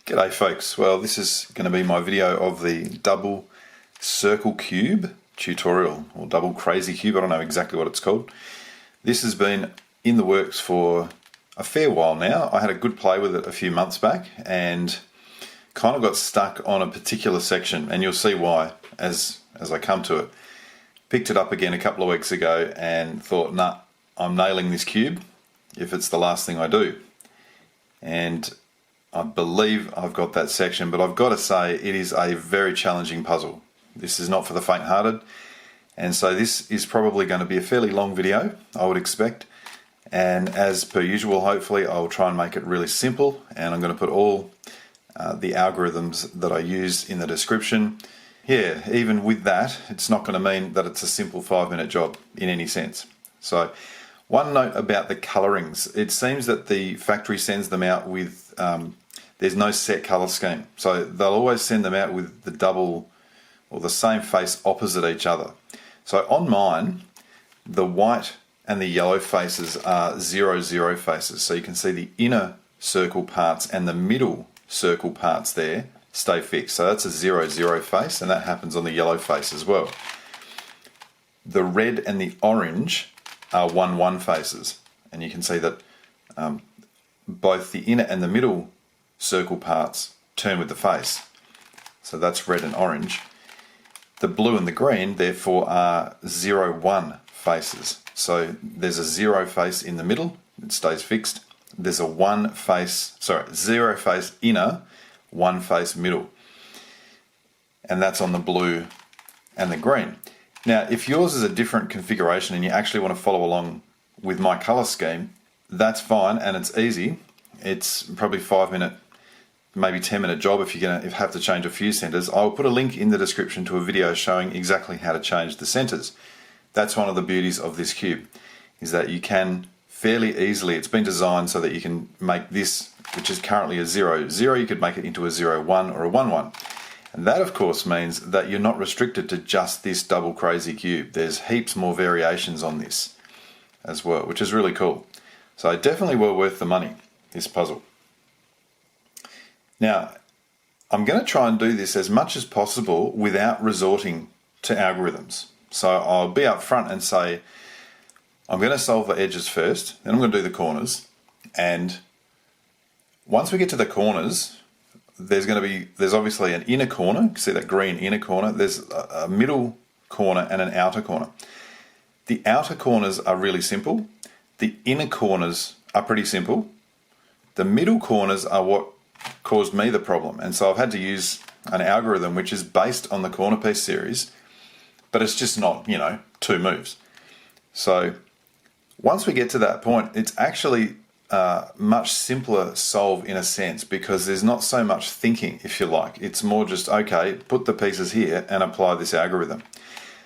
G'day folks, well this is going to be my video of the double circle cube tutorial, or double crazy cube, I don't know exactly what it's called. This has been in the works for a fair while now. I had a good play with it a few months back and kind of got stuck on a particular section, and you'll see why as I come to it. Picked it up again a couple of weeks ago and thought, nah, I'm nailing this cube if it's the last thing I do. And I believe I've got that section, but I've got to say it is a very challenging puzzle. This is not for the faint-hearted, and so this is probably going to be a fairly long video, I would expect. And as per usual, hopefully I'll try and make it really simple, and I'm going to put all the algorithms that I use in the description. Yeah, even with that, it's not going to mean that it's a simple 5-minute job in any sense. So one note about the colorings. It seems that the factory sends them out with there's no set color scheme, so they'll always send them out with the double or the same face opposite each other. So on mine, the white and the yellow faces are 0, 0 faces, so you can see the inner circle parts and the middle circle parts there stay fixed. So that's a 0, 0 face, and that happens on the yellow face as well. The red and the orange are 1, 1 faces, and you can see that both the inner and the middle circle parts turn with the face. So that's red and orange. The blue and the green therefore are 0, 1 faces. So there's a 0 face in the middle, it stays fixed. There's a 0 face inner, 1 face middle. And that's on the blue and the green. Now if yours is a different configuration and you actually want to follow along with my color scheme, that's fine and it's easy. It's probably 5-minute, maybe 10-minute job if you're going to have to change a few centers. I'll put a link in the description to a video showing exactly how to change the centers. That's one of the beauties of this cube, is that you can fairly easily, it's been designed so that you can make this, which is currently a 0, 0, you could make it into a 0, 1 or a 1, 1. And that of course means that you're not restricted to just this double crazy cube. There's heaps more variations on this as well, which is really cool. So definitely well worth the money, this puzzle. Now, I'm going to try and do this as much as possible without resorting to algorithms. So I'll be up front and say, I'm going to solve the edges first, then I'm going to do the corners. And once we get to the corners, there's obviously an inner corner. You can see that green inner corner. There's a middle corner and an outer corner. The outer corners are really simple. The inner corners are pretty simple. The middle corners are what caused me the problem, and so I've had to use an algorithm which is based on the corner piece series, but it's just not, 2 moves. So once we get to that point, it's actually much simpler solve in a sense, because there's not so much thinking, if you like. It's more just, okay, put the pieces here and apply this algorithm.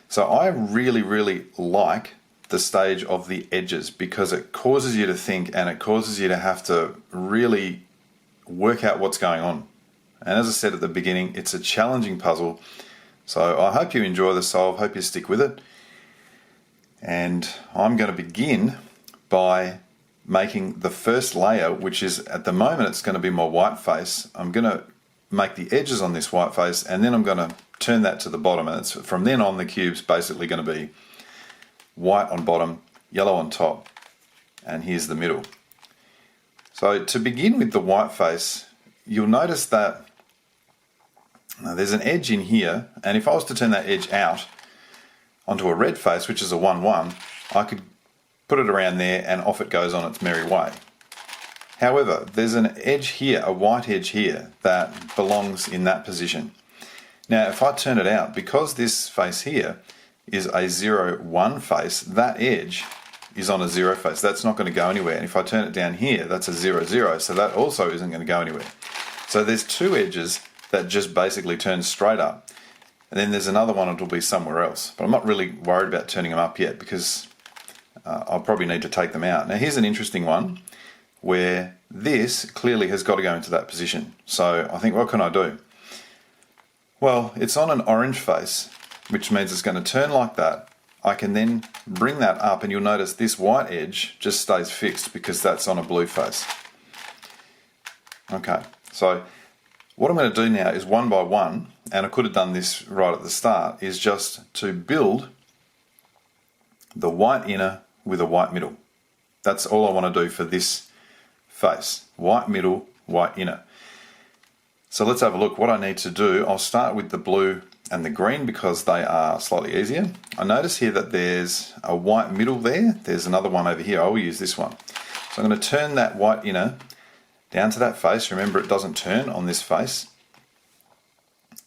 So I really like the stage of the edges, because it causes you to think and it causes you to have to really work out what's going on. And as I said at the beginning, it's a challenging puzzle. So I hope you enjoy the solve, hope you stick with it. And I'm going to begin by making the first layer, which is, at the moment, it's going to be my white face. I'm going to make the edges on this white face, and then I'm going to turn that to the bottom. And from then on, the cube's basically going to be white on bottom, yellow on top, and here's the middle. So to begin with the white face, you'll notice that there's an edge in here, and if I was to turn that edge out onto a red face, which is a 1, 1, I could put it around there and off it goes on its merry way. However, there's an edge here, a white edge here, that belongs in that position. Now if I turn it out, because this face here is a 0, 1 face, that edge is on a 0 face. That's not going to go anywhere. And if I turn it down here, that's a 0, 0, so that also isn't going to go anywhere. So there's 2 edges that just basically turn straight up. And then there's another one that'll be somewhere else. But I'm not really worried about turning them up yet, because I'll probably need to take them out. Now here's an interesting one where this clearly has got to go into that position. So I think, what can I do? Well, it's on an orange face, which means it's going to turn like that. I can then bring that up, and you'll notice this white edge just stays fixed because that's on a blue face. Okay, so What I'm going to do now is one by one, and I could have done this right at the start, is just to build the white inner with a white middle. That's all I want to do for this face. White middle, white inner. So let's have a look. What I need to do, I'll start with the blue and the green because they are slightly easier. I notice here that there's a white middle there. There's another one over here. I will use this one. So I'm going to turn that white inner down to that face. Remember, it doesn't turn on this face.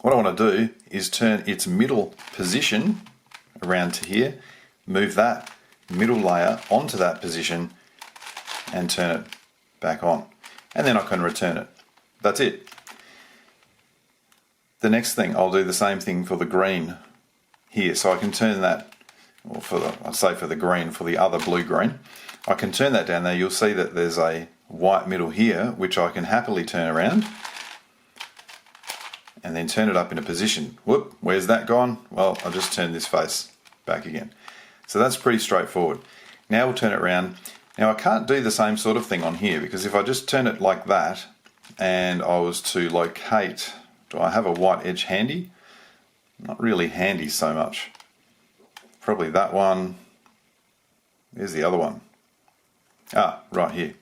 What I want to do is turn its middle position around to here, move that middle layer onto that position and turn it back on. And then I can return it. That's it. The next thing, I'll do the same thing for the green here. So I can turn that, or for the green, for the other blue-green, I can turn that down there. You'll see that there's a white middle here, which I can happily turn around and then turn it up in a position. Whoop, where's that gone? Well, I'll just turn this face back again. So that's pretty straightforward. Now we'll turn it around. Now I can't do the same sort of thing on here because if I just turn it like that and I was to locate, do I have a white edge handy? Not really handy so much. Probably that one. There's the other one. Ah, right here.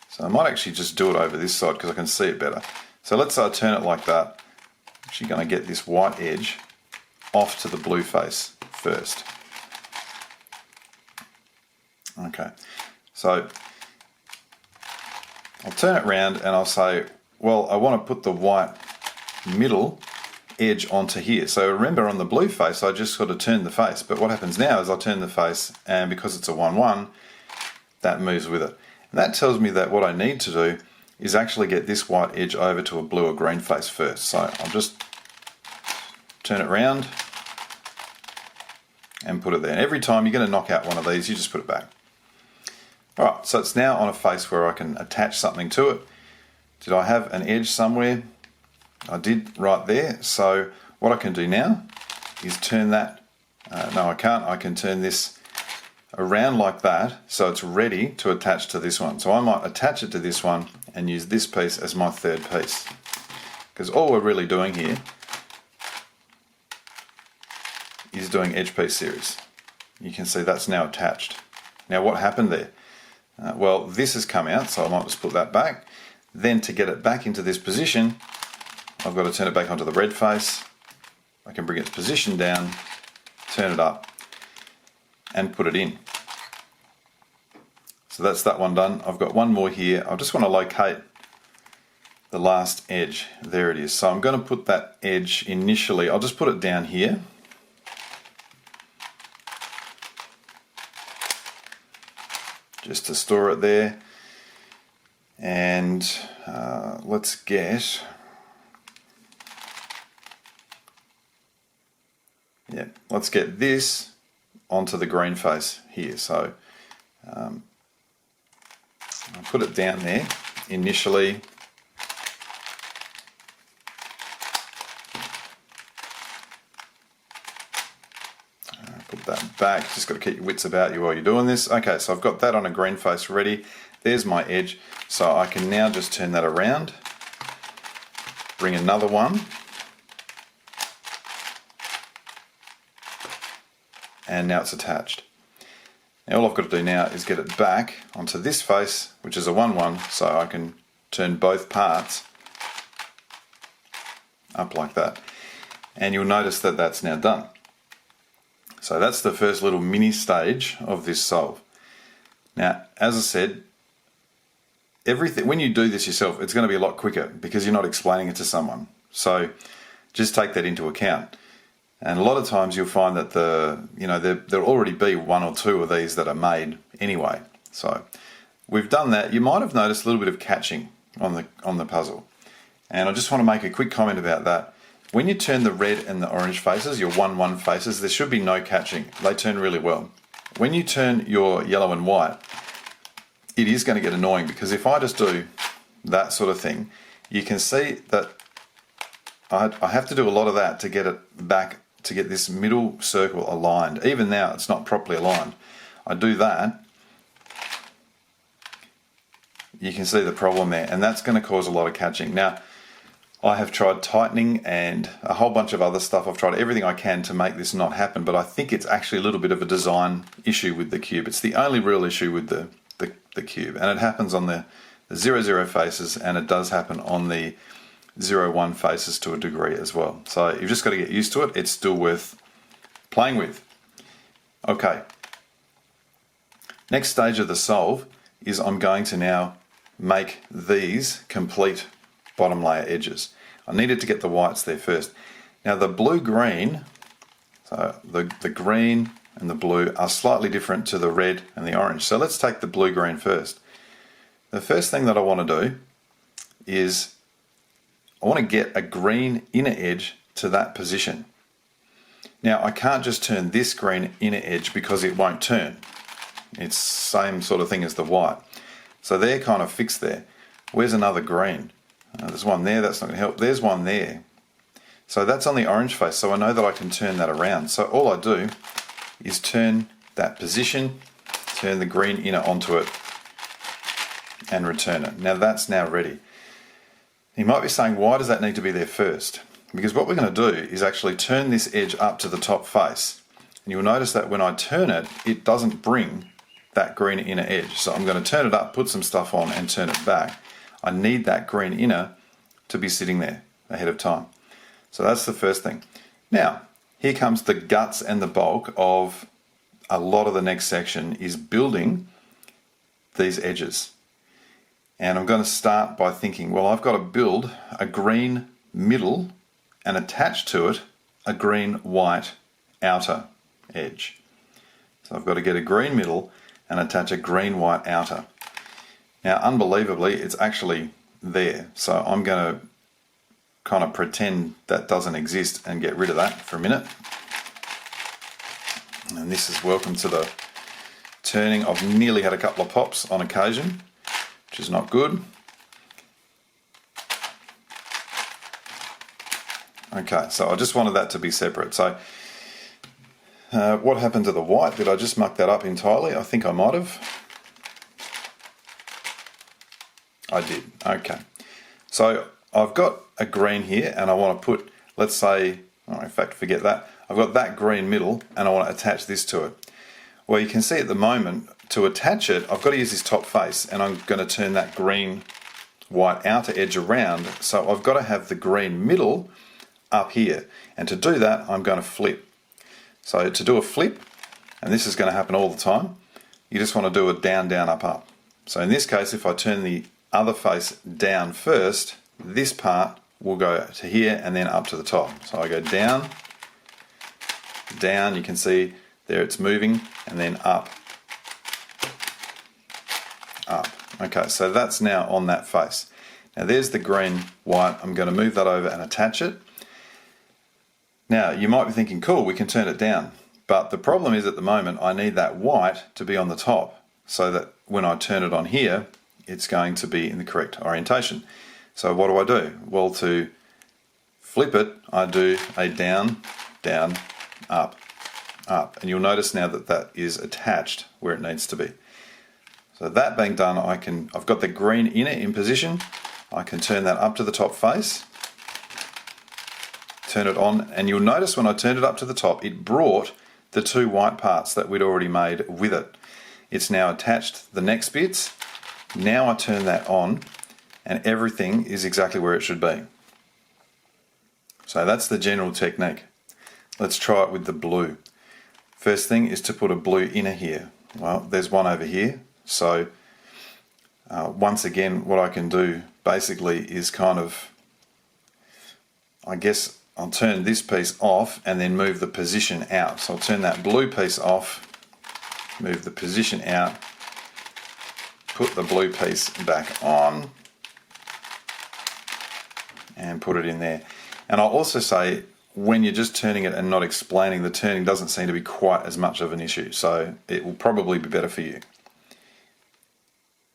So I might actually just do it over this side because I can see it better. So let's say I turn it like that. I'm actually going to get this white edge off to the blue face first. Okay, so I'll turn it around and I'll say, well, I want to put the white middle edge onto here. So remember, on the blue face, I just sort of turn the face. But what happens now is I turn the face, and because it's a 1-1, that moves with it. And that tells me that what I need to do is actually get this white edge over to a blue or green face first. So I'll just turn it around and put it there. And every time you're going to knock out one of these, you just put it back. Alright, so it's now on a face where I can attach something to it. Did I have an edge somewhere? I did, right there. So what I can do now is turn that, no I can't, I can turn this around like that so it's ready to attach to this one. So I might attach it to this one and use this piece as my third piece. Because all we're really doing here is doing edge piece series. You can see that's now attached. Now what happened there? Well, this has come out, so I might just put that back. Then to get it back into this position, I've got to turn it back onto the red face. I can bring its position down, turn it up, and put it in. So that's that one done. I've got one more here. I just want to locate the last edge. There it is. So I'm going to put that edge initially, I'll just put it down here. Just to store it there. And let's get, let's get this onto the green face here. So I'll put it down there initially. Put that back, just got to keep your wits about you while you're doing this. Okay, so I've got that on a green face ready. There's my edge. So I can now just turn that around, bring another one, and now it's attached. Now all I've got to do now is get it back onto this face, which is a 1-1, so I can turn both parts up like that. And you'll notice that that's now done. So that's the first little mini stage of this solve. Now, as I said, everything, when you do this yourself, it's going to be a lot quicker because you're not explaining it to someone. So just take that into account. And a lot of times you'll find that there'll already be one or two of these that are made anyway. So we've done that. You might have noticed a little bit of catching on the puzzle. And I just want to make a quick comment about that. When you turn the red and the orange faces, your 1-1 faces, there should be no catching. They turn really well. When you turn your yellow and white, it is going to get annoying because if I just do that sort of thing, you can see that I have to do a lot of that to get it back, to get this middle circle aligned. Even now it's not properly aligned. I do that, you can see the problem there, and that's going to cause a lot of catching. Now, I have tried tightening and a whole bunch of other stuff. I've tried everything I can to make this not happen, but I think it's actually a little bit of a design issue with the cube. It's the only real issue with the cube, and it happens on the 0, 0 faces, and it does happen on the 0, 1 faces to a degree as well. So you've just got to get used to it. It's still worth playing with. Okay. Next stage of the solve is I'm going to now make these complete bottom layer edges. I needed to get the whites there first. Now the blue-green, so the green and the blue are slightly different to the red and the orange. So let's take the blue-green first. The first thing that I want to do is I want to get a green inner edge to that position. Now I can't just turn this green inner edge because it won't turn. It's same sort of thing as the white. So they're kind of fixed there. Where's another green? There's one there, that's not going to help. There's one there. So that's on the orange face, so I know that I can turn that around. So all I do is turn that position, turn the green inner onto it, and return it. Now that's now ready. You might be saying, why does that need to be there first? Because what we're going to do is actually turn this edge up to the top face. And you'll notice that when I turn it, it doesn't bring that green inner edge. So I'm going to turn it up, put some stuff on, and turn it back. I need that green inner to be sitting there ahead of time. So that's the first thing. Now, here comes the guts and the bulk of a lot of the next section is building these edges. And I'm going to start by thinking, well, I've got to build a green middle and attach to it a green-white outer edge. So I've got to get a green middle and attach a green-white outer. Now, unbelievably, it's actually there. So I'm going to kind of pretend that doesn't exist and get rid of that for a minute. And this is welcome to the turning. I've nearly had a couple of pops on occasion, which is not good. Okay, so I just wanted that to be separate. So what happened to the white? Did I just muck that up entirely? I think I might have. I did. Okay. So I've got a green here and I want to put, let's say, oh, in fact, forget that. I've got that green middle and I want to attach this to it. Well, you can see at the moment, to attach it, I've got to use this top face and I'm going to turn that green white outer edge around. So I've got to have the green middle up here. And to do that, I'm going to flip. So to do a flip, and this is going to happen all the time, you just want to do a down, down, up, up. So in this case, if I turn the other face down first, this part will go to here and then up to the top. So I go down, down, you can see there it's moving, and then up, up. Okay, so that's now on that face. Now there's the green, white. I'm going to move that over and attach it. Now you might be thinking, cool, we can turn it down. But the problem is at the moment I need that white to be on the top so that when I turn it on here, it's going to be in the correct orientation. So what do? Well, to flip it, I do a down, down, up, up. And you'll notice now that that is attached where it needs to be. So that being done, I've got the green inner in position. I can turn that up to the top face, turn it on, and you'll notice when I turned it up to the top, it brought the two white parts that we'd already made with it. It's now attached the next bits. Now I turn that on and everything is exactly where it should be. So that's the general technique. Let's try it with the blue. First thing is to put a blue inner here. Well, there's one over here. So once again, what I can do basically is kind of, I guess I'll turn this piece off and then move the position out. So I'll turn that blue piece off, move the position out, put the blue piece back on and put it in there. And I'll also say when you're just turning it and not explaining, the turning doesn't seem to be quite as much of an issue, so it will probably be better for you.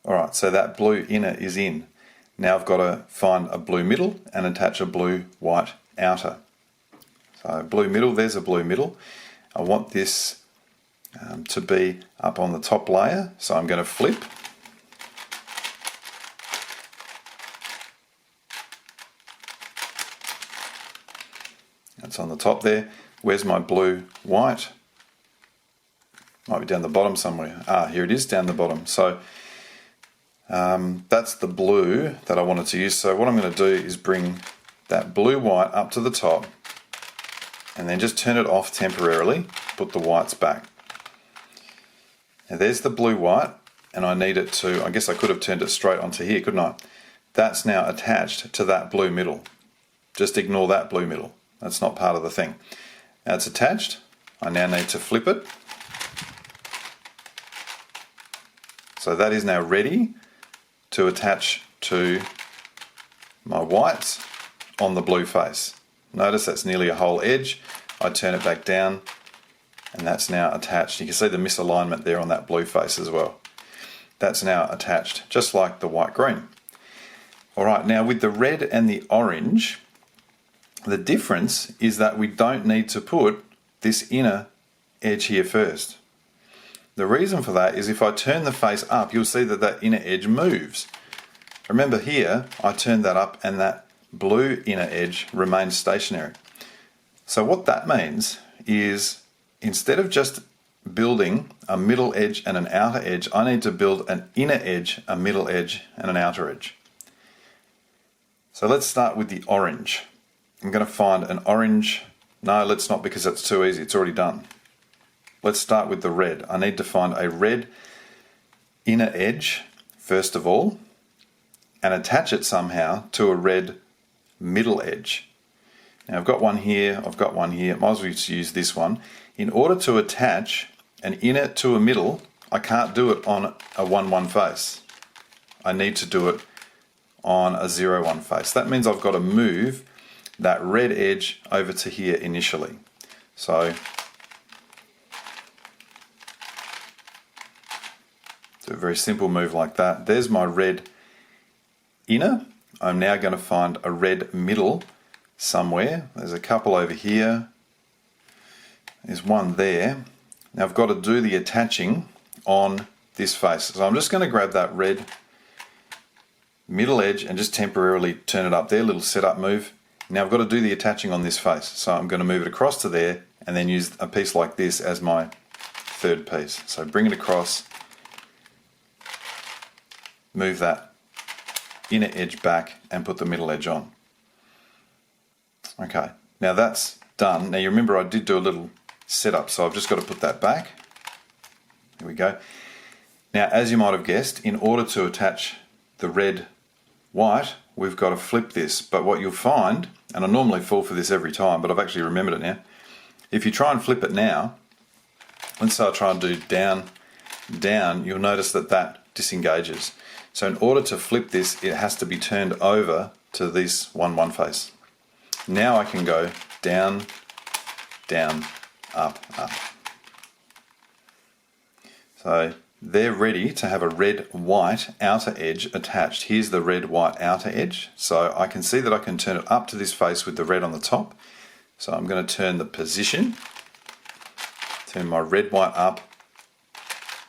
Alright, so that blue inner is in. Now I've got to find a blue middle and attach a blue white outer. So blue middle, there's a blue middle. I want this to be up on the top layer, so I'm going to flip. That's on the top there. Where's my blue white? Might be down the bottom somewhere. Here it is, down the bottom. So that's the blue that I wanted to use. So what I'm going to do is bring that blue white up to the top and then just turn it off temporarily, put the whites back. Now there's the blue white, and I need it to, I guess I could have turned it straight onto here, couldn't I? That's now attached to that blue middle. Just ignore that blue middle. That's not part of the thing. Now it's attached. I now need to flip it. So that is now ready to attach to my whites on the blue face. Notice that's nearly a whole edge. I turn it back down and that's now attached. You can see the misalignment there on that blue face as well. That's now attached, just like the white green. Alright, now with the red and the orange, the difference is that we don't need to put this inner edge here first. The reason for that is if I turn the face up, you'll see that that inner edge moves. Remember here, I turned that up and that blue inner edge remains stationary. So what that means is instead of just building a middle edge and an outer edge, I need to build an inner edge, a middle edge, and an outer edge. So let's start with the orange. I'm going to find an orange. No, let's not, because that's too easy. It's already done. Let's start with the red. I need to find a red inner edge, first of all, and attach it somehow to a red middle edge. Now I've got one here, I've got one here. Might as well just use this one. In order to attach an inner to a middle, I can't do it on a 1-1 face. I need to do it on a 0-1 face. That means I've got to move that red edge over to here initially. So do a very simple move like that. There's my red inner. I'm now going to find a red middle somewhere. There's a couple over here. There's one there. Now I've got to do the attaching on this face. So I'm just going to grab that red middle edge and just temporarily turn it up there, little setup move. Now I've got to do the attaching on this face. So I'm going to move it across to there and then use a piece like this as my third piece. So bring it across, move that inner edge back and put the middle edge on. Okay, now that's done. Now you remember I did do a little setup, so I've just got to put that back. There we go. Now as you might have guessed, in order to attach the red white, we've got to flip this. But what you'll find, and I normally fall for this every time, but I've actually remembered it now. If you try and flip it now, let's say I try and do down, down, you'll notice that that disengages. So in order to flip this, it has to be turned over to this 1-1 face. Now I can go down, down, up, up. So they're ready to have a red-white outer edge attached. Here's the red-white outer edge. So I can see that I can turn it up to this face with the red on the top. So I'm going to turn the position, turn my red-white up,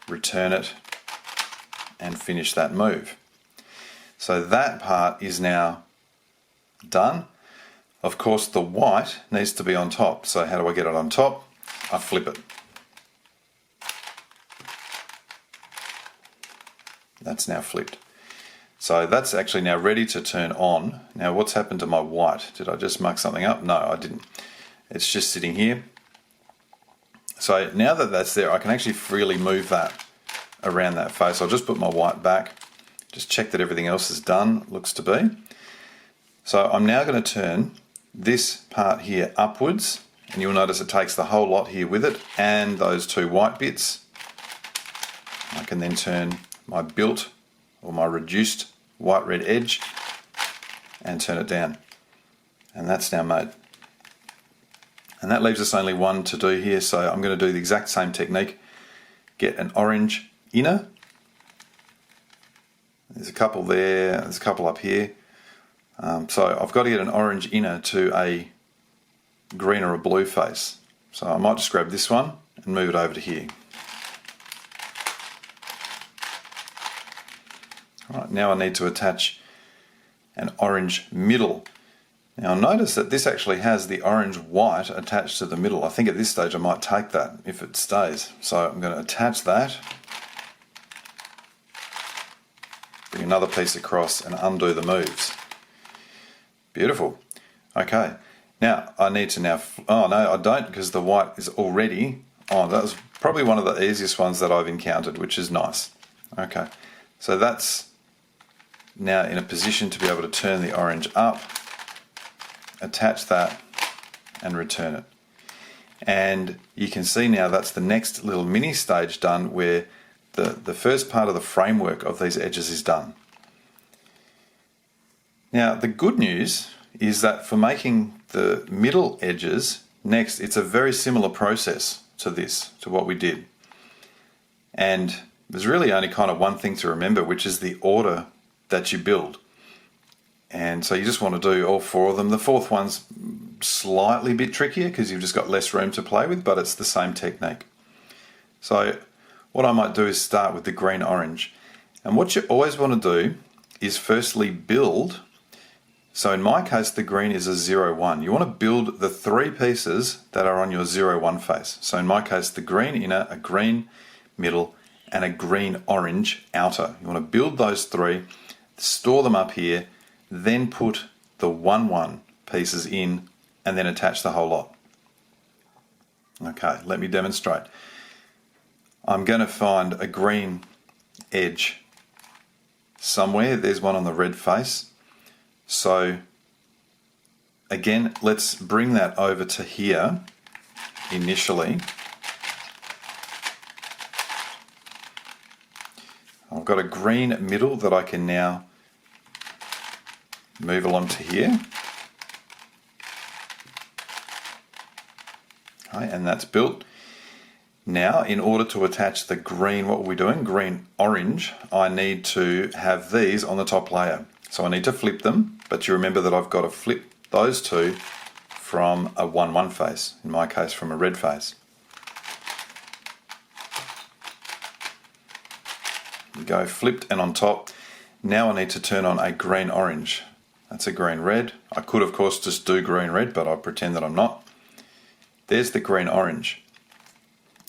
return it, and finish that move. So that part is now done. Of course the white needs to be on top. So how do I get it on top? I flip it. That's now flipped. So that's actually now ready to turn on. Now what's happened to my white? Did I just muck something up? No, I didn't. It's just sitting here. So now that that's there, I can actually freely move that around that face. I'll just put my white back, just check that everything else is done, looks to be. So I'm now going to turn this part here upwards, and you'll notice it takes the whole lot here with it, and those two white bits. I can then turn my built or my reduced white red edge and turn it down, and that's now made. And that leaves us only one to do here, so I'm going to do the exact same technique. Get an orange inner. There's a couple there, there's a couple up here. So I've got to get an orange inner to a green or a blue face. So I might just grab this one and move it over to here. All right, now I need to attach an orange middle Now notice that this actually has the orange white attached to the middle. I think at this stage I might take that if it stays. So I'm going to attach that, bring another piece across and undo the moves. Beautiful. Okay, now I need to oh no I don't, because the white is already on. That was probably one of the easiest ones that I've encountered, which is nice. Okay, so that's now in a position to be able to turn the orange up, attach that and return it. And you can see now that's the next little mini stage done, where the first part of the framework of these edges is done. Now the good news is that for making the middle edges next, it's a very similar process to this, to what we did. And there's really only kind of one thing to remember, which is the order that you build. And so you just want to do all four of them. The fourth one's slightly bit trickier because you've just got less room to play with, but it's the same technique. So what I might do is start with the green orange. And what you always want to do is firstly build. So in my case, the green is a 0-1. You want to build the three pieces that are on your 0-1 face. So in my case, the green inner, a green middle, and a green orange outer. You want to build those three, store them up here, then put the 1-1 pieces in, and then attach the whole lot. Okay, let me demonstrate. I'm going to find a green edge somewhere. There's one on the red face. So again, let's bring that over to here initially. I've got a green middle that I can now move along to here. Okay, and that's built. Now, in order to attach the green, what are we doing? Green orange, I need to have these on the top layer. So I need to flip them, but you remember that I've got to flip those two from a 1-1 face, in my case from a red face. You go flipped and on top. Now I need to turn on a green orange. That's a green red. I could of course just do green red, but I'll pretend that I'm not. There's the green orange.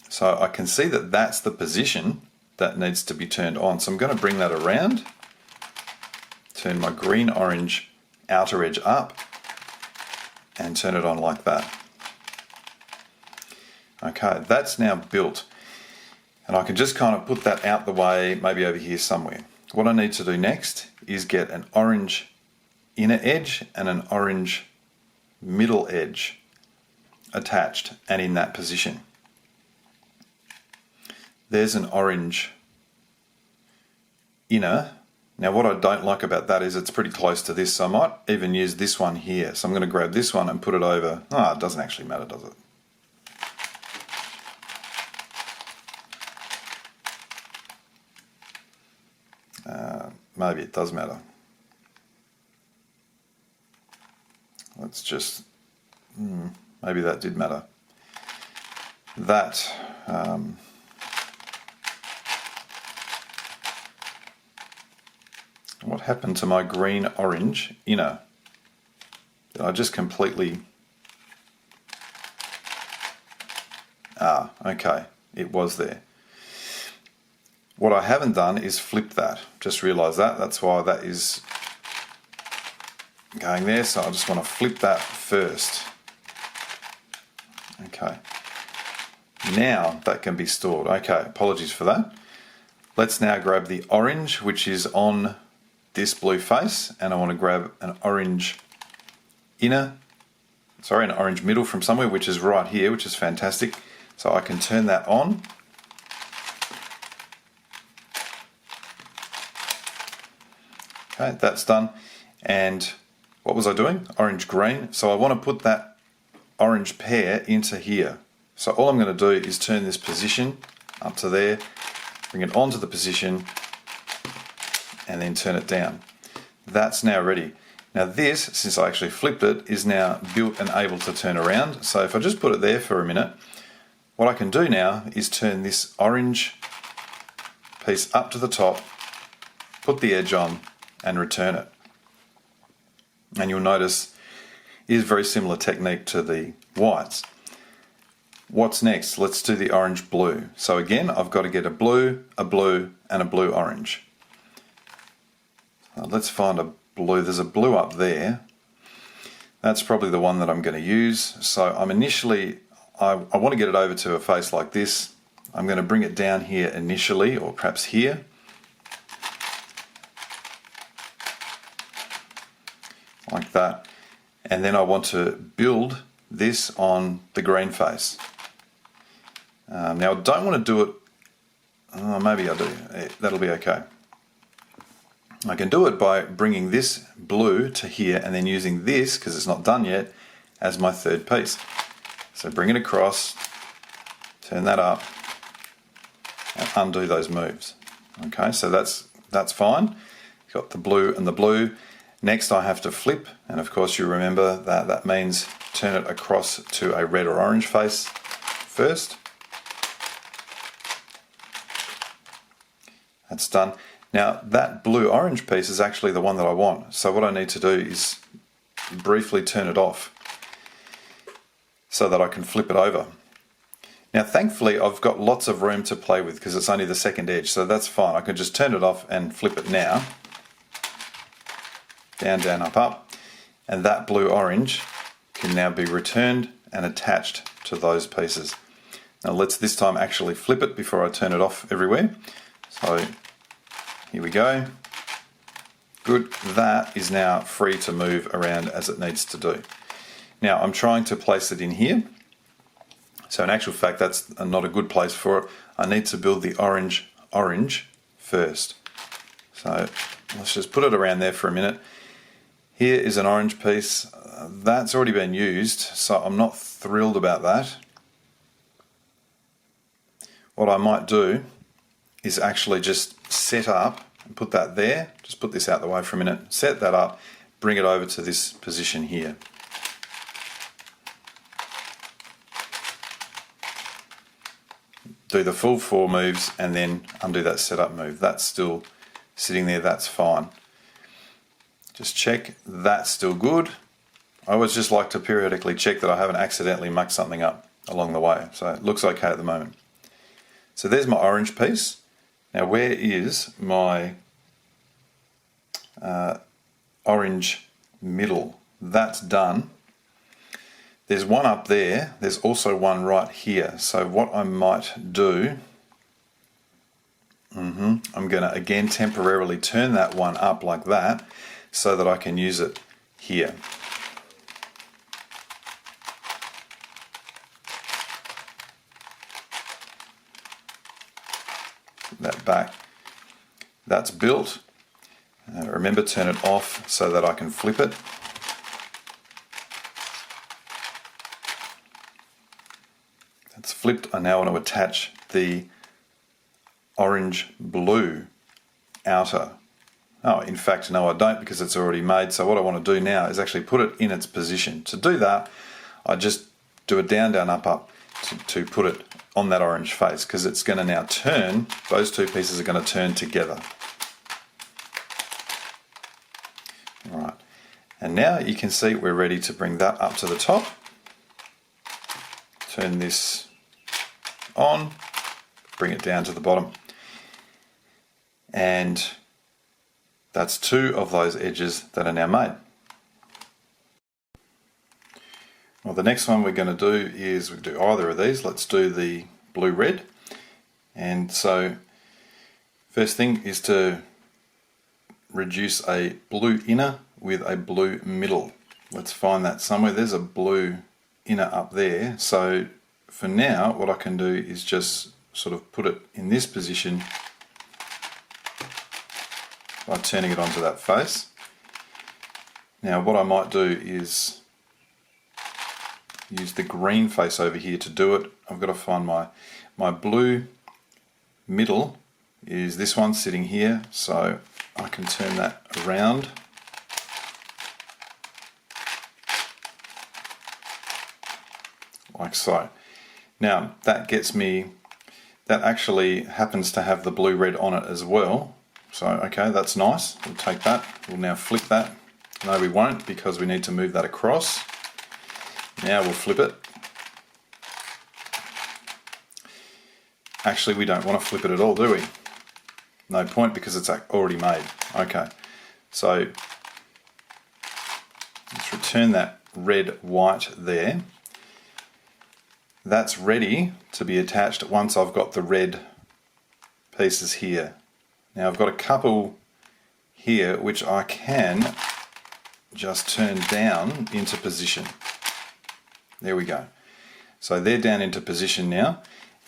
So I can see that that's the position that needs to be turned on. So I'm going to bring that around, turn my green orange outer edge up and turn it on like that. Okay, that's now built. And I can just kind of put that out the way, maybe over here somewhere. What I need to do next is get an orange inner edge and an orange middle edge attached and in that position. There's an orange inner. Now what I don't like about that is it's pretty close to this, so I might even use this one here. So I'm going to grab this one and put it over. Oh, it doesn't actually matter, does it? Maybe it does matter. Let's just, maybe that did matter. That, what happened to my green orange inner? Did I just completely, okay, it was there. What I haven't done is flip that. Just realised that. That's why that is going there. So I just want to flip that first. Okay. Now that can be stored. Okay, apologies for that. Let's now grab the orange, which is on this blue face, and I want to grab an orange inner, an orange middle from somewhere, which is right here, which is fantastic. So I can turn that on. Okay, that's done. And what was I doing? Orange green. So I want to put that orange pair into here. So all I'm going to do is turn this position up to there, bring it onto the position, and then turn it down. That's now ready. Now this, since I actually flipped it, is now built and able to turn around. So if I just put it there for a minute, what I can do now is turn this orange piece up to the top, put the edge on, and return it. And you'll notice is very similar technique to the whites. What's next? Let's do the orange blue. So again, I've got to get a blue, and a blue orange. Let's find a blue. There's a blue up there. That's probably the one that I'm going to use. So I'm initially, I want to get it over to a face like this. I'm going to bring it down here initially, or perhaps here. Like that. And then I want to build this on the green face. Now I don't want to do it, maybe I do, that'll be okay. I can do it by bringing this blue to here and then using this, because it's not done yet, as my third piece. So bring it across, turn that up, and undo those moves. Okay, so that's fine. Got the blue and the blue. Next I have to flip, and of course you remember that means turn it across to a red or orange face first. That's done. Now that blue-orange piece is actually the one that I want. So what I need to do is briefly turn it off so that I can flip it over. Now thankfully I've got lots of room to play with because it's only the second edge, so that's fine. I can just turn it off and flip it now. Down, down, up, up. And that blue-orange can now be returned and attached to those pieces. Now let's this time actually flip it before I turn it off everywhere. So here we go. Good. That is now free to move around as it needs to do. Now I'm trying to place it in here. So in actual fact that's not a good place for it. I need to build the orange first. So let's just put it around there for a minute. Here is an orange piece. That's already been used, so I'm not thrilled about that. What I might do is actually just set up and put that there. Just put this out the way for a minute. Set that up, bring it over to this position here. Do the full 4 moves and then undo that setup move. That's still sitting there, that's fine. Just check, that's still good. I always just like to periodically check that I haven't accidentally mucked something up along the way. So it looks okay at the moment. So there's my orange piece. Now where is my orange middle? That's done. There's one up there. There's also one right here. So what I might do, I'm going to again temporarily turn that one up like that so that I can use it here. That back. That's built. Remember, turn it off so that I can flip it. That's flipped. I now want to attach the orange blue outer. Oh, in fact, no, I don't, because it's already made. So what I want to do now is actually put it in its position. To do that, I just do a down, down, up, up to put it on that orange face, because it's going to now turn, those two pieces are going to turn together. All right, and now you can see we're ready to bring that up to the top. Turn this on, bring it down to the bottom. And that's 2 of those edges that are now made. Well, the next one we're going to do is, we do either of these. Let's do the blue-red. And so, first thing is to reduce a blue inner with a blue middle. Let's find that somewhere. There's a blue inner up there. So for now, what I can do is just sort of put it in this position by turning it onto that face. Now what I might do is use the green face over here to do it. I've got to find my blue middle is this one sitting here, so I can turn that around. Like so. Now that gets me, that actually happens to have the blue-red on it as well. So okay, that's nice. We'll take that. We'll now flip that. No, we won't, because we need to move that across. Now we'll flip it. Actually, we don't want to flip it at all, do we? No point, because it's already made. Okay, so let's return that red white there. That's ready to be attached once I've got the red pieces here. Now I've got a couple here which I can just turn down into position. There we go. So they're down into position now,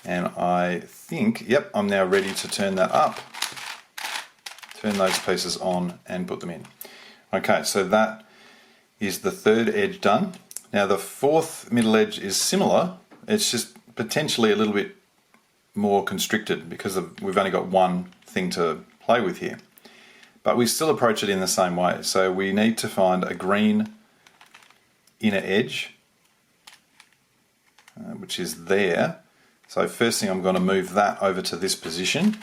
and I think, yep, I'm now ready to turn that up. Turn those pieces on and put them in. Okay, so that is the third edge done. Now the fourth middle edge is similar, it's just potentially a little bit more constricted because we've only got one thing to play with here. But we still approach it in the same way. So we need to find a green inner edge, which is there. So first thing, I'm going to move that over to this position.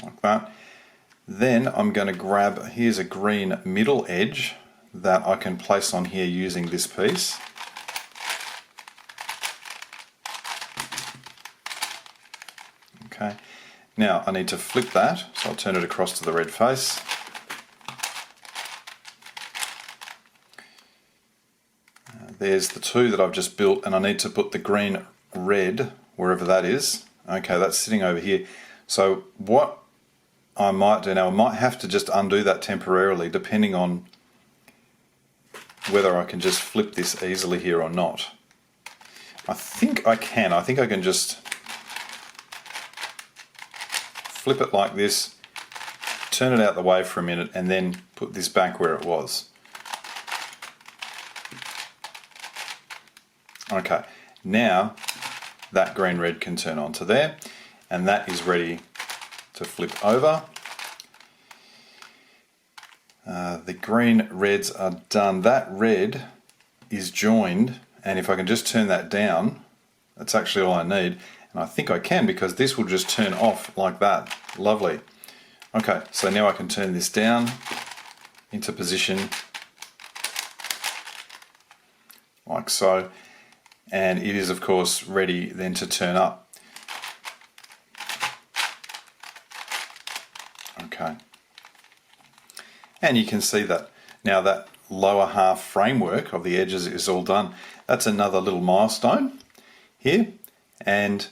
Like that. Then I'm going to grab, here's a green middle edge that I can place on here using this piece. Okay, now I need to flip that, so I'll turn it across to the red face. There's the two that I've just built, and I need to put the green red wherever that is. Okay, that's sitting over here. So what I might do now, I might have to just undo that temporarily depending on whether I can just flip this easily here or not. I think I can. I think I can just flip it like this, turn it out the way for a minute, and then put this back where it was. Okay, now that green red can turn onto there, and that is ready to flip over. The green reds are done. That red is joined, and if I can just turn that down, that's actually all I need. And I think I can, because this will just turn off like that. Lovely. Okay, so now I can turn this down into position like so, and it is of course ready then to turn up. Okay, and you can see that now that lower half framework of the edges is all done. That's another little milestone here, and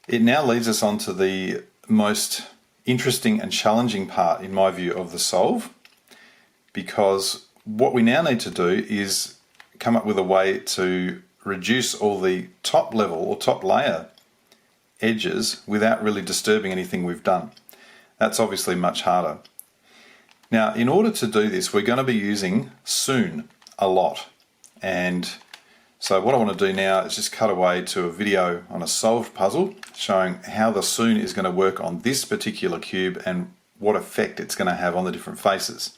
it now leads us on to the most interesting and challenging part, in my view, of the solve, because what we now need to do is come up with a way to reduce all the top level or top layer edges without really disturbing anything we've done. That's obviously much harder. Now, in order to do this, we're going to be using sune a lot. And so what I want to do now is just cut away to a video on a solved puzzle showing how the sune is going to work on this particular cube and what effect it's going to have on the different faces.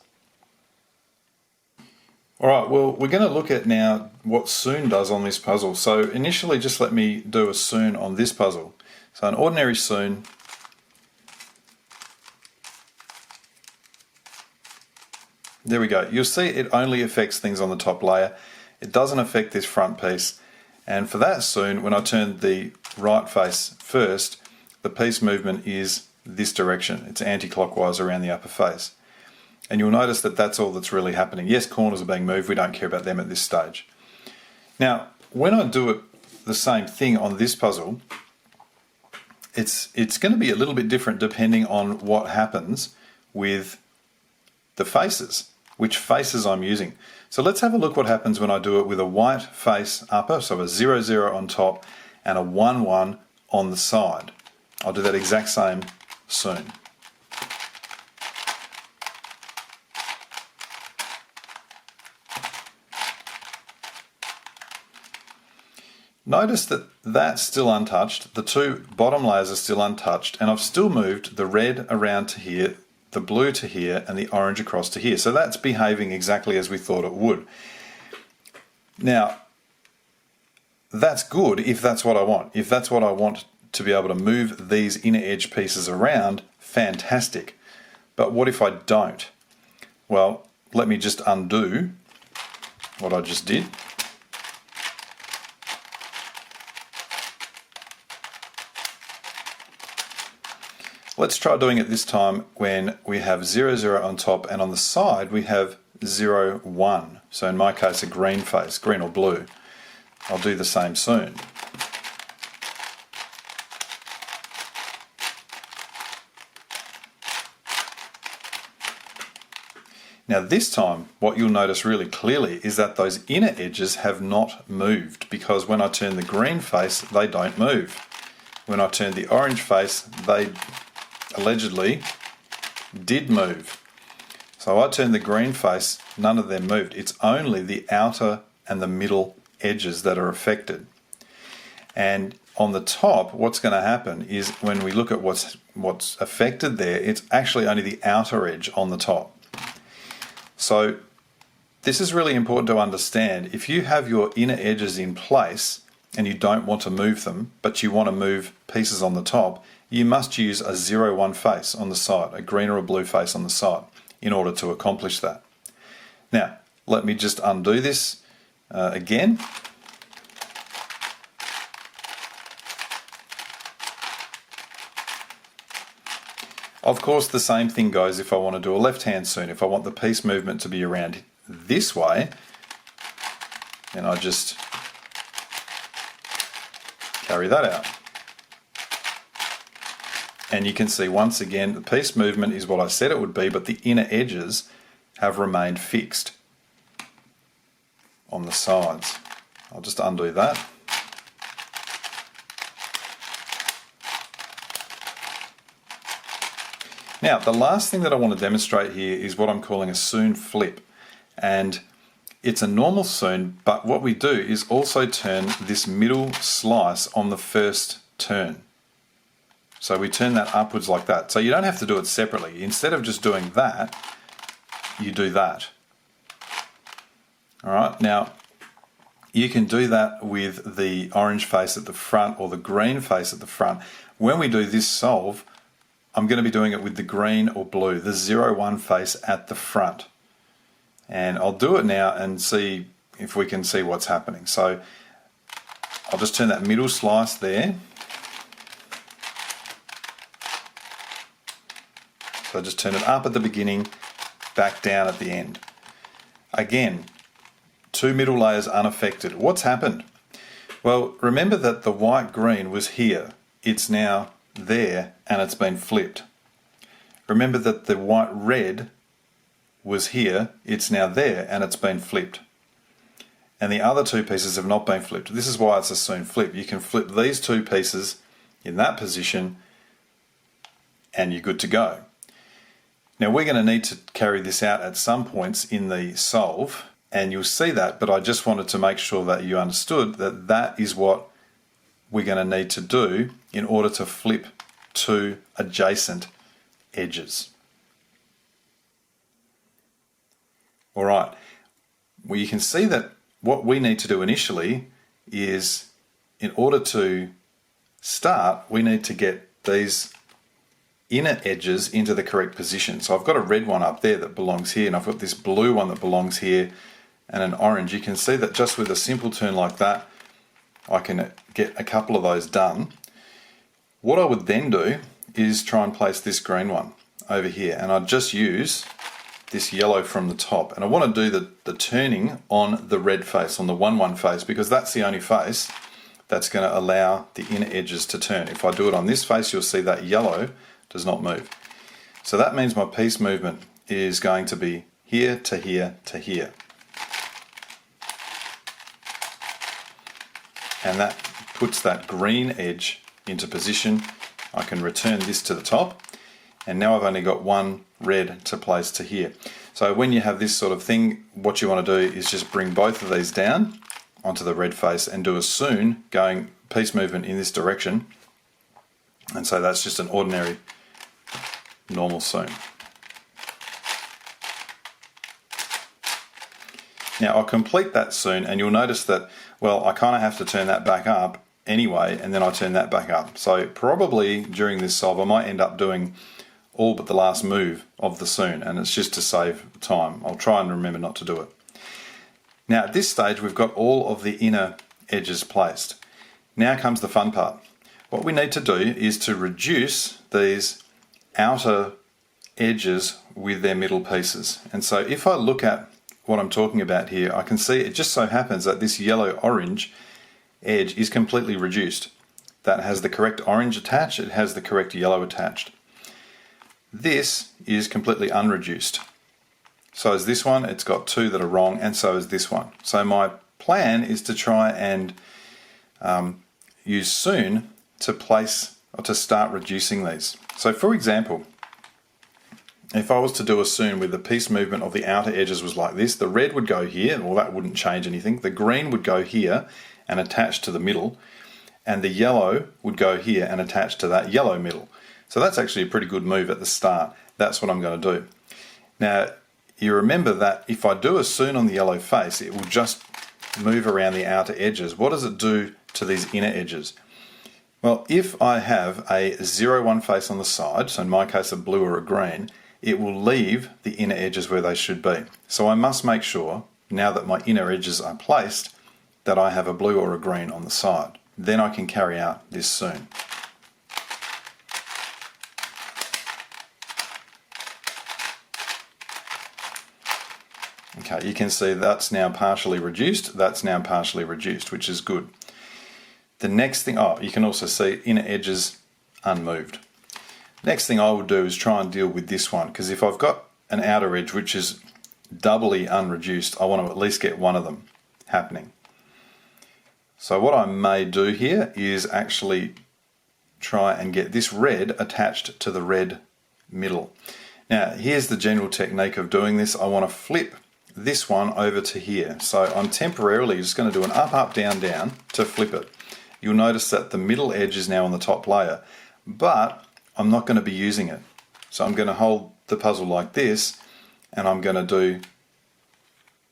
Alright, well, we're going to look at now what sune does on this puzzle. So initially, just let me do a sune on this puzzle. So an ordinary sune, there we go. You'll see it only affects things on the top layer. It doesn't affect this front piece. And for that sune, when I turn the right face first, the piece movement is this direction. It's anti-clockwise around the upper face. And you'll notice that that's all that's really happening. Yes, corners are being moved. We don't care about them at this stage. Now, when I do it the same thing on this puzzle, it's going to be a little bit different depending on what happens with the faces, which faces I'm using. So let's have a look what happens when I do it with a white face upper, so a 0, 0 on top and a 1, 1 on the side. I'll do that exact same sune. Notice that that's still untouched, the two bottom layers are still untouched, and I've still moved the red around to here, the blue to here, and the orange across to here. So that's behaving exactly as we thought it would. Now, that's good if that's what I want. If that's what I want to be able to move these inner edge pieces around, fantastic. But what if I don't? Well, let me just undo what I just did. Let's try doing it this time when we have 0, 0 on top, and on the side we have 0, 1. So in my case a green face, green or blue. I'll do the same soon. Now this time, what you'll notice really clearly is that those inner edges have not moved, because when I turn the green face, they don't move. When I turn the orange face, they allegedly did move. So I turned the green face, none of them moved. It's only the outer and the middle edges that are affected. And on the top, what's going to happen is when we look at what's affected there, it's actually only the outer edge on the top. So this is really important to understand. If you have your inner edges in place and you don't want to move them, but you want to move pieces on the top, you must use a 0, 1 face on the side, a green or a blue face on the side, in order to accomplish that. Now, let me just undo this again. Of course, the same thing goes if I want to do a left-hand sune. If I want the piece movement to be around this way, then I just carry that out. And you can see once again the piece movement is what I said it would be, but the inner edges have remained fixed on the sides. I'll just undo that. Now, the last thing that I want to demonstrate here is what I'm calling a sune flip. And it's a normal sune, but what we do is also turn this middle slice on the first turn. So we turn that upwards like that. So you don't have to do it separately. Instead of just doing that, you do that. All right, now you can do that with the orange face at the front or the green face at the front. When we do this solve, I'm going to be doing it with the green or blue, the 0, 1 face at the front. And I'll do it now and see if we can see what's happening. So I'll just turn that middle slice there. So just turn it up at the beginning, back down at the end. Again, 2 middle layers unaffected. What's happened? Well, remember that the white-green was here. It's now there and it's been flipped. Remember that the white-red was here. It's now there and it's been flipped. And the other 2 pieces have not been flipped. This is why it's a sune flip. You can flip these 2 pieces in that position and you're good to go. Now we're going to need to carry this out at some points in the solve, and you'll see that, but I just wanted to make sure that you understood that that is what we're going to need to do in order to flip 2 adjacent edges. All right, well you can see that what we need to do initially is, in order to start, we need to get these inner edges into the correct position. So I've got a red one up there that belongs here, and I've got this blue one that belongs here, and an orange. You can see that just with a simple turn like that, I can get a couple of those done. What I would then do is try and place this green one over here, and I'd just use this yellow from the top. And I want to do the turning on the red face, on the 1, 1 face, because that's the only face that's going to allow the inner edges to turn. If I do it on this face, you'll see that yellow does not move. So that means my piece movement is going to be here to here to here. And that puts that green edge into position. I can return this to the top, and now I've only got 1 red to place to here. So when you have this sort of thing, what you want to do is just bring both of these down onto the red face and do a sune going piece movement in this direction. And so that's just an ordinary normal sune. Now I'll complete that sune, and you'll notice that, well, I kind of have to turn that back up anyway, and then I turn that back up. So probably during this solve I might end up doing all but the last move of the sune, and it's just to save time. I'll try and remember not to do it. Now at this stage we've got all of the inner edges placed. Now comes the fun part. What we need to do is to reduce these outer edges with their middle pieces. And so if I look at what I'm talking about here, I can see it just so happens that this yellow-orange edge is completely reduced. That has the correct orange attached, it has the correct yellow attached. This is completely unreduced. So is this one, it's got two that are wrong, and so is this one. So my plan is to try and use sune to place or to start reducing these. So for example, if I was to do a sune with the piece movement of the outer edges was like this, the red would go here, well that wouldn't change anything. The green would go here and attach to the middle, and the yellow would go here and attach to that yellow middle. So that's actually a pretty good move at the start. That's what I'm going to do. Now you remember that if I do a sune on the yellow face, it will just move around the outer edges. What does it do to these inner edges? Well, if I have a 0-1 face on the side, so in my case a blue or a green, it will leave the inner edges where they should be. So I must make sure, now that my inner edges are placed, that I have a blue or a green on the side. Then I can carry out this sune. Okay, you can see that's now partially reduced, that's now partially reduced, which is good. The next thing, you can also see inner edges unmoved. Next thing I would do is try and deal with this one, because if I've got an outer edge which is doubly unreduced, I want to at least get one of them happening. So what I may do here is actually try and get this red attached to the red middle. Now here's the general technique of doing this. I want to flip this one over to here. So I'm temporarily just going to do an up, up, down, down to flip it. You'll notice that the middle edge is now on the top layer, but I'm not going to be using it. So I'm going to hold the puzzle like this, and I'm going to do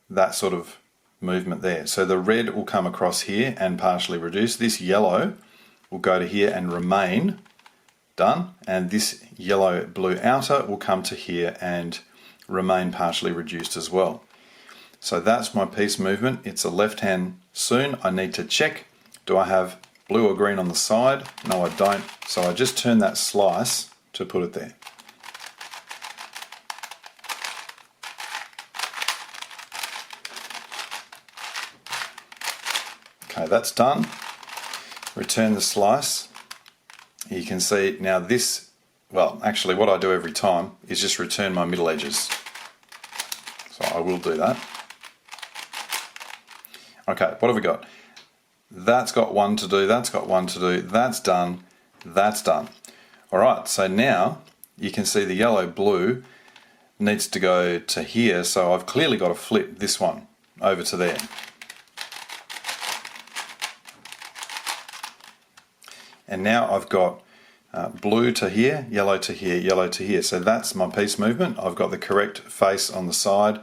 that sort of movement there. So the red will come across here and partially reduce. This yellow will go to here and remain done, and this yellow blue outer will come to here and remain partially reduced as well. So that's my piece movement. It's a left hand sune. I need to check, do I have blue or green on the side? No, I don't. So I just turn that slice to put it there. Okay, that's done. Return the slice. You can see now this, well, actually what I do every time is just return my middle edges. So I will do that. Okay, what have we got? That's got one to do, that's got one to do, that's done, that's done. Alright, so now you can see the yellow blue needs to go to here, so I've clearly got to flip this one over to there. And now I've got blue to here, yellow to here, yellow to here. So that's my piece movement. I've got the correct face on the side.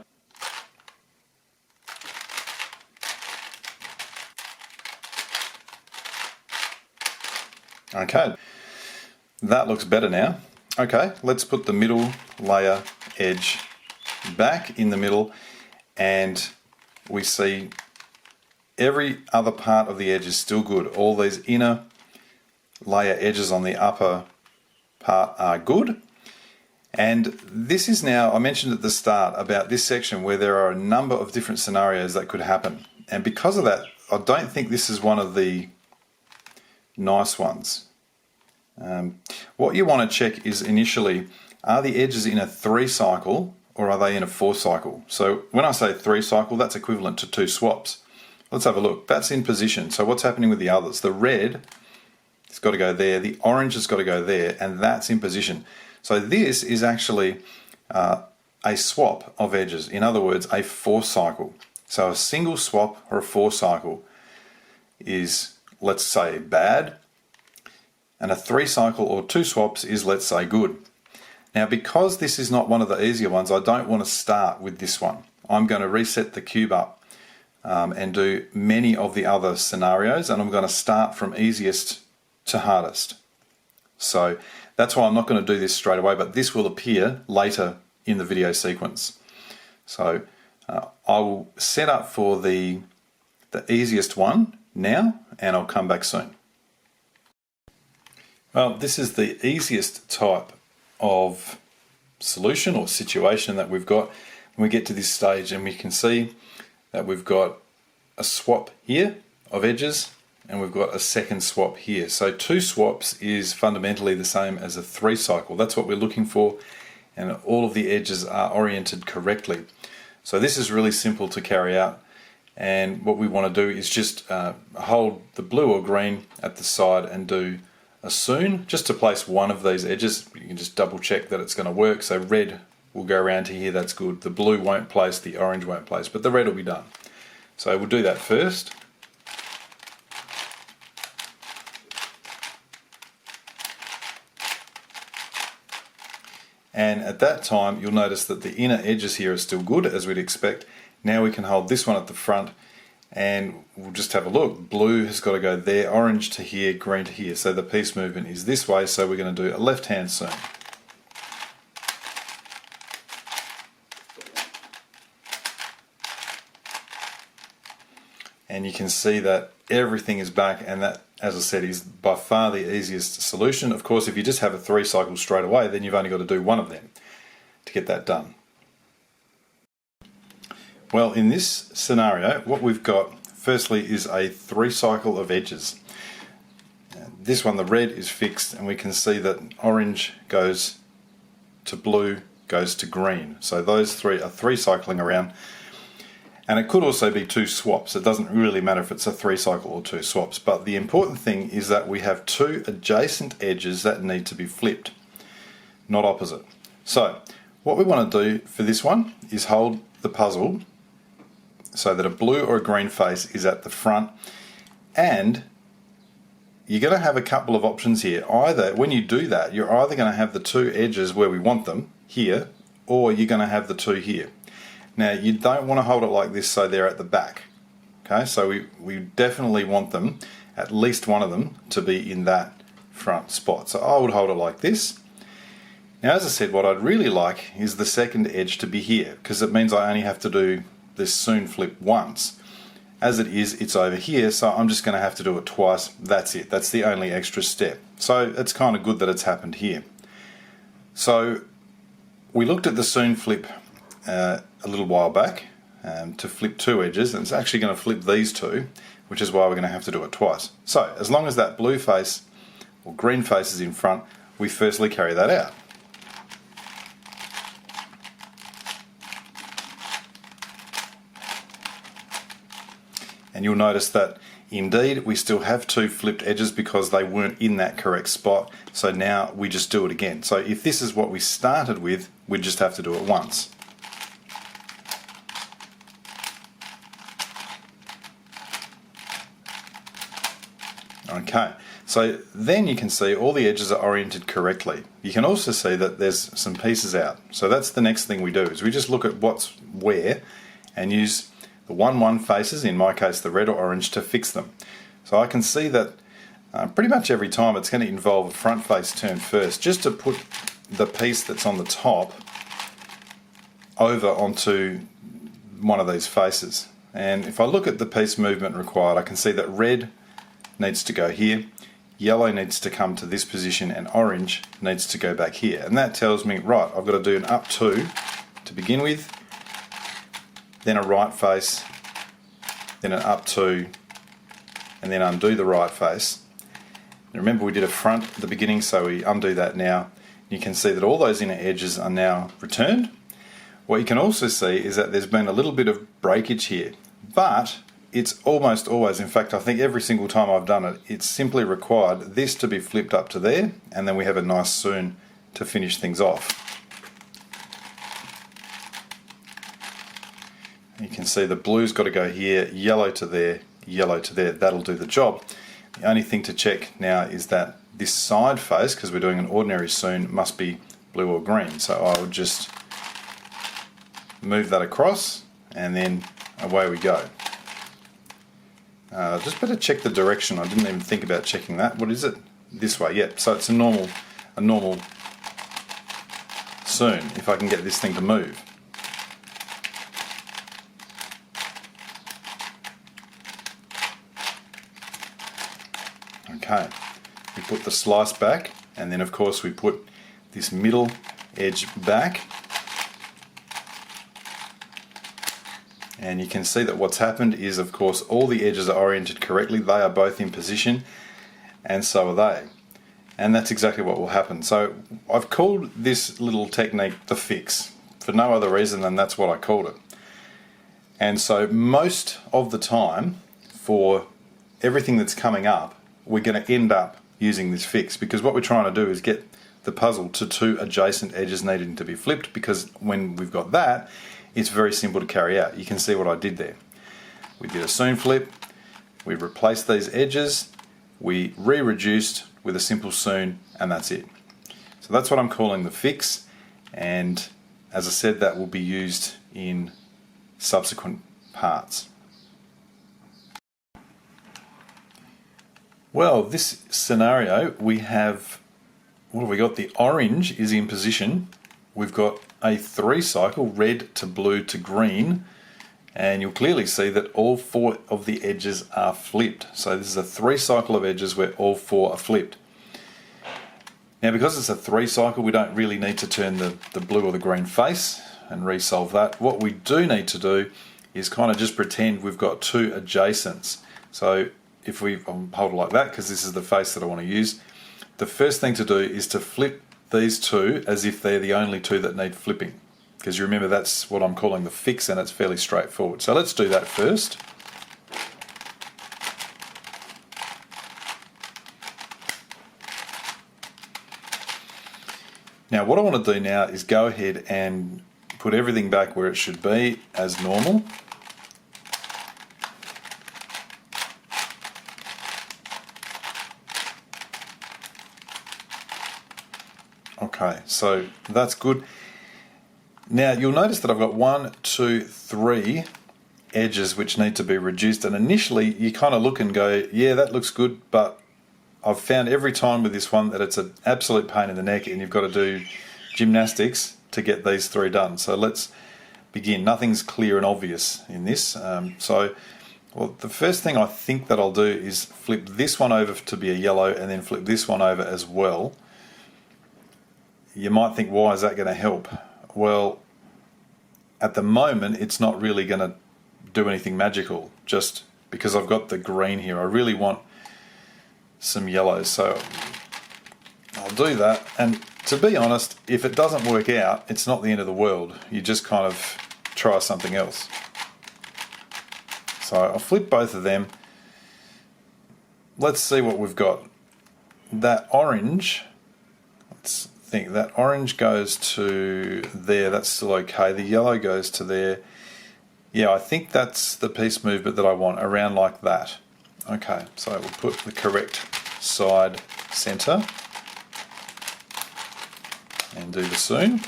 Okay, that looks better now. Okay, let's put the middle layer edge back in the middle, and we see every other part of the edge is still good. All these inner layer edges on the upper part are good. And this is now, I mentioned at the start about this section where there are a number of different scenarios that could happen. And because of that, I don't think this is one of the nice ones. What you want to check is initially, are the edges in a 3 cycle or are they in a 4 cycle? So when I say 3 cycle, that's equivalent to 2 swaps. Let's have a look. That's in position. So what's happening with the others? The red has got to go there, the orange has got to go there, and that's in position. So this is actually a swap of edges. In other words, a 4 cycle. So a single swap or a 4 cycle is, let's say, bad, and a 3 cycle or 2 swaps is, let's say, good. Now because this is not one of the easier ones, I don't want to start with this one. I'm going to reset the cube up and do many of the other scenarios, and I'm going to start from easiest to hardest. So That's why I'm not going to do this straight away, but this will appear later in the video sequence. So I will set up for the easiest one now, and I'll come back soon. Well, this is the easiest type of solution or situation that we've got when we get to this stage, and we can see that we've got a swap here of edges and we've got a second swap here. So 2 swaps is fundamentally the same as a 3 cycle. That's what we're looking for, and all of the edges are oriented correctly. So this is really simple to carry out, and what we want to do is just hold the blue or green at the side and do a sune just to place one of these edges. You can just double check that it's going to work. So red will go around to here, that's good. The blue won't place, the orange won't place, but the red will be done. So we'll do that first. And at that time you'll notice that the inner edges here are still good, as we'd expect. Now we can hold this one at the front and we'll just have a look. Blue has got to go there, orange to here, green to here. So the piece movement is this way, so we're going to do a left hand sune. And you can see that everything is back, and that, as I said, is by far the easiest solution. Of course, if you just have a 3 cycle straight away, then you've only got to do one of them to get that done. Well, in this scenario, what we've got firstly is a 3 cycle of edges. This one, the red, is fixed, and we can see that orange goes to blue, goes to green. So those 3 are 3 cycling around. And it could also be 2 swaps. It doesn't really matter if it's a 3 cycle or 2 swaps, but the important thing is that we have 2 adjacent edges that need to be flipped, not opposite. So what we want to do for this one is hold the puzzle so that a blue or a green face is at the front, and you're going to have a couple of options here. Either, when you do that, you're either going to have the 2 edges where we want them here, or you're going to have the 2 here. Now you don't want to hold it like this so they're at the back. Okay, so we definitely want them, at least one of them, to be in that front spot. So I would hold it like this. Now, as I said, what I'd really like is the second edge to be here, because it means I only have to do this sune flip once. As it is, it's over here, so I'm just going to have to do it twice. That's it. That's the only extra step. So it's kind of good that it's happened here. So we looked at the sune flip a little while back to flip 2 edges, and it's actually going to flip these 2, which is why we're going to have to do it twice. So as long as that blue face or green face is in front, we firstly carry that out. And you'll notice that indeed we still have 2 flipped edges because they weren't in that correct spot. So now we just do it again. So if this is what we started with, we'd just have to do it once. Okay, so then you can see all the edges are oriented correctly. You can also see that there's some pieces out. So that's the next thing we do, is we just look at what's where and use the 1-1 faces, in my case the red or orange, to fix them. So I can see that pretty much every time it's going to involve a front face turn first, just to put the piece that's on the top over onto one of these faces. And if I look at the piece movement required, I can see that red needs to go here, yellow needs to come to this position, and orange needs to go back here. And that tells me, right, I've got to do an up 2 to begin with, then a right face, then an up 2, and then undo the right face. And remember, we did a front at the beginning, so we undo that now. You can see that all those inner edges are now returned. What you can also see is that there's been a little bit of breakage here, but it's almost always, in fact I think every single time I've done it, it's simply required this to be flipped up to there, and then we have a nice sune to finish things off. You can see the blue's got to go here, yellow to there, yellow to there. That'll do the job. The only thing to check now is that this side face, because we're doing an ordinary sune, must be blue or green. So I would just move that across, and then away we go. Just better check the direction. I didn't even think about checking that. What is it? This way, yep. So it's a normal a normal sune if I can get this thing to move. Okay, we put the slice back, and then of course we put this middle edge back, and you can see that what's happened is, of course, all the edges are oriented correctly. They are both in position, and so are they, and that's exactly what will happen. So I've called this little technique the fix for no other reason than that's what I called it. And so most of the time, for everything that's coming up, we're going to end up using this fix, because what we're trying to do is get the puzzle to two adjacent edges needing to be flipped, because when we've got that, it's very simple to carry out. You can see what I did there. We did a sune flip, we replaced these edges, we re-reduced with a simple sune, and that's it. So that's what I'm calling the fix, and as I said, that will be used in subsequent parts. Well, this scenario, we have, what have we got? The orange is in position. We've got a 3 cycle, red to blue to green, and you'll clearly see that all 4 of the edges are flipped. So this is a 3 cycle of edges where all 4 are flipped. Now, because it's a 3 cycle, we don't really need to turn the blue or the green face and resolve that. What we do need to do is kind of just pretend we've got 2 adjacents. So if we hold it like that, because this is the face that I want to use, the first thing to do is to flip these 2 as if they're the only 2 that need flipping, because you remember that's what I'm calling the fix, and it's fairly straightforward. So let's do that first. Now what I want to do now is go ahead and put everything back where it should be as normal. Okay, so that's good. Now you'll notice that I've got 1, 2, 3 edges which need to be reduced, and initially you kind of look and go, yeah, that looks good, but I've found every time with this one that it's an absolute pain in the neck, and you've got to do gymnastics to get these 3 done. So let's begin. Nothing's clear and obvious in this. Well, the first thing I think that I'll do is flip this one over to be a yellow, and then flip this one over as well. You might think, why is that going to help? Well, at the moment it's not really going to do anything magical, just because I've got the green here. I really want some yellows, so I'll do that. And to be honest, if it doesn't work out, it's not the end of the world. You just kind of try something else. So I'll flip both of them. Let's see what we've got. That orange, let's think, that orange goes to there, that's still okay. The yellow goes to there. Yeah, I think that's the piece movement that I want, around like that. Okay, so we'll put the correct side center and do the sune.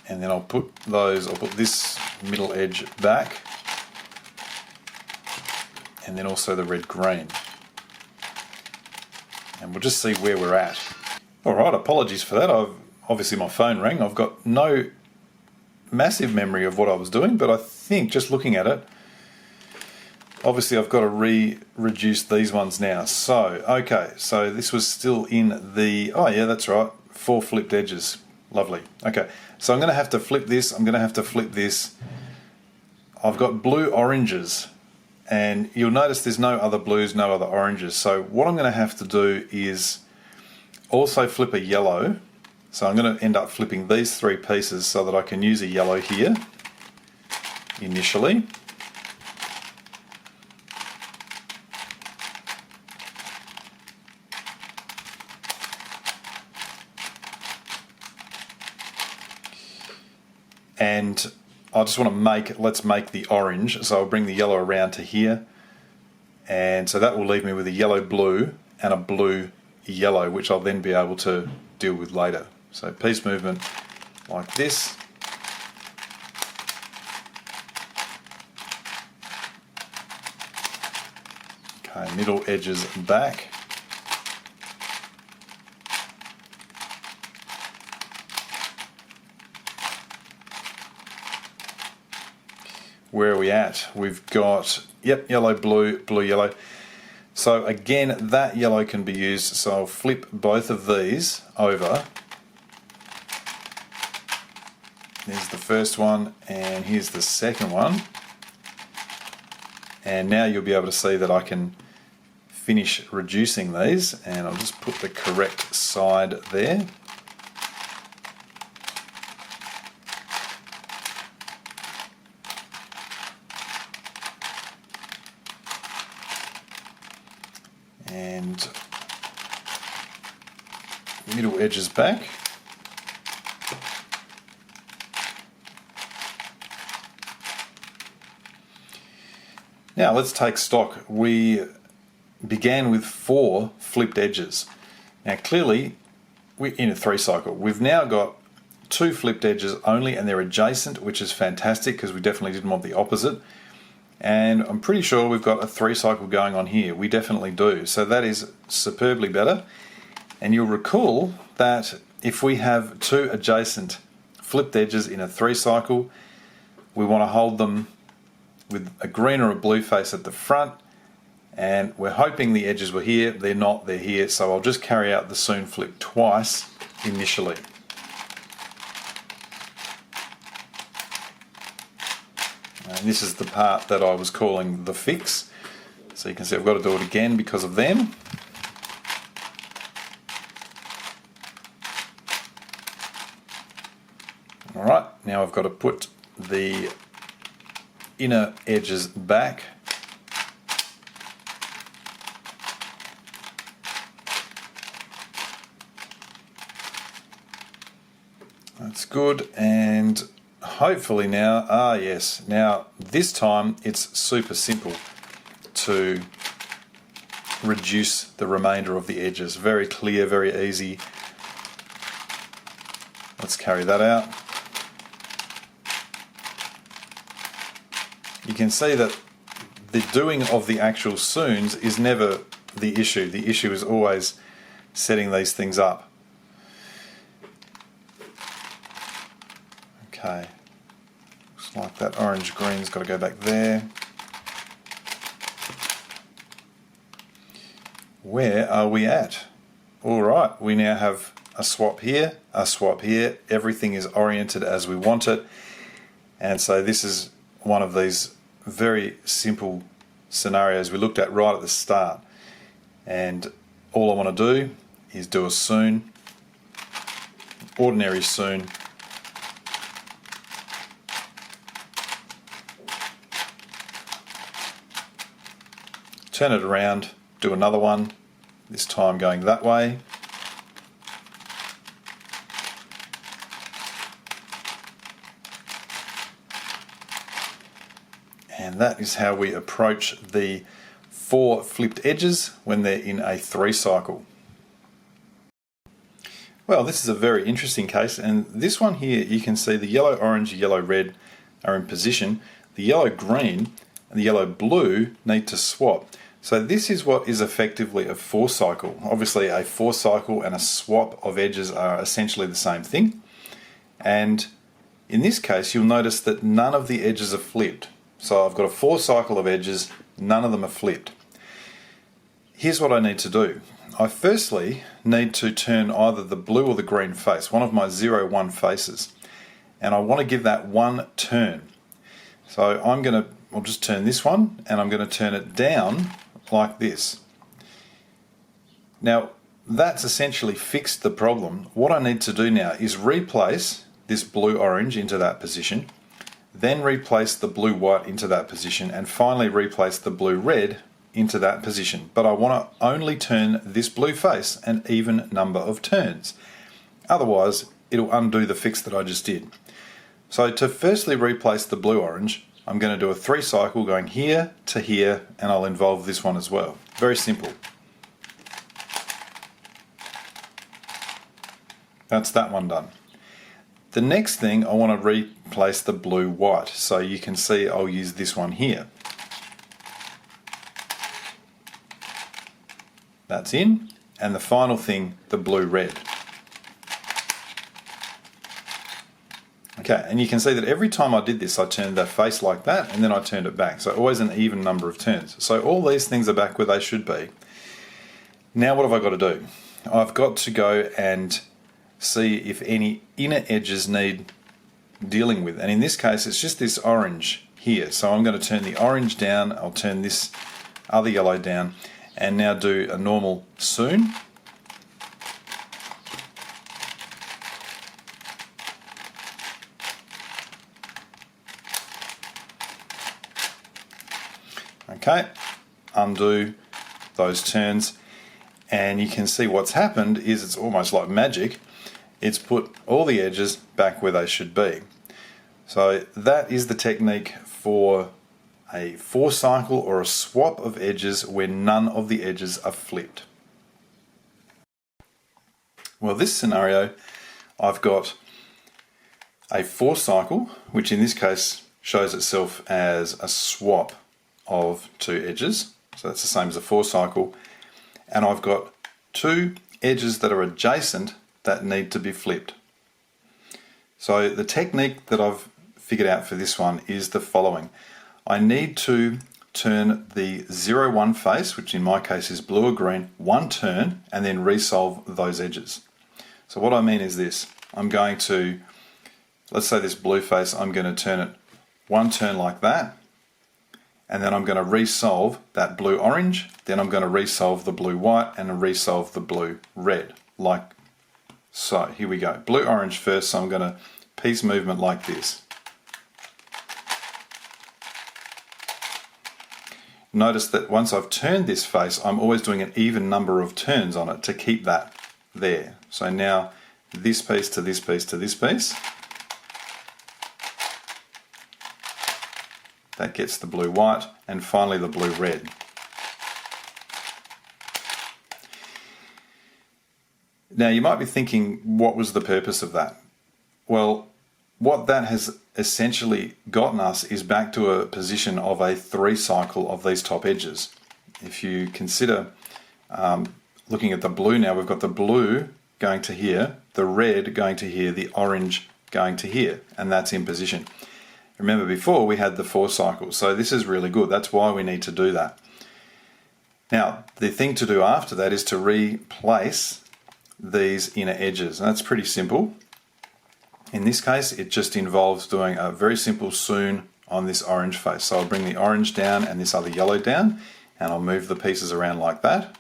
And then I'll put this middle edge back, and then also the red green. And we'll just see where we're at. Alright, apologies for that. Obviously my phone rang. I've got no massive memory of what I was doing, but I think just looking at it, obviously I've got to reduce these ones now. So, okay, so this was still in the, oh yeah, that's right, 4 flipped edges. Lovely. Okay, so I'm going to have to flip this, I'm going to have to flip this. I've got blue oranges, and you'll notice there's no other blues, no other oranges. So what I'm going to have to do is also flip a yellow. So I'm going to end up flipping these 3 pieces so that I can use a yellow here initially. And I just want to let's make the orange. So I'll bring the yellow around to here. And so that will leave me with a yellow blue and a blue yellow, which I'll then be able to deal with later. So piece movement like this. Okay, middle edges back. Where are we at? We've got, yep, yellow, blue, blue, yellow. So again, that yellow can be used, so I'll flip both of these over. There's the first one, and here's the second one. And now you'll be able to see that I can finish reducing these, and I'll just put the correct side there. And middle edges back. Now let's take stock. We began with 4 flipped edges. Now clearly we're in a 3 cycle. We've now got 2 flipped edges only, and they're adjacent, which is fantastic because we definitely didn't want the opposite. And I'm pretty sure we've got a 3 cycle going on here. We definitely do. So that is superbly better. And you'll recall that if we have 2 adjacent flipped edges in a 3 cycle, we want to hold them with a green or a blue face at the front, and we're hoping the edges were here. They're not, they're here, so I'll just carry out the sune flip twice initially. And this is the part that I was calling the fix, so you can see I've got to do it again because of them. Alright, now I've got to put the inner edges back. That's good, and hopefully now, yes, now this time it's super simple to reduce the remainder of the edges. Very clear, very easy. Let's carry that out. You can see that the doing of the actual sunes is never the issue. The issue is always setting these things up. Okay, looks like that orange green's got to go back there. Where are we at? Alright, we now have a swap here, a swap here. Everything is oriented as we want it. And so this is one of these very simple scenarios we looked at right at the start. And all I want to do is do a sune, ordinary sune. Turn it around, do another one, this time going that way. And that is how we approach the 4 flipped edges when they're in a 3 cycle. Well, this is a very interesting case, and this one here you can see the yellow, orange, yellow, red are in position. The yellow, green and the yellow, blue need to swap. So this is what is effectively a 4 cycle. Obviously a 4 cycle and a swap of edges are essentially the same thing. And in this case you'll notice that none of the edges are flipped. So I've got a 4 cycle of edges, none of them are flipped. Here's what I need to do. I firstly need to turn either the blue or the green face, one of my 0-1 faces. And I want to give that one turn. So I'll just turn this one, and I'm going to turn it down like this. Now that's essentially fixed the problem. What I need to do now is replace this blue-orange into that position, then replace the blue-white into that position, and finally replace the blue-red into that position. But I want to only turn this blue face an even number of turns. Otherwise, it'll undo the fix that I just did. So to firstly replace the blue-orange, I'm going to do a 3 cycle going here to here, and I'll involve this one as well. Very simple. That's that one done. The next thing, I want to replace the blue-white. So you can see I'll use this one here. that's in, and the final thing, the blue-red. Okay, and you can see that every time I did this, I turned that face like that, and then I turned it back. So always an even number of turns. So all these things are back where they should be. Now what have I got to do? I've got to go and see if any inner edges need dealing with. And in this case, it's just this orange here. So I'm going to turn the orange down, I'll turn this other yellow down, and now do a normal sune. Okay, undo those turns, and you can see what's happened is it's almost like magic. It's put all the edges back where they should be. So that is the technique for a 4-cycle or a swap of edges where none of the edges are flipped. Well, this scenario, I've got a 4-cycle, which in this case shows itself as a swap of 2 edges. So that's the same as a 4-cycle. And I've got 2 edges that are adjacent that need to be flipped. So the technique that I've figured out for this one is the following. I need to turn the 0-1 face, which in my case is blue or green, 1 turn, and then resolve those edges. So what I mean is this. I'm going to, let's say this blue face, I'm going to turn it 1 turn like that, and then I'm going to resolve that blue-orange, then I'm going to resolve the blue-white and resolve the blue-red, like so. Here we go. Blue-orange first, so I'm going to piece movement like this. Notice that once I've turned this face, I'm always doing an even number of turns on it to keep that there. So now this piece to this piece to this piece. That gets the blue-white, and finally the blue-red. Now you might be thinking, what was the purpose of that? Well, what that has essentially gotten us is back to a position of a 3-cycle of these top edges. If you consider looking at the blue now, we've got the blue going to here, the red going to here, the orange going to here, and that's in position. Remember before we had the 4 cycles, so this is really good. That's why we need to do that. Now, the thing to do after that is to replace these inner edges, and that's pretty simple. In this case, it just involves doing a very simple sune on this orange face. So I'll bring the orange down and this other yellow down, and I'll move the pieces around like that.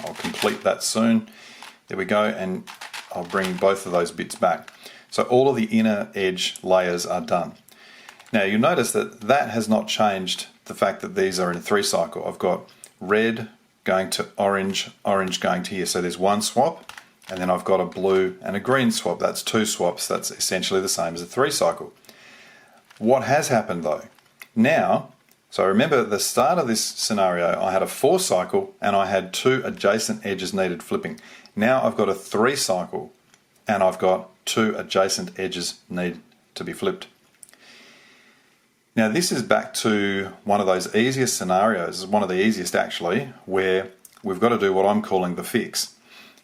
I'll complete that sune. There we go, and I'll bring both of those bits back. So all of the inner edge layers are done. Now you'll notice that that has not changed the fact that these are in a 3-cycle. I've got red going to orange, orange going to here. So there's 1 swap, and then I've got a blue and a green swap. That's 2 swaps. That's essentially the same as a 3-cycle. What has happened though? Now, so remember at the start of this scenario, I had a 4-cycle and I had 2 adjacent edges needed flipping. Now I've got a 3-cycle and I've got 2 adjacent edges need to be flipped. Now this is back to one of those easiest scenarios, one of the easiest actually, where we've got to do what I'm calling the fix.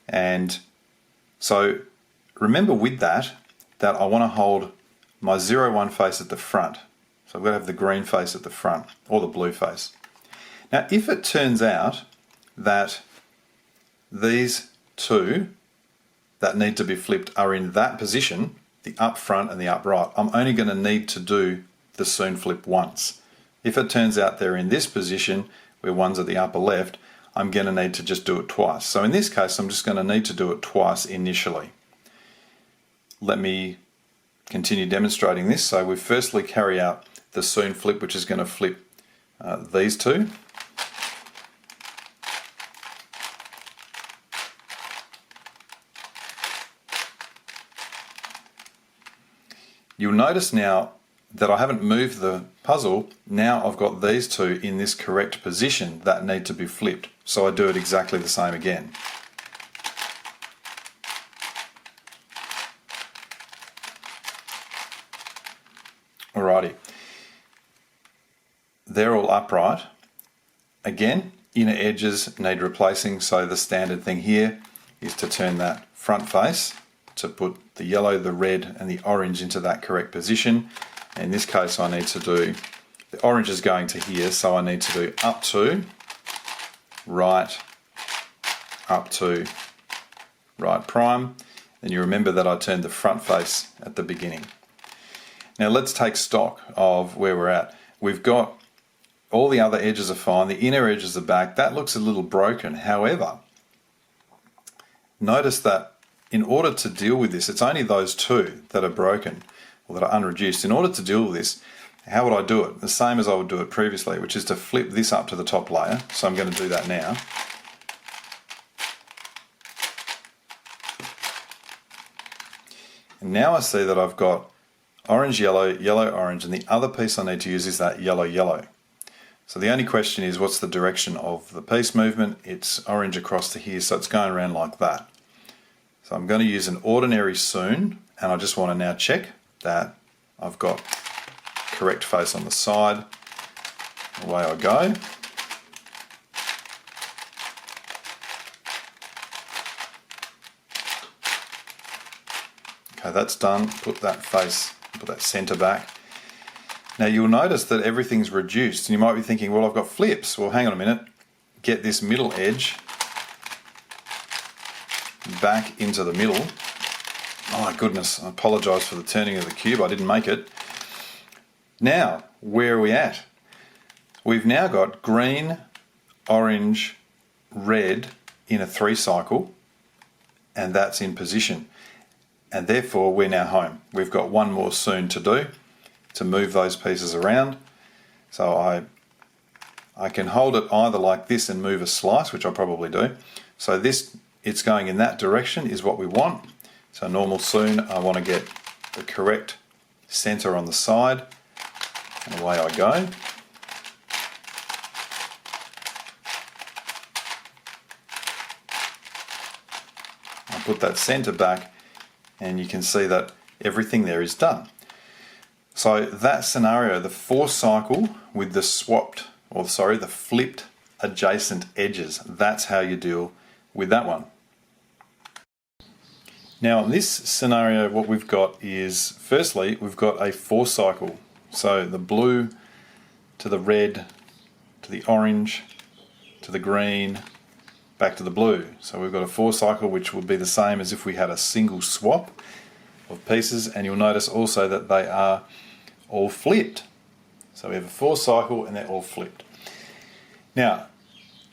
And so remember with that I want to hold my 0-1 face at the front. So I've got to have the green face at the front, or the blue face. Now if it turns out that these 2 that need to be flipped are in that position, the up front and the up right, I'm only going to need to do the sune flip once. If it turns out they're in this position, where one's at the upper left, I'm going to need to just do it twice. So in this case, I'm just going to need to do it twice initially. Let me continue demonstrating this. So we firstly carry out the sune flip, which is going to flip these 2. You'll notice now that I haven't moved the puzzle. Now I've got these 2 in this correct position that need to be flipped. So I do it exactly the same again. Alrighty. They're all upright. Again, inner edges need replacing, so the standard thing here is to turn that front face to put the yellow, the red and the orange into that correct position. In this case I need to do, the orange is going to here, so I need to do up to, right, up to, right prime. And you remember that I turned the front face at the beginning. Now let's take stock of where we're at. We've got all the other edges are fine, the inner edges are back. That looks a little broken. However, notice that in order to deal with this, it's only those two that are broken or that are unreduced. In order to deal with this, how would I do it? The same as I would do it previously, which is to flip this up to the top layer. So I'm going to do that now. And now I see that I've got orange, yellow, yellow, orange, and the other piece I need to use is that yellow, yellow. So the only question is, what's the direction of the piece movement? It's orange across to here, so it's going around like that. So I'm going to use an ordinary sune, and I just want to now check that I've got correct face on the side. Away I go. Okay, that's done. Put that face, put that center back. Now you'll notice that everything's reduced, and you might be thinking, well, I've got flips. Well, hang on a minute. Get this middle edge back into the middle. Oh my goodness, I apologize for the turning of the cube. I didn't make it. Now, where are we at? We've now got green, orange, red in a 3 cycle, and that's in position. And therefore we're now home. We've got one more sune to do to move those pieces around. So I can hold it either like this and move a slice, which I probably do. So this, it's going in that direction is what we want. So normal sune, I want to get the correct center on the side, and away I go. I put that center back, and you can see that everything there is done. So that scenario, the 4 cycle with the the flipped adjacent edges, that's how you deal with that one. Now in this scenario, what we've got is, firstly, we've got a 4 cycle. So the blue to the red, to the orange, to the green, back to the blue. So we've got a 4 cycle, which would be the same as if we had a single swap of pieces, and you'll notice also that they are all flipped. So we have a 4 cycle and they're all flipped. Now,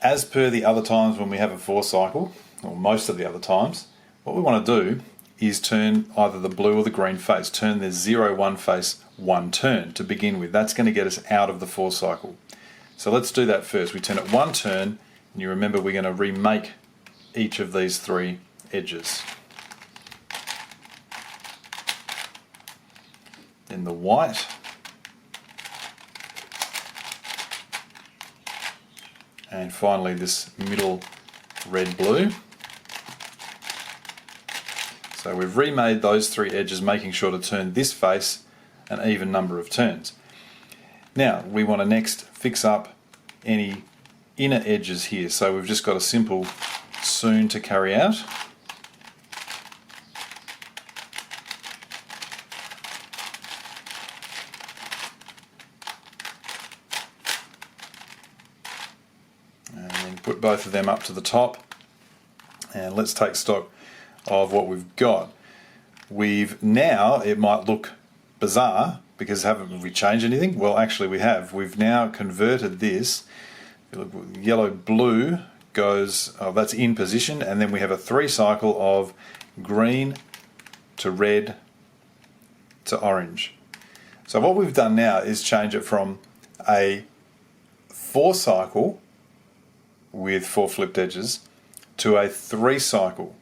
as per the other times when we have a 4 cycle, or most of the other times, what we want to do is turn either the blue or the green face, turn the 0, 1 face 1 turn to begin with. That's going to get us out of the 4 cycle. So let's do that first. We turn it 1 turn, and you remember we're going to remake each of these 3 edges. Then the white, and finally this middle red-blue. So we've remade those 3 edges, making sure to turn this face an even number of turns. Now we want to next fix up any inner edges here. So we've just got a simple sune to carry out. And then put both of them up to the top. And let's take stock of what we've got. We've now, it might look bizarre because haven't we changed anything? Well, actually we have. We've now converted this. If you look, yellow blue goes, that's in position, and then we have a 3 cycle of green to red to orange. So what we've done now is change it from a 4 cycle with 4 flipped edges to a 3 cycle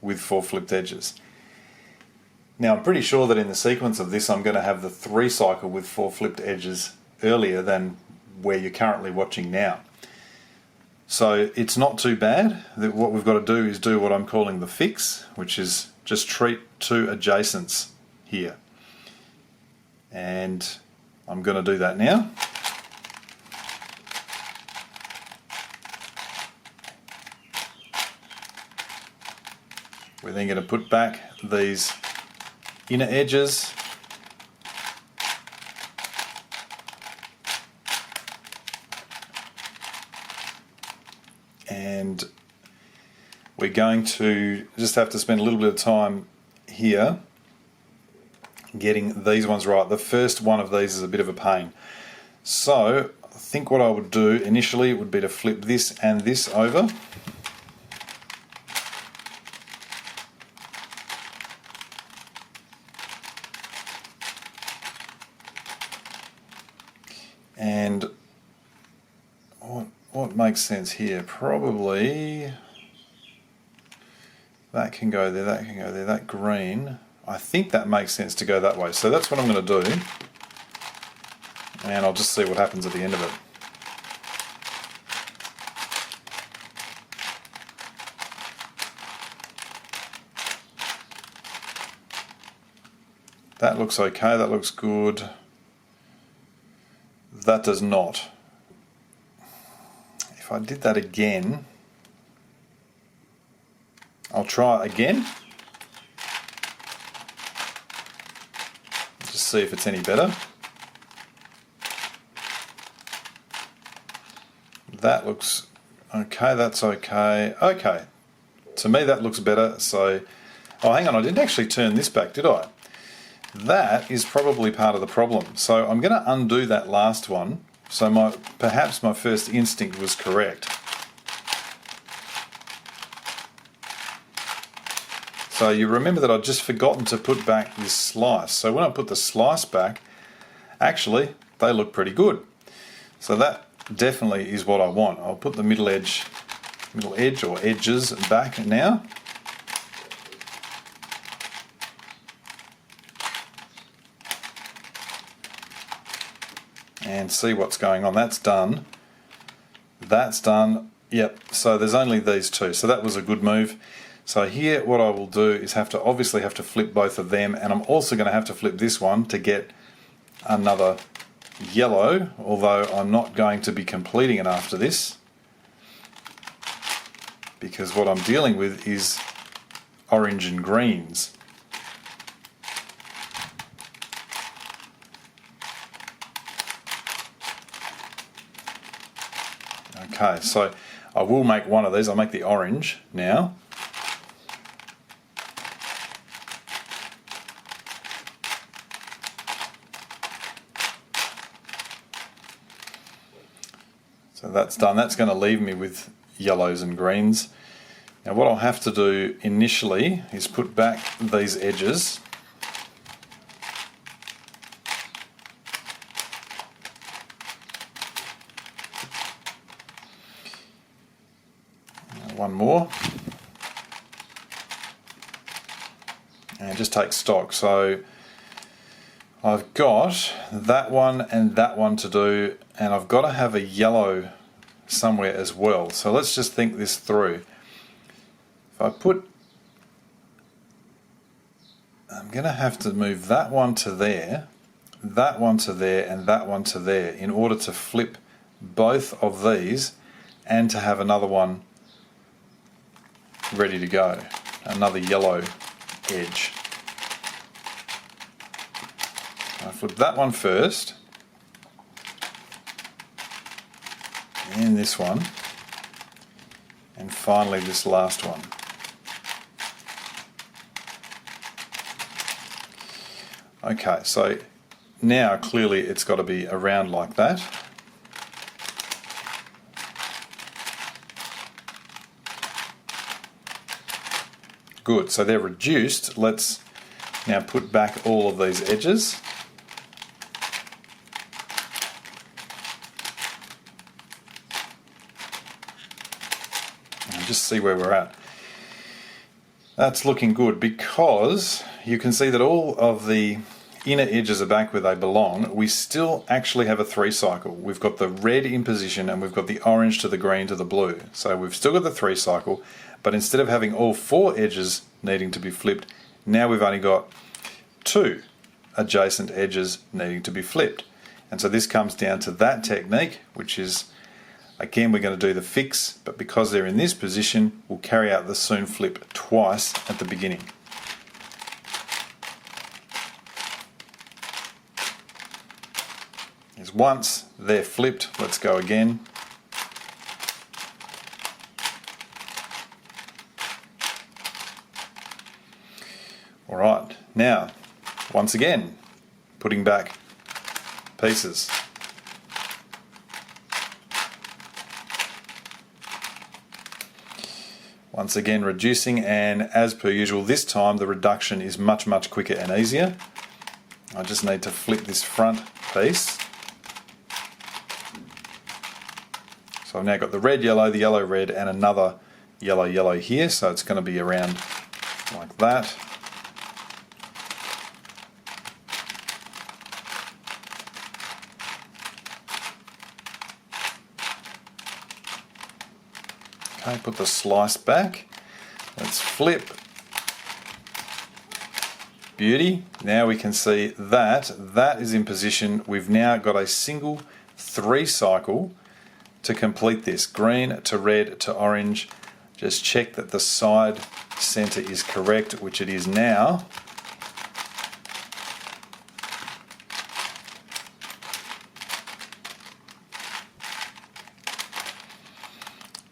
with 4 flipped edges. Now I'm pretty sure that in the sequence of this I'm going to have the 3 cycle with 4 flipped edges earlier than where you're currently watching now. So it's not too bad. That what we've got to do is do what I'm calling the fix, which is just treat 2 adjacents here. And I'm going to do that now. We're then going to put back these inner edges. And we're going to just have to spend a little bit of time here getting these ones right. The first one of these is a bit of a pain. So I think what I would do initially would be to flip this and this over. And what makes sense here? Probably that can go there, that can go there, that green. I think that makes sense to go that way. So that's what I'm going to do. And I'll just see what happens at the end of it. That looks okay, that looks good. That does not. If I did that again, I'll try it again. Just see if it's any better. That looks okay, that's okay. Okay, to me that looks better. So, oh hang on, I didn't actually turn this back, did I? That is probably part of the problem. So I'm going to undo that last one. So perhaps my first instinct was correct. So you remember that I'd just forgotten to put back this slice. So when I put the slice back, actually they look pretty good. So that definitely is what I want. I'll put the middle edge or edges back now. And see what's going on. That's done. That's done. Yep, so there's only these two. So that was a good move. So here what I will do is obviously have to flip both of them, and I'm also going to have to flip this one to get another yellow, although I'm not going to be completing it after this, because what I'm dealing with is orange and greens. Okay, so I will make one of these. I'll make the orange now. So that's done. That's going to leave me with yellows and greens. Now what I'll have to do initially is put back these edges. One more, and just take stock. So I've got that one and that one to do, and I've got to have a yellow somewhere as well. So let's just think this through. If I put, I'm going to have to move that one to there, that one to there, and that one to there in order to flip both of these and to have another one ready to go, another yellow edge. I flip that one first, and this one, and finally this last one. Okay, so now clearly it's got to be around like that. Good, so they're reduced. Let's now put back all of these edges. And just see where we're at. That's looking good, because you can see that all of the inner edges are back where they belong. We still actually have a 3 cycle. We've got the red in position and we've got the orange to the green to the blue. So we've still got the 3 cycle, but instead of having all 4 edges needing to be flipped, now we've only got 2. adjacent edges needing to be flipped. And so this comes down to that technique, which is, again, we're going to do the fix, but because they're in this position, we'll carry out the sune flip twice at the beginning. Is once they're flipped, let's go again. Alright, now, once again, putting back pieces. Once again reducing, and as per usual this time the reduction is much quicker and easier. I just need to flip this front piece. So I've now got the red, yellow, the yellow, red, and another yellow, yellow here, so it's going to be around like that. Okay, put the slice back. Let's flip. Beauty. Now we can see that is in position. We've now got a single 3 cycle to complete this. Green to red to orange. Just check that the side center is correct, which it is now.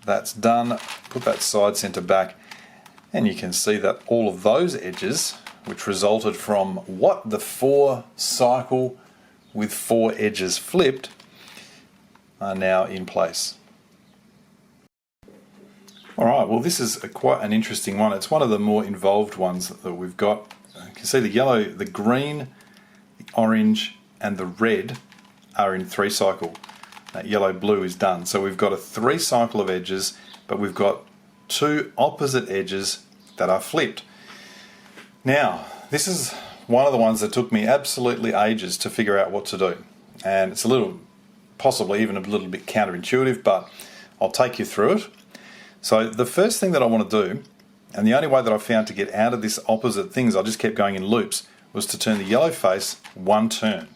That's done. Put that side center back, and you can see that all of those edges, which resulted from the 4 cycle with 4 edges flipped, are now in place. Alright, well this is quite an interesting one. It's one of the more involved ones that we've got. You can see the yellow, the green, the orange and the red are in 3 cycle. That yellow blue is done. So we've got a 3 cycle of edges, but we've got 2 opposite edges that are flipped. Now, this is one of the ones that took me absolutely ages to figure out what to do. And it's a little, possibly even a little bit counterintuitive, but I'll take you through it. So the first thing that I want to do, and the only way that I found to get out of this opposite things, I just kept going in loops, was to turn the yellow face 1 turn.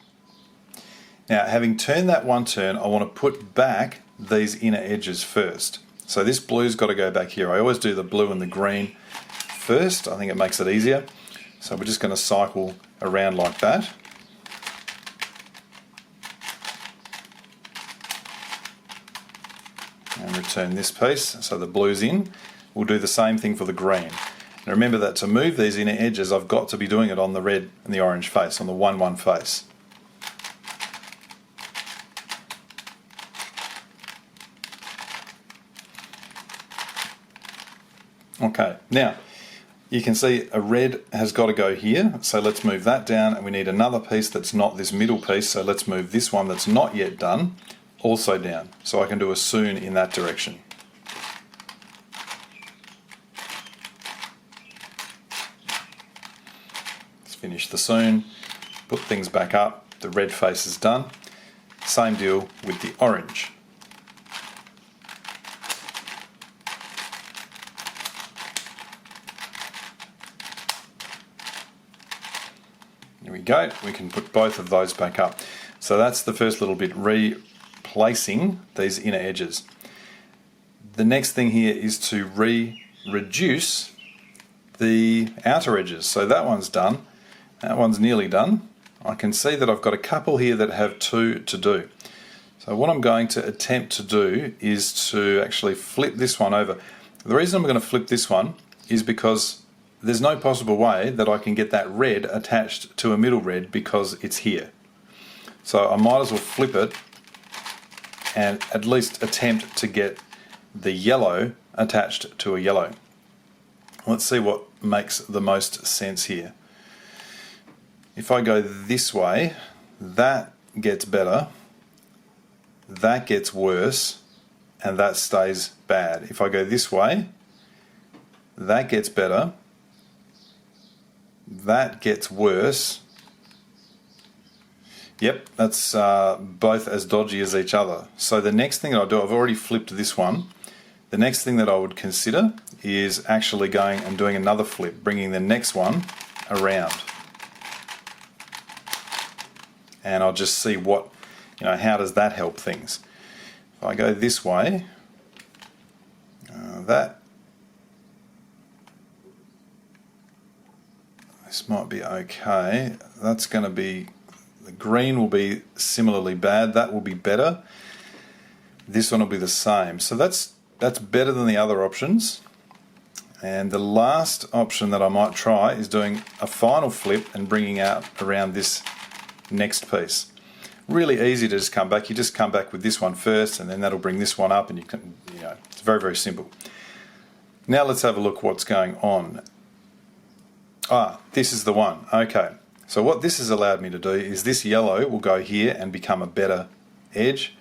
Now, having turned that 1 turn, I want to put back these inner edges first. So this blue's got to go back here. I always do the blue and the green first. I think it makes it easier. So we're just going to cycle around like that. And return this piece, so the blue's in. We'll do the same thing for the green. Now remember that to move these inner edges, I've got to be doing it on the red and the orange face, on the 1-1 face. Okay, now you can see a red has got to go here, so let's move that down, and we need another piece that's not this middle piece, so let's move this one that's not yet done also down, so I can do a sune in that direction. Let's finish the sune, put things back up, the red face is done. Same deal with the orange. There we go, we can put both of those back up. So that's the first little bit, replacing these inner edges. The next thing here is to reduce the outer edges. So that one's done, that one's nearly done. I can see that I've got a couple here that have 2 to do. So what I'm going to attempt to do is to actually flip this one over. The reason I'm going to flip this one is because there's no possible way that I can get that red attached to a middle red because it's here. So I might as well flip it and at least attempt to get the yellow attached to a yellow. Let's see what makes the most sense here. If I go this way, that gets better, that gets worse, and that stays bad. If I go this way, that gets better, that gets worse. Yep, that's both as dodgy as each other. So the next thing that I do, I've already flipped this one. The next thing that I would consider is actually going and doing another flip, bringing the next one around. and I'll just see what, how does that help things. If I go this way, this might be okay. That's going to be, the green will be similarly bad. That will be better. This one will be the same. So that's better than the other options. And the last option that I might try is doing a final flip and bringing out around this next piece. Really easy to just come back. You just come back with this one first, and then that'll bring this one up, and you can, it's very, very simple. Now let's have a look what's going on. This is the one. Okay. So what this has allowed me to do is this yellow will go here and become a better edge.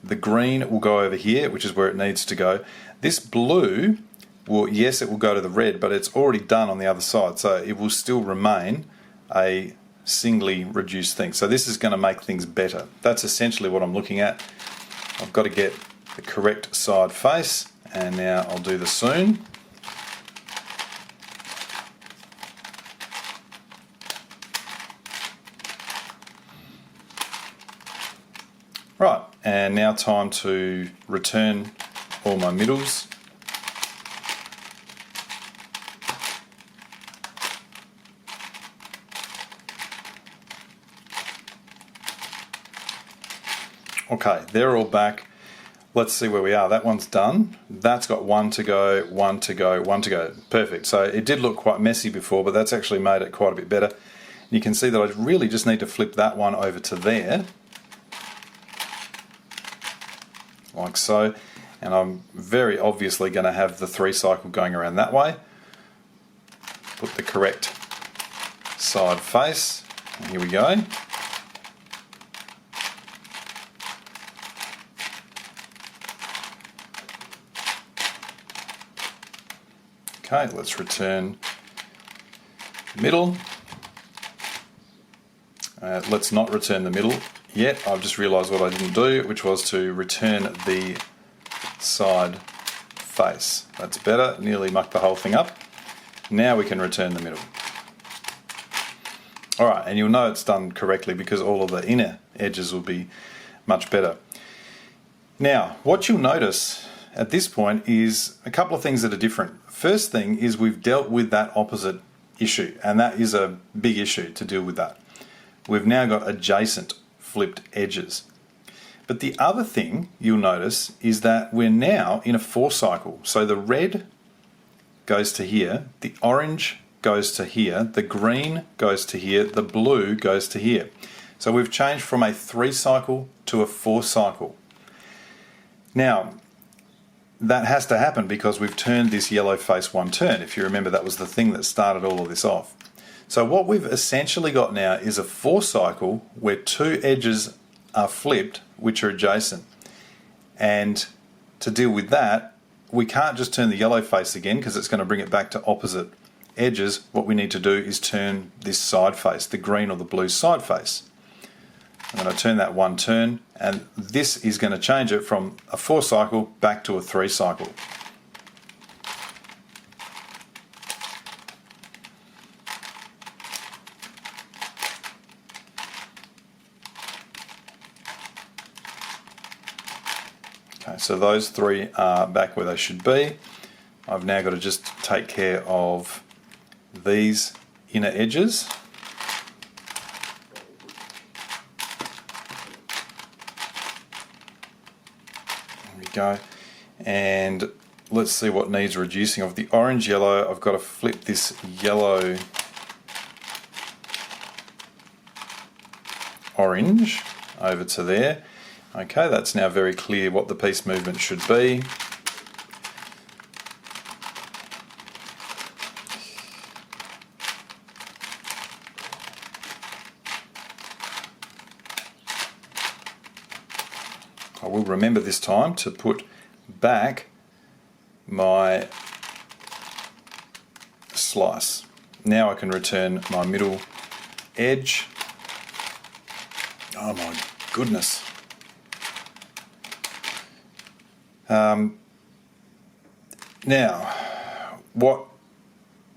The green will go over here, which is where it needs to go. This blue will, yes, it will go to the red, but it's already done on the other side, so it will still remain a singly reduced thing. So this is going to make things better. That's essentially what I'm looking at. I've got to get the correct side face, and now I'll do the sune. Right, and now time to return all my middles. Okay, they're all back. Let's see where we are. That one's done. That's got one to go, one to go, one to go. Perfect. So it did look quite messy before, but that's actually made it quite a bit better. You can see that I really just need to flip that one over to there, like so. And I'm very obviously going to have the 3 cycle going around that way. Put the correct side face. And here we go. Okay, let's return middle. Let's not return the middle yet. I've just realised what I didn't do, which was to return the side face. That's better, nearly mucked the whole thing up. Now we can return the middle. Alright, and you'll know it's done correctly because all of the inner edges will be much better. Now, what you'll notice at this point is a couple of things that are different. First thing is we've dealt with that opposite issue, and that is a big issue to deal with that. We've now got adjacent flipped edges. But the other thing you'll notice is that we're now in a 4 cycle. So the red goes to here, the orange goes to here, the green goes to here, the blue goes to here. So we've changed from a 3 cycle to a 4 cycle. Now, that has to happen because we've turned this yellow face one turn. If you remember, that was the thing that started all of this off. So what we've essentially got now is a 4 cycle where 2 edges are flipped, which are adjacent. And to deal with that, we can't just turn the yellow face again because it's going to bring it back to opposite edges. What we need to do is turn this side face, the green or the blue side face. I'm going to turn that one turn, and this is going to change it from a 4 cycle back to a 3 cycle. Okay, so those 3 are back where they should be. I've now got to just take care of these inner edges. Go, and let's see what needs reducing. Of the orange yellow, I've got to flip this yellow orange over to there. Okay, that's now very clear what the piece movement should be. I will remember this time to put back my slice. Now I can return my middle edge. Oh my goodness. Now, what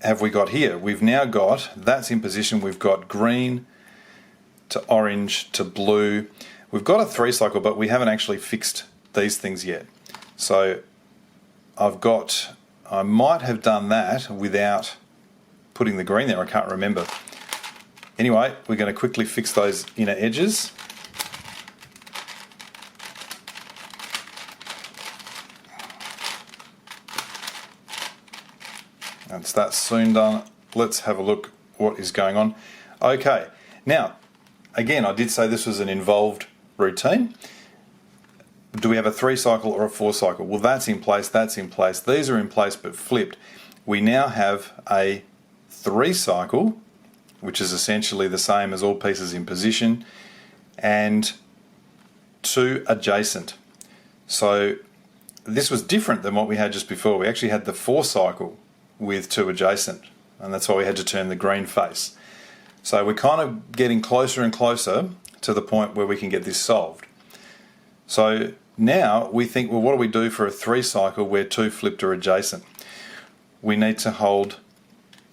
have we got here? We've now got, that's in position, we've got green to orange to blue. We've got a 3 cycle, but we haven't actually fixed these things yet. So I might have done that without putting the green there, I can't remember. Anyway, we're going to quickly fix those inner edges. That's that soon done. Let's have a look what is going on. Okay, now, again, I did say this was an involved routine. Do we have a 3 cycle or a 4 cycle? Well, that's in place, that's in place. These are in place but flipped. We now have a 3 cycle, which is essentially the same as all pieces in position, and 2 adjacent. So this was different than what we had just before. We actually had the 4 cycle with 2 adjacent, and that's why we had to turn the green face. So we're kind of getting closer and closer to the point where we can get this solved. So now we think, well, what do we do for a 3 cycle where 2 flipped are adjacent? We need to hold,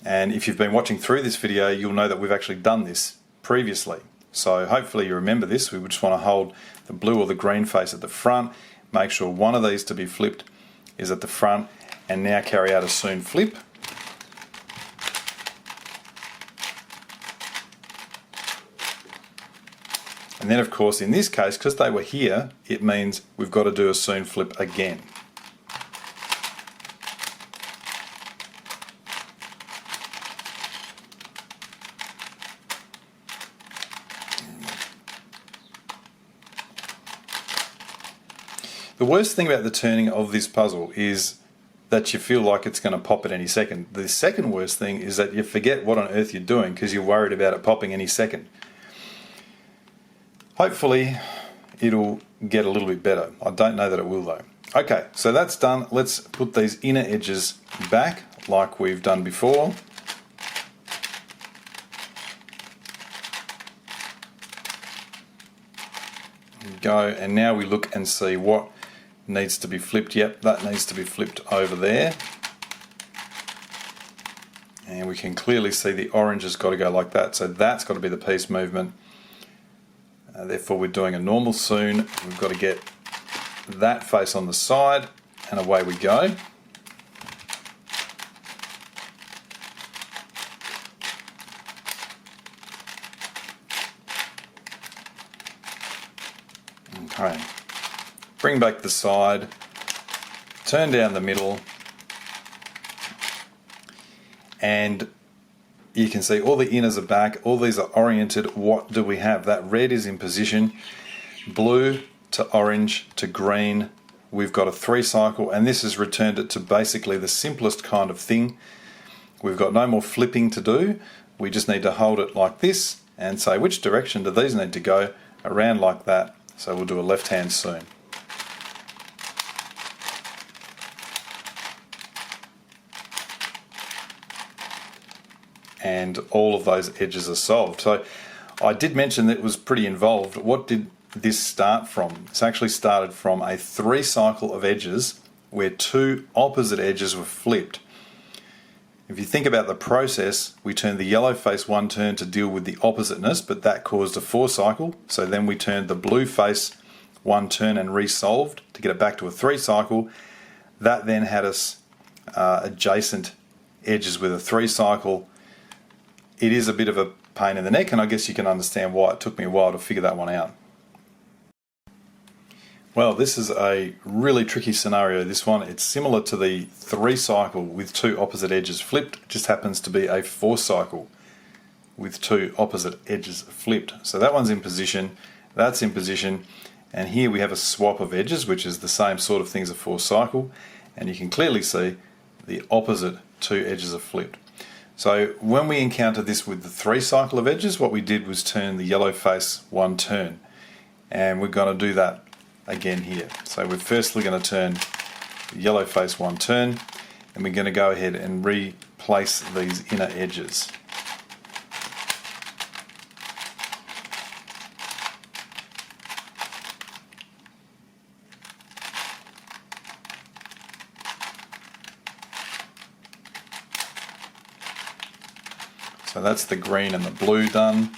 and if you've been watching through this video, you'll know that we've actually done this previously. So hopefully you remember this. We would just want to hold the blue or the green face at the front, make sure one of these to be flipped is at the front, and now carry out a sune flip. And then of course in this case, because they were here, it means we've got to do a sune flip again. The worst thing about the turning of this puzzle is that you feel like it's going to pop at any second. The second worst thing is that you forget what on earth you're doing because you're worried about it popping any second. Hopefully it'll get a little bit better. I don't know that it will though. Okay, so that's done. Let's put these inner edges back like we've done before. Go, and now we look and see what needs to be flipped. Yep, that needs to be flipped over there. And we can clearly see the orange has got to go like that, so that's got to be the piece movement. Therefore we're doing a normal sune. We've got to get that face on the side, and away we go. Okay, bring back the side, turn down the middle, and you can see all the inners are back, all these are oriented. What do we have? That red is in position, blue to orange to green. We've got a 3 cycle, and this has returned it to basically the simplest kind of thing. We've got no more flipping to do. We just need to hold it like this and say which direction do these need to go, around like that. So we'll do a left hand sune. And all of those edges are solved. So I did mention that it was pretty involved. What did this start from? It's actually started from a 3 cycle of edges where 2 opposite edges were flipped. If you think about the process, we turned the yellow face 1 turn to deal with the oppositeness, but that caused a 4 cycle. So then we turned the blue face 1 turn and resolved to get it back to a 3 cycle. That then had us adjacent edges with a 3 cycle. It is a bit of a pain in the neck, and I guess you can understand why it took me a while to figure that one out. Well, this is a really tricky scenario, this one. It's similar to the 3 cycle with 2 opposite edges flipped. It just happens to be a 4 cycle with 2 opposite edges flipped. So that one's in position, that's in position, and here we have a swap of edges, which is the same sort of thing as a 4 cycle, and you can clearly see the opposite 2 edges are flipped. So when we encountered this with the 3 cycle of edges, what we did was turn the yellow face 1 turn, and we're going to do that again here. So we're firstly going to turn the yellow face 1 turn, and we're going to go ahead and replace these inner edges. So that's the green and the blue done.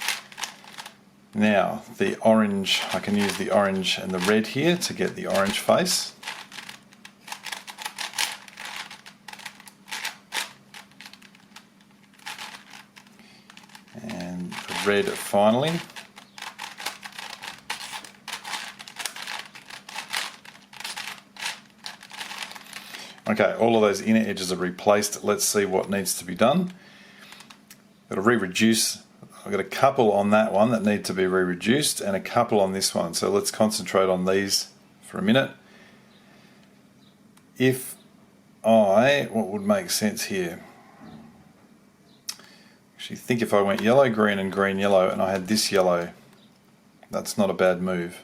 Now the orange, I can use the orange and the red here to get the orange face. And the red finally. Okay, all of those inner edges are replaced. Let's see what needs to be done. Got to re-reduce. I've got a couple on that one that need to be re-reduced and a couple on this one. So let's concentrate on these for a minute. What would make sense here? Actually, think if I went yellow, green and green, yellow, and I had this yellow, that's not a bad move.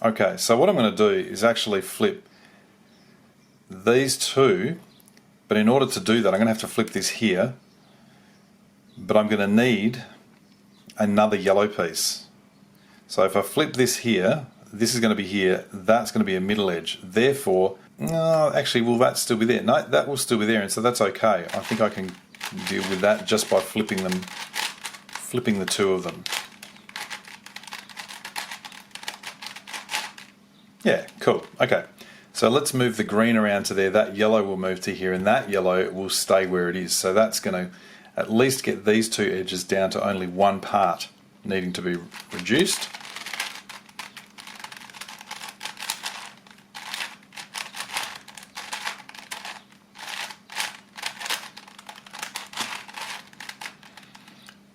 Okay, so what I'm going to do is actually flip these two, but in order to do that, I'm going to have to flip this here, but I'm going to need another yellow piece. So if I flip this here, this is going to be here, that's going to be a middle edge. Therefore, no, actually, will that still be there? No, that will still be there, and so that's okay. I think I can deal with that just by flipping the two of them. Yeah, cool. Okay, so let's move the green around to there. That yellow will move to here, and that yellow will stay where it is. So that's going to at least get these two edges down to only one part needing to be reduced.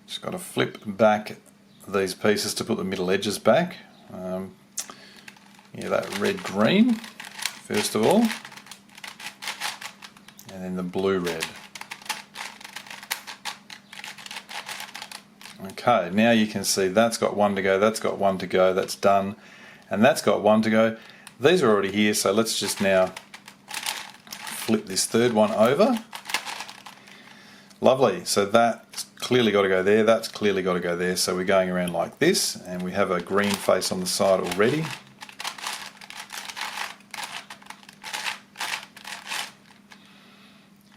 Just got to flip back these pieces to put the middle edges back. Yeah, that red-green first of all, and then the blue-red. Okay, now you can see that's got one to go, that's got one to go, that's done, and that's got one to go. These are already here, so let's just now flip this third one over. Lovely, so that's clearly got to go there, that's clearly got to go there, so we're going around like this, and we have a green face on the side already.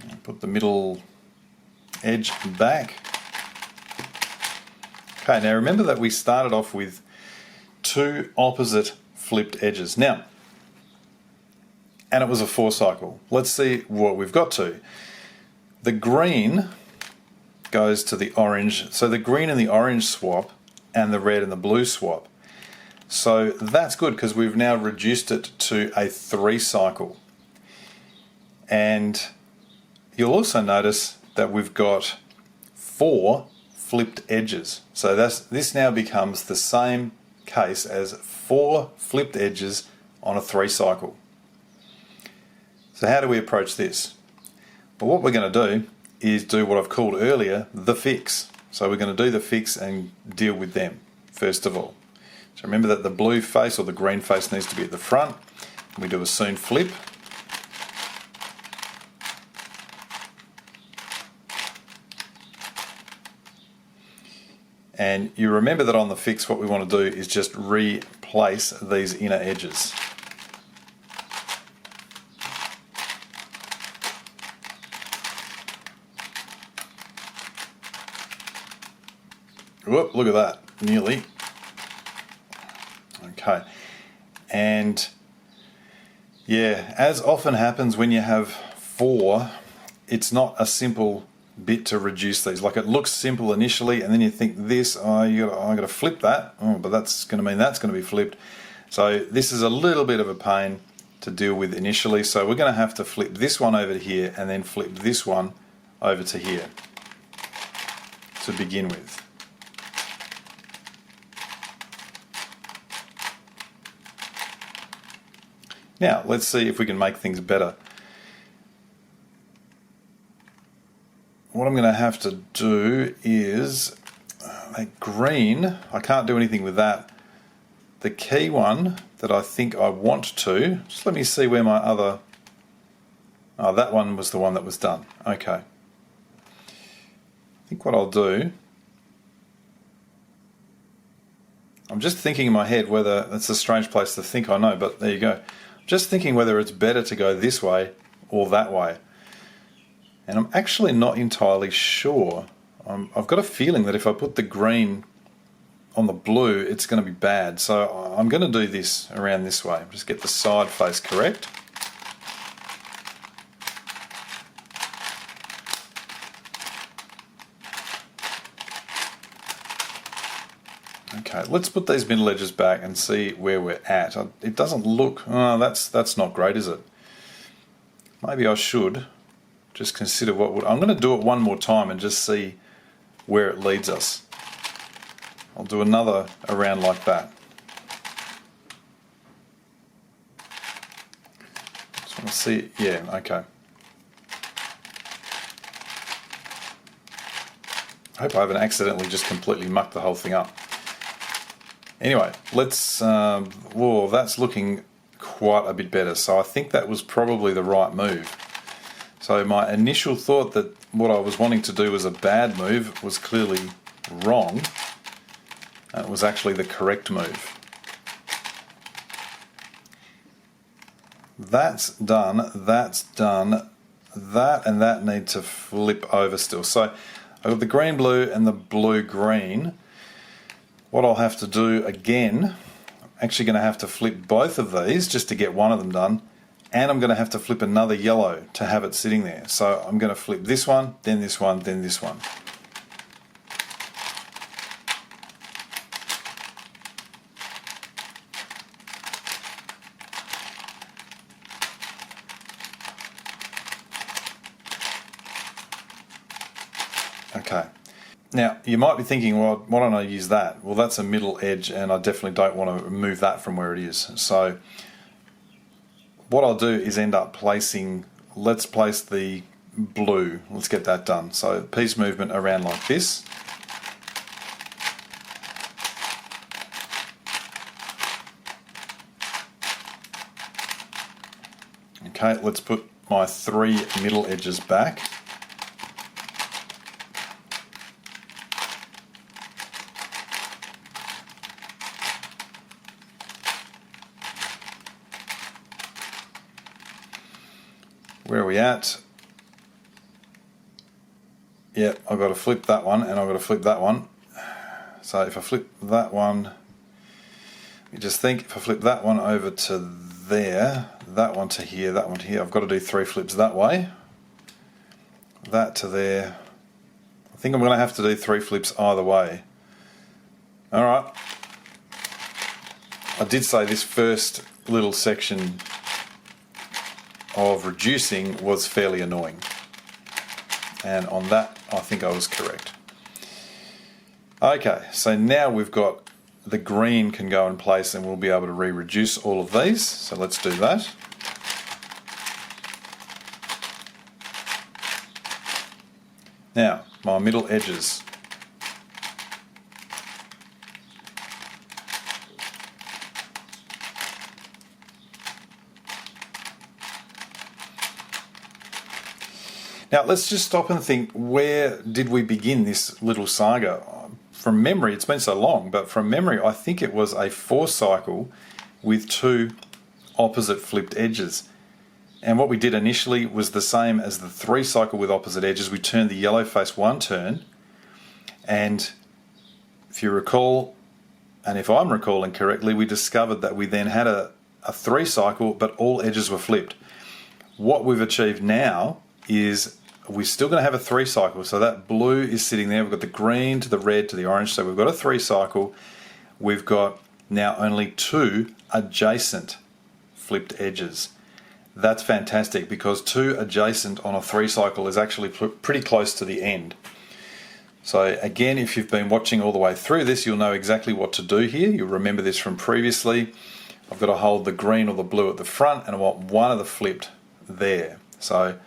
And put the middle edge back. Okay, now remember that we started off with two opposite flipped edges. Now, and it was a 4 cycle. Let's see what we've got to. The green goes to the orange, so the green and the orange swap, and the red and the blue swap. So that's good because we've now reduced it to a 3 cycle. And you'll also notice that we've got 4 flipped edges. So this now becomes the same case as 4 flipped edges on a 3 cycle. So how do we approach this? Well, what we're going to do is do what I've called earlier the fix. So we're going to do the fix and deal with them first of all. So remember that the blue face or the green face needs to be at the front. We do a sune flip. And you remember that on the fix what we want to do is just replace these inner edges. Whoop, look at that, nearly. Okay, and yeah, as often happens when you have 4, it's not a simple bit to reduce these. Like it looks simple initially, and then you think this, I got to flip that. Oh, but that's going to mean that's going to be flipped. So this is a little bit of a pain to deal with initially. So we're going to have to flip this one over to here, and then flip this one over to here to begin with. Now let's see if we can make things better. What I'm going to have to do is make green. I can't do anything with that. The key one that I think I want to, just let me see where my other, oh, that one was the one that was done. Okay. I think what I'll do, I'm just thinking in my head whether, that's a strange place to think, I know, but there you go. Just thinking whether it's better to go this way or that way. And I'm actually not entirely sure. I've got a feeling that if I put the green on the blue, it's going to be bad. So I'm going to do this around this way. Just get the side face correct. Okay, let's put these middle edges back and see where we're at. It doesn't look, oh, that's not great, is it? Maybe I should just consider what would, I'm going to do it one more time and just see where it leads us. I'll do another around like that. Just want to see, yeah, okay. I hope I haven't accidentally just completely mucked the whole thing up. Anyway, let's, whoa, that's looking quite a bit better. So I think that was probably the right move. So my initial thought that what I was wanting to do was a bad move was clearly wrong. It was actually the correct move. That's done, that and that need to flip over still. So I've got the green blue and the blue green. What I'll have to do again, I'm actually going to have to flip both of these just to get one of them done, and I'm going to have to flip another yellow to have it sitting there. So I'm going to flip this one, then this one, then this one. Okay. Now, you might be thinking, well, why don't I use that? Well, that's a middle edge, and I definitely don't want to remove that from where it is. So what I'll do is end up placing, let's place the blue. Let's get that done. So piece movement around like this. Okay, let's put my 3 middle edges back. Where are we at? Yeah, I've got to flip that one and I've got to flip that one. So if I flip that one, you just think if I flip that one over to there, that one to here, that one to here, I've got to do 3 flips that way. That to there. I think I'm going to have to do 3 flips either way. Alright. I did say this first little section of reducing was fairly annoying, and on that I think I was correct. Okay, so now we've got the green can go in place and we'll be able to re-reduce all of these, so let's do that. Now my middle edges. Now let's just stop and think, where did we begin this little saga? From memory, it's been so long, but from memory I think it was a 4 cycle with 2 opposite flipped edges. And what we did initially was the same as the 3 cycle with opposite edges. We turned the yellow face 1 turn, and if you recall, and if I'm recalling correctly, we discovered that we then had a 3 cycle but all edges were flipped. What we've achieved now is we're still going to have a 3 cycle, so that blue is sitting there. We've got the green to the red to the orange, so we've got a 3 cycle. We've got now only 2 adjacent flipped edges. That's fantastic, because 2 adjacent on a 3 cycle is actually pretty close to the end. So again, if you've been watching all the way through this, you'll know exactly what to do here. You'll remember this from previously. I've got to hold the green or the blue at the front, and I want one of the flipped there. So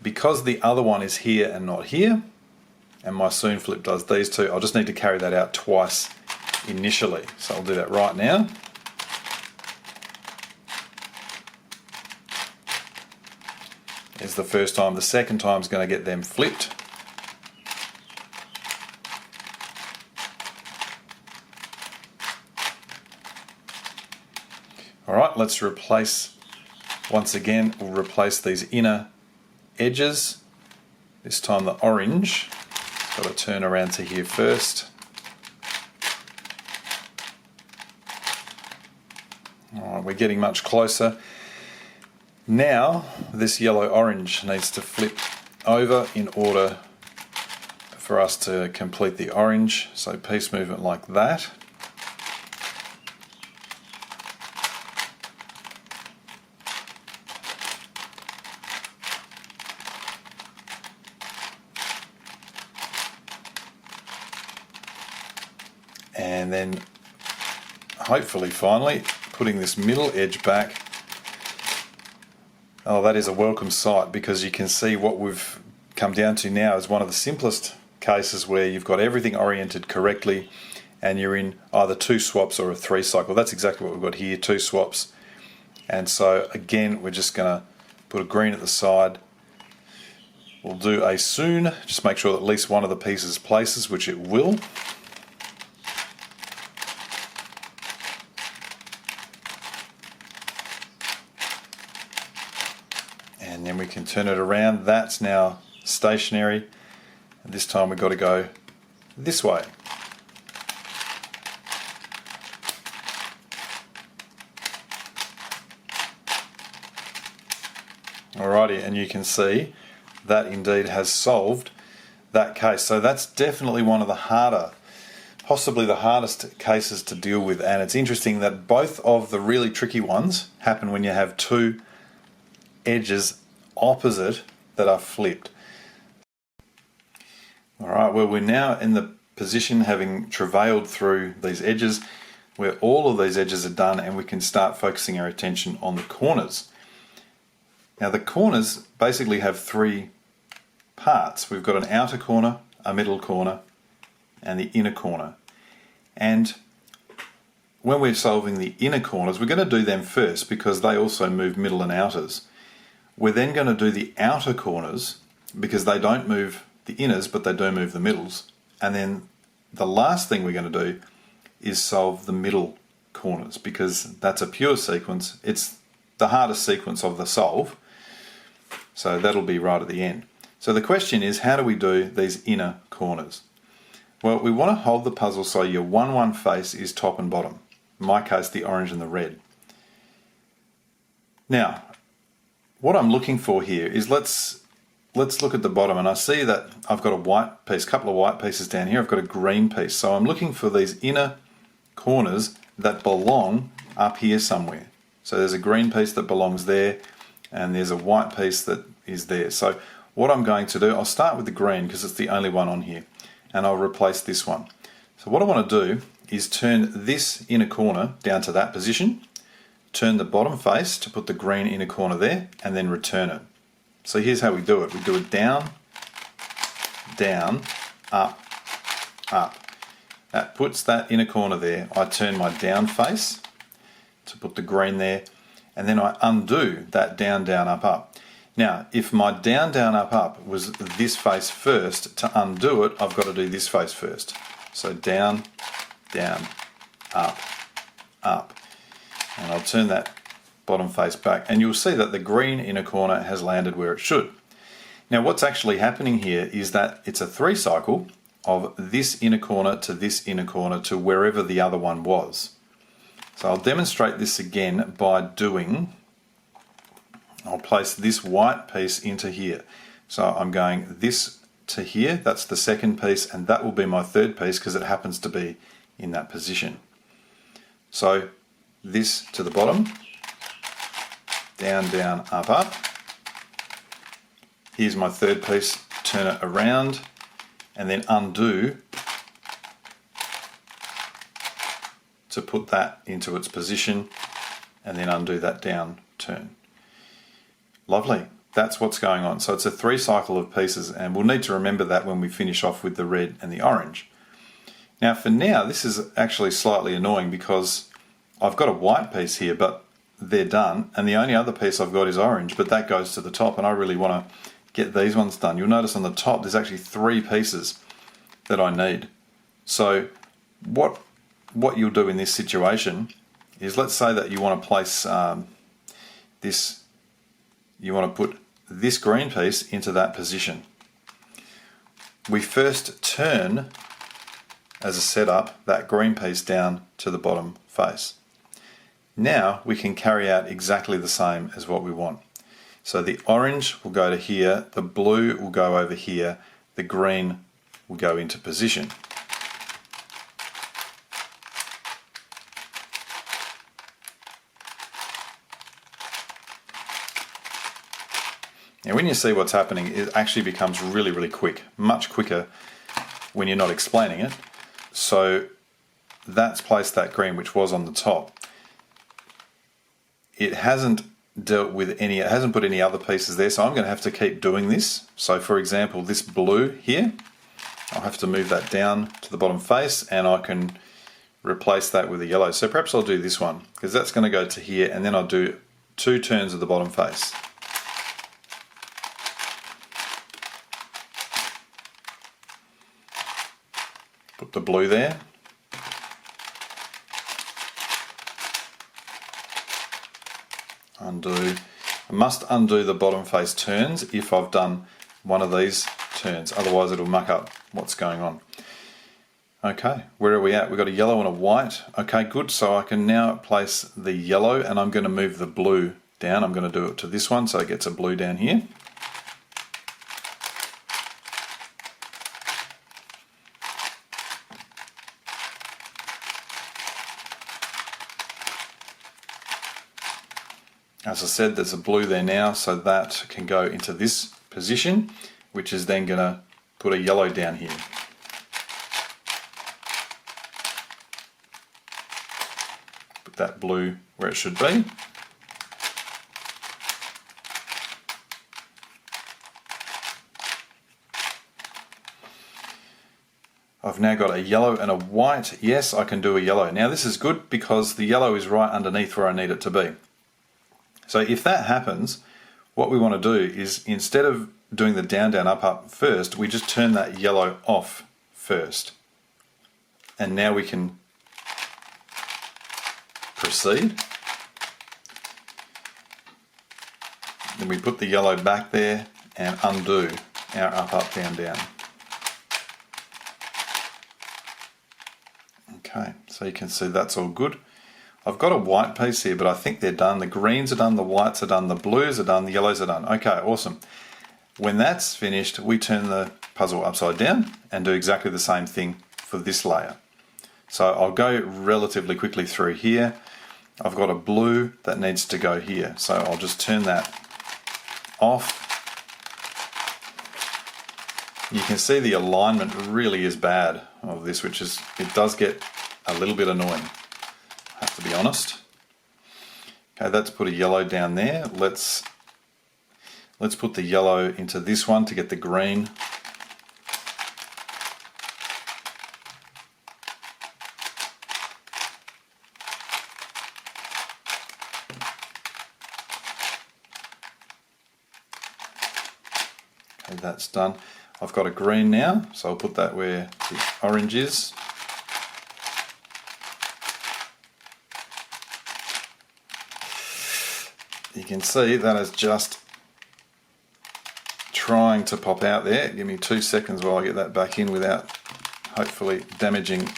because the other one is here and not here, and my sune flip does these 2, I'll just need to carry that out twice initially. So I'll do that right now. Is the first time. The second time is going to get them flipped. Alright, let's replace, once again, we'll replace these inner edges. This time the orange, got to turn around to here first. Alright, we're getting much closer. Now this yellow-orange needs to flip over in order for us to complete the orange. So piece movement like that. And then hopefully finally putting this middle edge back. Oh, that is a welcome sight, because you can see what we've come down to now is one of the simplest cases where you've got everything oriented correctly and you're in either 2 swaps or a 3 cycle. That's exactly what we've got here, 2 swaps. And so again, we're just going to put a green at the side. We'll do a sune, just make sure that at least one of the pieces places, which it will. And then we can turn it around. That's now stationary. And this time we've got to go this way. Alrighty, and you can see that indeed has solved that case. So that's definitely one of the harder, possibly the hardest cases to deal with. And it's interesting that both of the really tricky ones happen when you have 2 edges opposite that are flipped. Alright, well, we're now in the position, having travailed through these edges, where all of these edges are done and we can start focusing our attention on the corners. Now the corners basically have 3 parts. We've got an outer corner, a middle corner, and the inner corner. And when we're solving the inner corners, we're going to do them first because they also move middle and outers. We're then going to do the outer corners because they don't move the inners, but they do move the middles. And then the last thing we're going to do is solve the middle corners, because that's a pure sequence. It's the hardest sequence of the solve. So that'll be right at the end. So the question is, how do we do these inner corners? Well, we want to hold the puzzle so your 1-1 face is top and bottom. In my case, the orange and the red. Now, what I'm looking for here is let's look at the bottom, and I see that I've got a white piece, couple of white pieces down here. I've got a green piece. So I'm looking for these inner corners that belong up here somewhere. So there's a green piece that belongs there, and there's a white piece that is there. So what I'm going to do, I'll start with the green because it's the only one on here, and I'll replace this one. So what I want to do is turn this inner corner down to that position, turn the bottom face to put the green inner corner there, and then return it. So here's how we do it. We do it down, down, up, up. That puts that inner corner there. I turn my down face to put the green there, and then I undo that down, down, up, up. Now, if my down, down, up, up was this face first, to undo it, I've got to do this face first. So down, down, up, up. And I'll turn that bottom face back, and you'll see that the green inner corner has landed where it should. Now what's actually happening here is that it's a 3 cycle of this inner corner to wherever the other one was. So I'll demonstrate this again by I'll place this white piece into here. So I'm going this to here, that's the second piece, and that will be my third piece because it happens to be in that position. So this to the bottom, down, down, up, up. Here's my third piece, turn it around, and then undo to put that into its position, and then undo that down turn. Lovely, that's what's going on. So it's a 3 cycle of pieces, and we'll need to remember that when we finish off with the red and the orange. Now for now, this is actually slightly annoying because I've got a white piece here, but they're done, and the only other piece I've got is orange, but that goes to the top, and I really want to get these ones done. You'll notice on the top there's actually 3 pieces that I need. So what you'll do in this situation is, let's say that you want to place you want to put this green piece into that position. We first turn, as a setup, that green piece down to the bottom face. Now we can carry out exactly the same as what we want. So the orange will go to here, the blue will go over here, the green will go into position. Now when you see what's happening, it actually becomes really, really quick, much quicker when you're not explaining it. So that's placed that green which was on the top. It hasn't dealt with any, it hasn't put any other pieces there, so I'm going to have to keep doing this. So for example, this blue here, I'll have to move that down to the bottom face and I can replace that with a yellow. So perhaps I'll do this one, because that's going to go to here, and then I'll do 2 turns of the bottom face. Put the blue there. Undo. I must undo the bottom face turns if I've done one of these turns, otherwise it'll muck up what's going on. Okay, where are we at? We've got a yellow and a white. Okay, good. So I can now place the yellow, and I'm going to move the blue down. I'm going to do it to this one so it gets a blue down here. As I said, there's a blue there now, so that can go into this position, which is then going to put a yellow down here. Put that blue where it should be. I've now got a yellow and a white. Yes, I can do a yellow. Now this is good because the yellow is right underneath where I need it to be. So if that happens, what we want to do is, instead of doing the down, down, up, up first, we just turn that yellow off first. And now we can proceed. Then we put the yellow back there and undo our up, up, down, down. Okay, so you can see that's all good. I've got a white piece here, but I think they're done. The greens are done, the whites are done, the blues are done, the yellows are done. Okay, awesome. When that's finished, we turn the puzzle upside down and do exactly the same thing for this layer. So I'll go relatively quickly through here. I've got a blue that needs to go here, so I'll just turn that off. You can see the alignment really is bad of this, which is, it does get a little bit annoying, I have to be honest. Okay, that's put a yellow down there. Let's put the yellow into this one to get the green. Okay, that's done. I've got a green now, so I'll put that where the orange is. You can see that is just trying to pop out there. Give me 2 seconds while I get that back in without hopefully damaging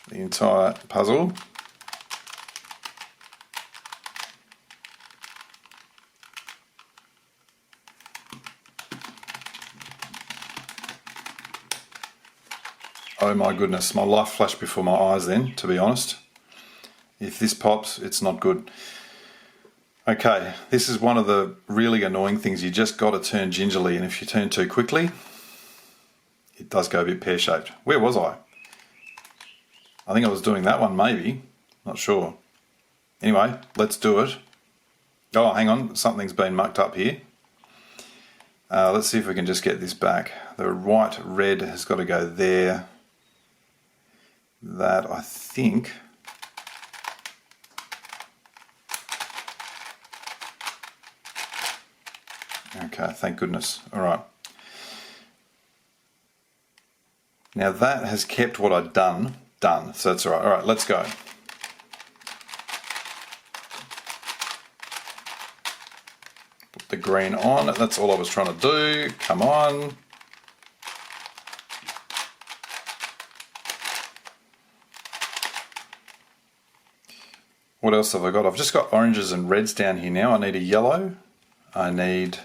the entire puzzle. Oh my goodness, my life flashed before my eyes then, to be honest. If this pops, it's not good. Okay, this is one of the really annoying things. You just got to turn gingerly, and if you turn too quickly, it does go a bit pear-shaped. Where was I? I think I was doing that one, maybe. Not sure. Anyway, let's do it. Oh, hang on, something's been mucked up here. Let's see if we can just get this back. The white red has got to go there. That, I think... Okay, thank goodness. All right. Now that has kept what I'd done, so that's all right. All right, let's go. Put the green on. That's all I was trying to do. Come on. what else have I got? I've just got oranges and reds down here now. I need a yellow, I need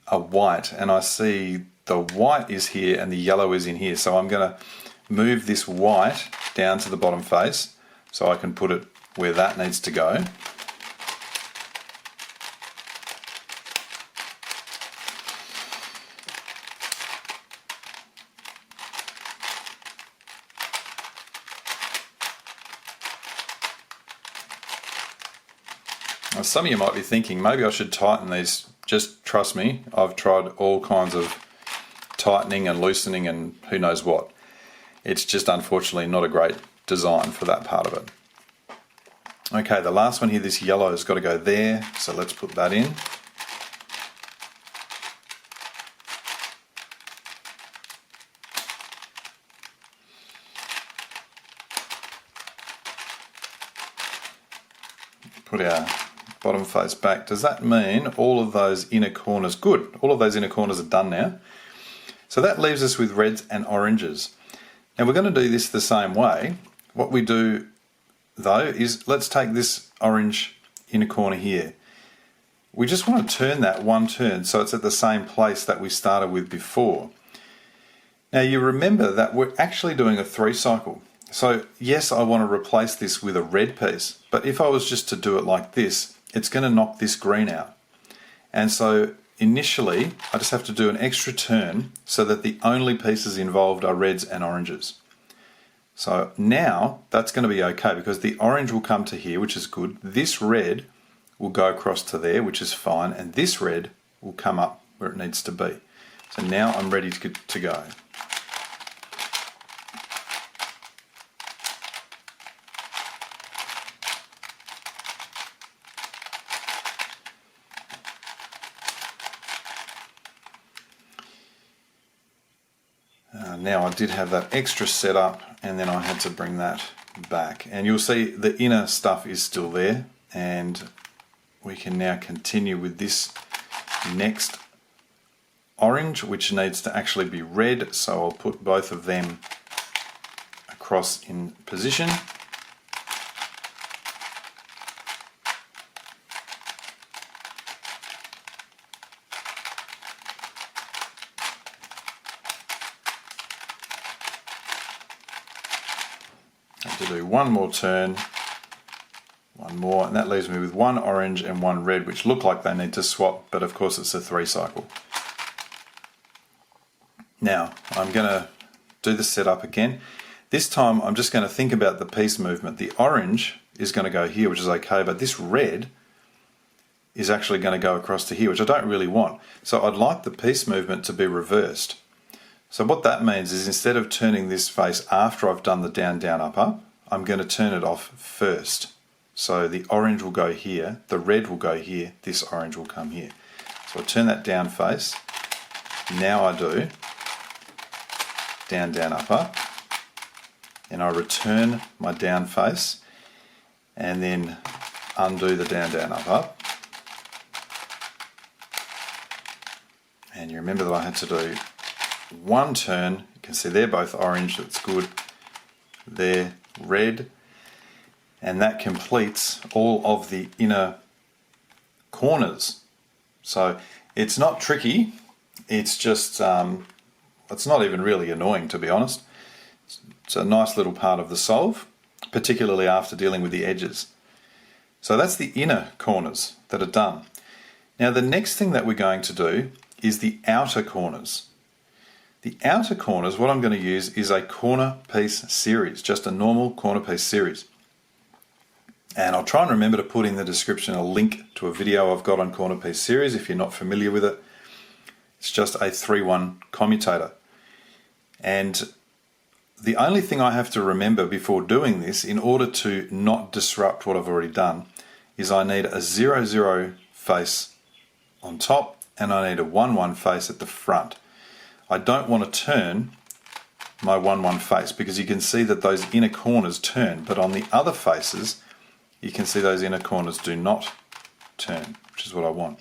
a white, and I see the white is here and the yellow is in here. So I'm going to move this white down to the bottom face so I can put it where that needs to go. Now, some of you might be thinking, maybe I should tighten these. Just trust me, I've tried all kinds of tightening and loosening and who knows what. It's just unfortunately not a great design for that part of it. Okay, the last one here, this yellow has got to go there, so let's put that in. Put our bottom face back. Does that mean all of those inner corners, good, all of those inner corners are done now. So that leaves us with reds and oranges. Now we're going to do this the same way. What we do though is, let's take this orange inner corner here. We just want to turn that one turn so it's at the same place that we started with before. Now you remember that we're actually doing a 3 cycle. So yes, I want to replace this with a red piece, but if I was just to do it like this, it's going to knock this green out. And so initially, I just have to do an extra turn so that the only pieces involved are reds and oranges. So now that's going to be okay because the orange will come to here, which is good. This red will go across to there, which is fine. And this red will come up where it needs to be. So now I'm ready to go. Now I did have that extra setup and then I had to bring that back. And you'll see the inner stuff is still there, and we can now continue with this next orange, which needs to actually be red. So I'll put both of them across in position. To do one more turn, one more, and that leaves me with one orange and one red, which look like they need to swap, but of course it's a 3 cycle. Now I'm going to do the setup again. This time I'm just going to think about the piece movement. The orange is going to go here, which is okay, but this red is actually going to go across to here, which I don't really want. So I'd like the piece movement to be reversed. So what that means is, instead of turning this face after I've done the down, down, up, up, I'm going to turn it off first. So the orange will go here, the red will go here, this orange will come here. So I turn that down face. Now I do down, down, up, up. And I return my down face and then undo the down, down, up, up. And you remember that I had to do one turn. You can see they're both orange, that's good. They're red, and that completes all of the inner corners. So it's not tricky, it's just it's not even really annoying, to be honest. It's a nice little part of the solve, particularly after dealing with the edges. So that's the inner corners that are done. Now the next thing that we're going to do is the outer corners. The outer corners, what I'm going to use is a corner piece series, just a normal corner piece series. And I'll try and remember to put in the description a link to a video I've got on corner piece series if you're not familiar with it. It's just a 3-1 commutator. And the only thing I have to remember before doing this, in order to not disrupt what I've already done, is I need a 0-0 face on top and I need a 1-1 face at the front. I don't want to turn my 1-1 face because you can see that those inner corners turn, but on the other faces you can see those inner corners do not turn, which is what I want.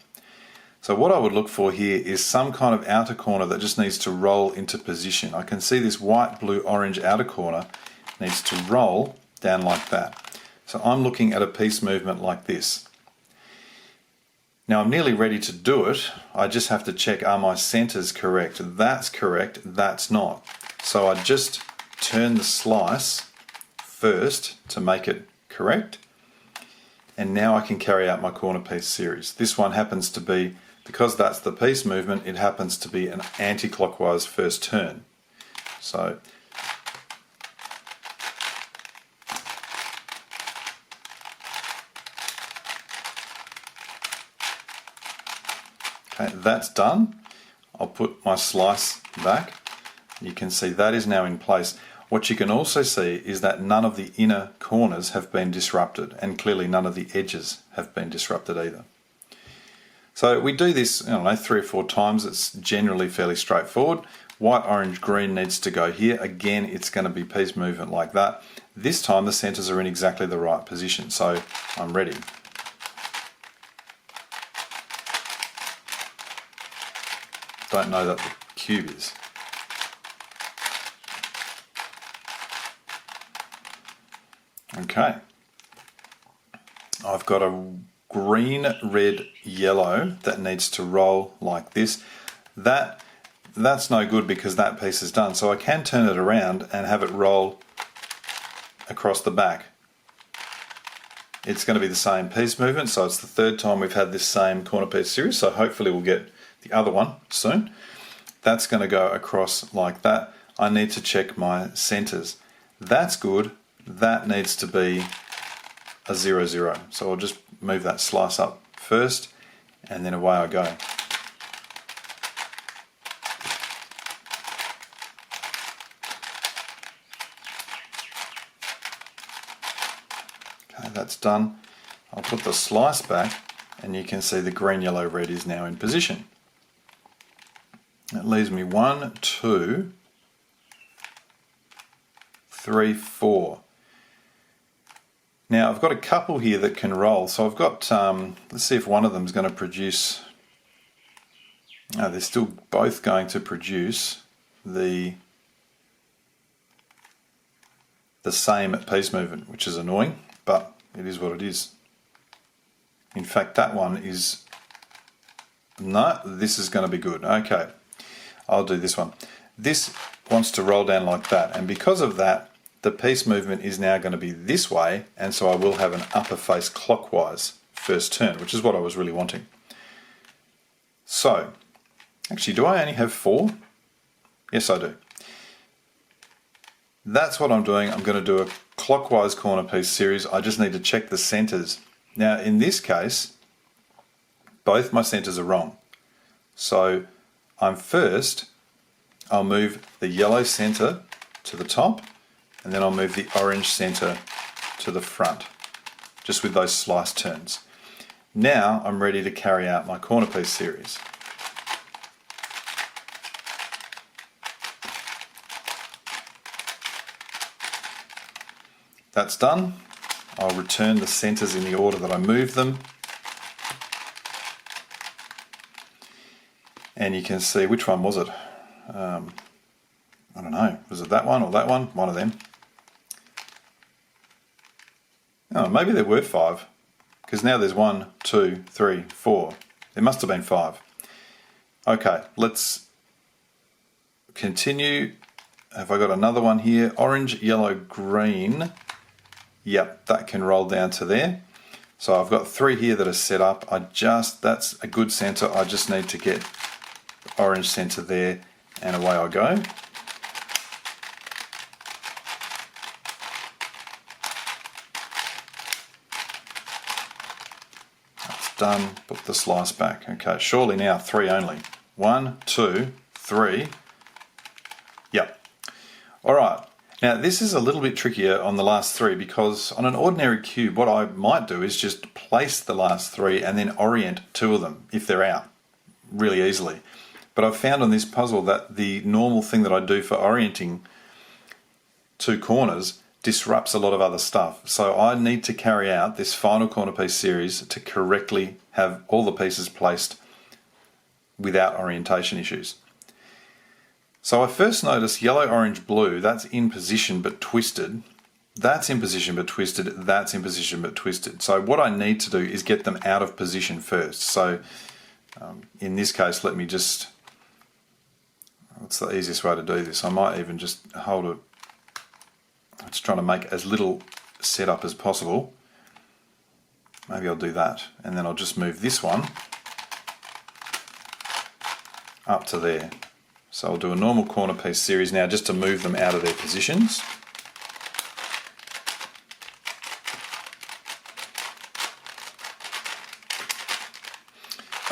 So what I would look for here is some kind of outer corner that just needs to roll into position. I can see this white, blue, orange outer corner needs to roll down like that. So I'm looking at a piece movement like this. Now I'm nearly ready to do it. I just have to check, are my centers correct? That's correct, that's not. So I just turn the slice first to make it correct. And now I can carry out my corner piece series. This one happens to be, because that's the piece movement, it happens to be an anti-clockwise first turn. So okay, that's done. I'll put my slice back. You can see that is now in place. What you can also see is that none of the inner corners have been disrupted, and clearly none of the edges have been disrupted either. So we do this, I don't know, 3 or 4 times. It's generally fairly straightforward. White, orange, green needs to go here. Again, it's going to be piece movement like that. This time the centers are in exactly the right position, so I'm ready. Don't know that the cube is. Okay. I've got a green, red, yellow that needs to roll like this. That's no good because that piece is done. So I can turn it around and have it roll across the back. It's going to be the same piece movement, so it's the 3rd time we've had this same corner piece series, so hopefully we'll get the other one soon. That's going to go across like that. I need to check my centers. That's good. That needs to be a 0, 0. So I'll just move that slice up first, and then away I go. Okay, that's done. I'll put the slice back, and you can see the green, yellow, red is now in position. That leaves me 1, 2, 3, 4. Now I've got a couple here that can roll, so I've got, let's see if one of them is going to produce, no, they're still both going to produce the same piece movement, which is annoying, but it is what it is. In fact, that one is, no, this is going to be good. Okay, I'll do this one. This wants to roll down like that, and because of that, the piece movement is now going to be this way, and so I will have an upper face clockwise first turn, which is what I was really wanting. So, actually, do I only have 4? Yes, I do. That's what I'm doing. I'm going to do a clockwise corner piece series. I just need to check the centers. Now, in this case, both my centers are wrong. So, I'll move the yellow center to the top, and then I'll move the orange center to the front, just with those slice turns. Now I'm ready to carry out my corner piece series. That's done. I'll return the centers in the order that I moved them. And you can see, which one was it? I don't know, was it that one or that one? One of them. Oh, maybe there were 5, because now there's 1, 2, 3, 4. There must have been 5. Okay, let's continue. Have I got another one here? Orange, yellow, green. Yep, that can roll down to there. So I've got 3 here that are set up. That's a good center. I just need to get the orange center there, and away I go. Done, put the slice back. Okay, surely now 3 only. 1, 2, 3. Yep. All right. Now this is a little bit trickier on the last 3, because on an ordinary cube, what I might do is just place the last 3 and then orient 2 of them if they're out really easily. But I've found on this puzzle that the normal thing that I do for orienting 2 corners disrupts a lot of other stuff. So I need to carry out this final corner piece series to correctly have all the pieces placed without orientation issues. So I first noticed yellow, orange, blue, that's in position but twisted. That's in position but twisted, that's in position but twisted. So what I need to do is get them out of position first. So in this case, let me just, what's the easiest way to do this? I might even just hold it, I'm just trying to make as little setup as possible. Maybe I'll do that, and then I'll just move this one up to there. So I'll do a normal corner piece series now just to move them out of their positions.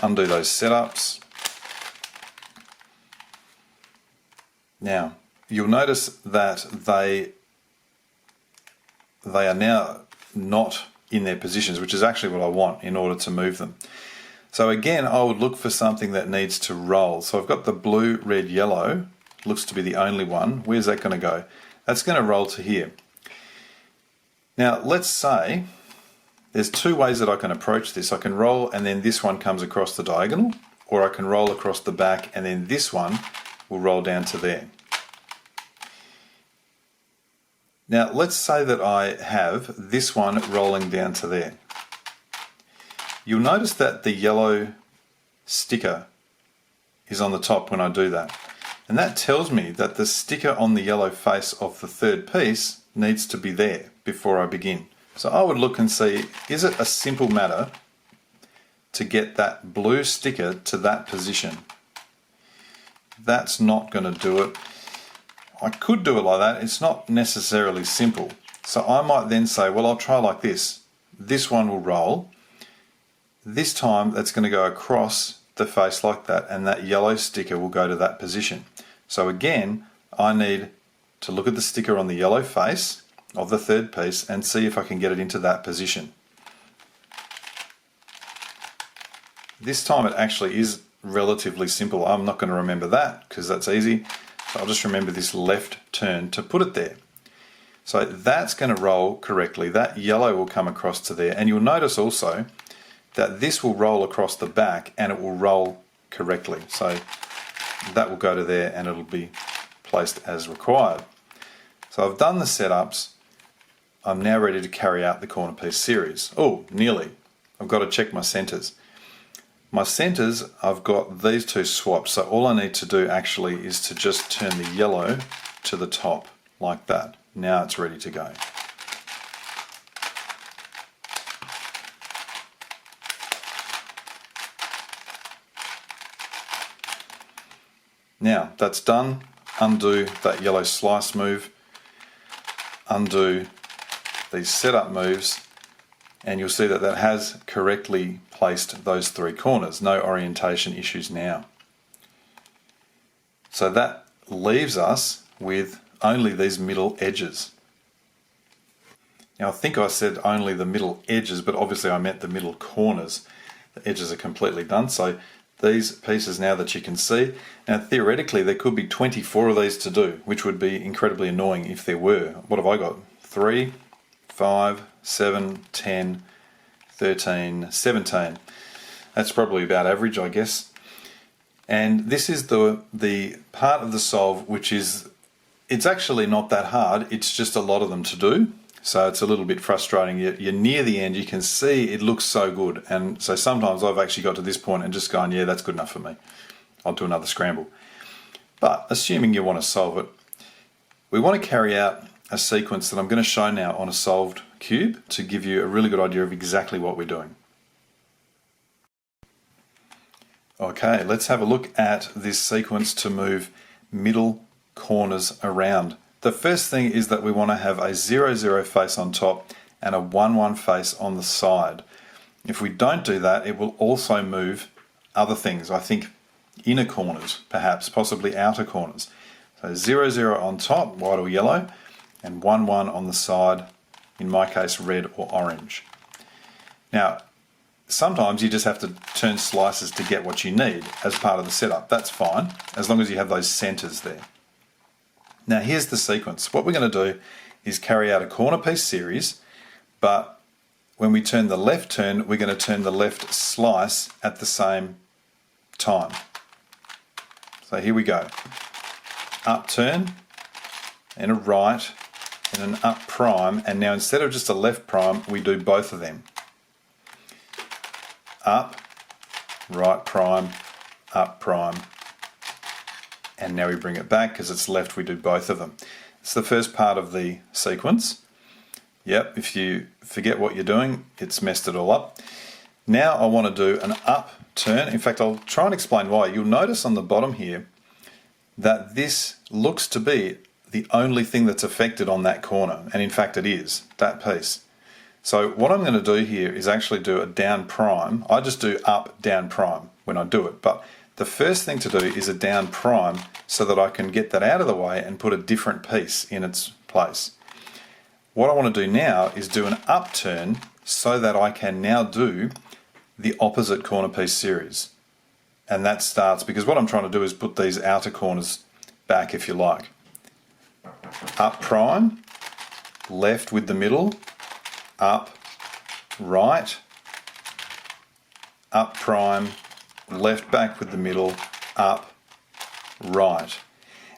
Undo those setups. Now, you'll notice that they are now not in their positions, which is actually what I want in order to move them. So again, I would look for something that needs to roll. So I've got the blue, red, yellow, looks to be the only one. Where's that going to go? That's going to roll to here. Now, let's say there's two ways that I can approach this. I can roll and then this one comes across the diagonal, or I can roll across the back and then this one will roll down to there. Now let's say that I have this one rolling down to there. You'll notice that the yellow sticker is on the top when I do that. And that tells me that the sticker on the yellow face of the third piece needs to be there before I begin. So I would look and see, is it a simple matter to get that blue sticker to that position? That's not going to do it. I could do it like that. It's not necessarily simple. So I might then say, well, I'll try like this. This one will roll. This time that's going to go across the face like that, and that yellow sticker will go to that position. So again, I need to look at the sticker on the yellow face of the third piece and see if I can get it into that position. This time it actually is relatively simple. I'm not going to remember that because that's easy. So I'll just remember this left turn to put it there. So that's going to roll correctly. That yellow will come across to there, and you'll notice also that this will roll across the back and it will roll correctly. So that will go to there and it'll be placed as required. So I've done the setups. I'm now ready to carry out the corner piece series. Oh, nearly. I've got to check my centers. My centers, I've got these two swapped, so all I need to do actually is to just turn the yellow to the top like that. Now it's ready to go. Now that's done. Undo that yellow slice move, undo these setup moves, and you'll see that that has correctly placed those three corners. No orientation issues now. So that leaves us with only these middle edges. Now I think I said only the middle edges, but obviously I meant the middle corners. The edges are completely done. So these pieces now that you can see, now theoretically there could be 24 of these to do, which would be incredibly annoying if there were. What have I got? 3, 5, 7, 10, 13, 17. That's probably about average, I guess. And this is the part of the solve which is, it's actually not that hard, it's just a lot of them to do. So it's a little bit frustrating. You're near the end, you can see it looks so good. And so sometimes I've actually got to this point and just gone, yeah, that's good enough for me. I'll do another scramble. But assuming you want to solve it, we want to carry out a sequence that I'm going to show now on a solved cube to give you a really good idea of exactly what we're doing. Okay, let's have a look at this sequence to move middle corners around. The first thing is that we want to have a 0, 0 face on top and a 1, 1 face on the side. If we don't do that, it will also move other things. I think inner corners, perhaps, possibly outer corners. So 0, 0 on top, white or yellow, and 1, 1 on the side, in my case red or orange. Now, sometimes you just have to turn slices to get what you need as part of the setup. That's fine, as long as you have those centers there. Now here's the sequence. What we're going to do is carry out a corner piece series, but when we turn the left turn, we're going to turn the left slice at the same time. So here we go. Up turn, and a right, in an up prime, and now instead of just a left prime, we do both of them. Up, right prime, up prime, and now we bring it back because it's left, we do both of them. It's the first part of the sequence. Yep, if you forget what you're doing, it's messed it all up. Now I want to do an up turn. In fact, I'll try and explain why. You'll notice on the bottom here that this looks to be the only thing that's affected on that corner, and in fact it is, that piece. So what I'm going to do here is actually do a down prime. I just do up, down prime when I do it, but the first thing to do is a down prime so that I can get that out of the way and put a different piece in its place. What I want to do now is do an up turn so that I can now do the opposite corner piece series. And that starts, because what I'm trying to do is put these outer corners back, if you like. Up prime, left with the middle, up, right, up prime, left back with the middle, up, right.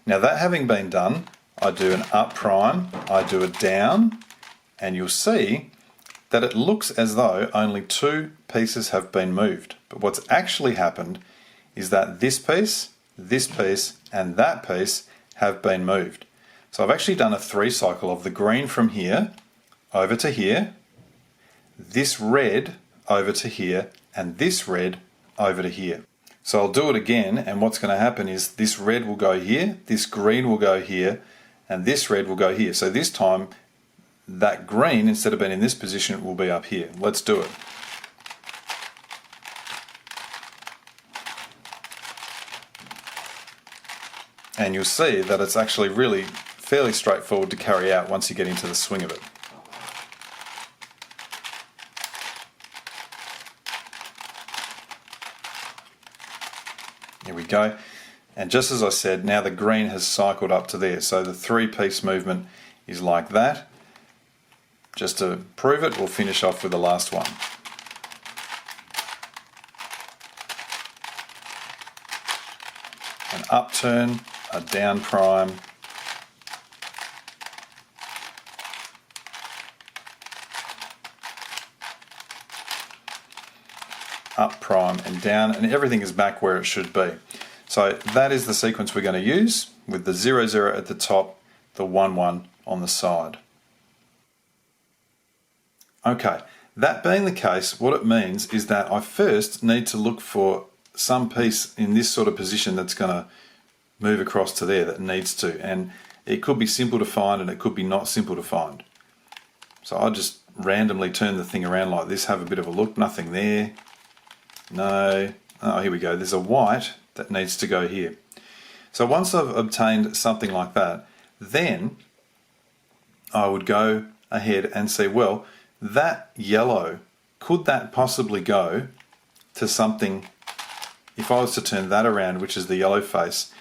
Now that having been done, I do an up prime, I do a down, and you'll see that it looks as though only two pieces have been moved. But what's actually happened is that this piece, and that piece have been moved. So I've actually done a 3 cycle of the green from here over to here, this red over to here, and this red over to here. So I'll do it again, and what's going to happen is this red will go here, this green will go here, and this red will go here. So this time that green, instead of being in this position, will be up here. Let's do it. And you'll see that it's actually really fairly straightforward to carry out once you get into the swing of it. Here we go. And just as I said, now the green has cycled up to there. So the 3-piece movement is like that. Just to prove it, we'll finish off with the last one. An up turn, a down prime, up prime and down, and everything is back where it should be. So that is the sequence we're going to use, with the 0, 0 at the top, the 1, 1 on the side. Okay, that being the case, what it means is that I first need to look for some piece in this sort of position that's going to move across to there, that needs to, and it could be simple to find and it could be not simple to find. So I just randomly turn the thing around like this, have a bit of a look, nothing there, no, oh here we go, there's a white that needs to go here. So once I've obtained something like that, then I would go ahead and say, well, that yellow, could that possibly go to something, if I was to turn that around, which is the yellow face,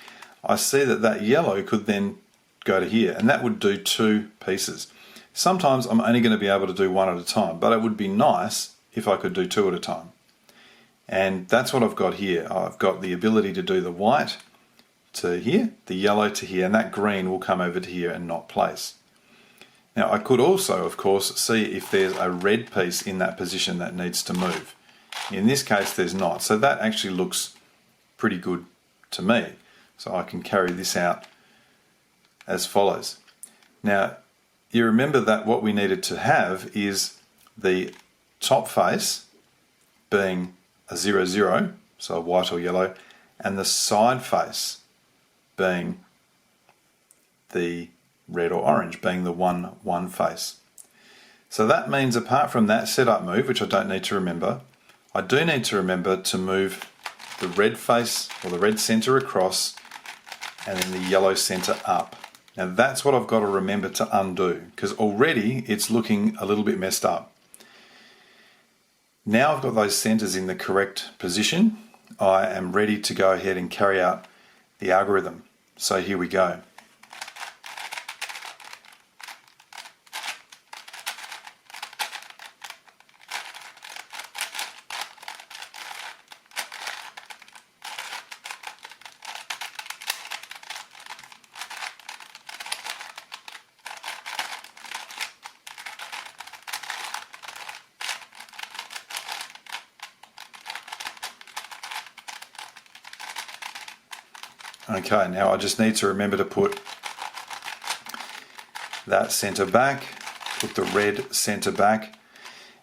I see that that yellow could then go to here, and that would do 2 pieces. Sometimes I'm only going to be able to do 1 at a time, but it would be nice if I could do 2 at a time. And that's what I've got here. I've got the ability to do the white to here, the yellow to here, and that green will come over to here and not place. Now I could also, of course, see if there's a red piece in that position that needs to move. In this case there's not, so that actually looks pretty good to me. So I can carry this out as follows. Now you remember that what we needed to have is the top face being a 0, 0, so white or yellow, and the side face being the red or orange, being the 1, 1 face. So that means apart from that setup move, which I don't need to remember, I do need to remember to move the red face or the red center across and then the yellow center up. Now that's what I've got to remember to undo, because already it's looking a little bit messed up. Now I've got those centers in the correct position, I am ready to go ahead and carry out the algorithm. So here we go. Okay, now I just need to remember to put that center back, put the red center back,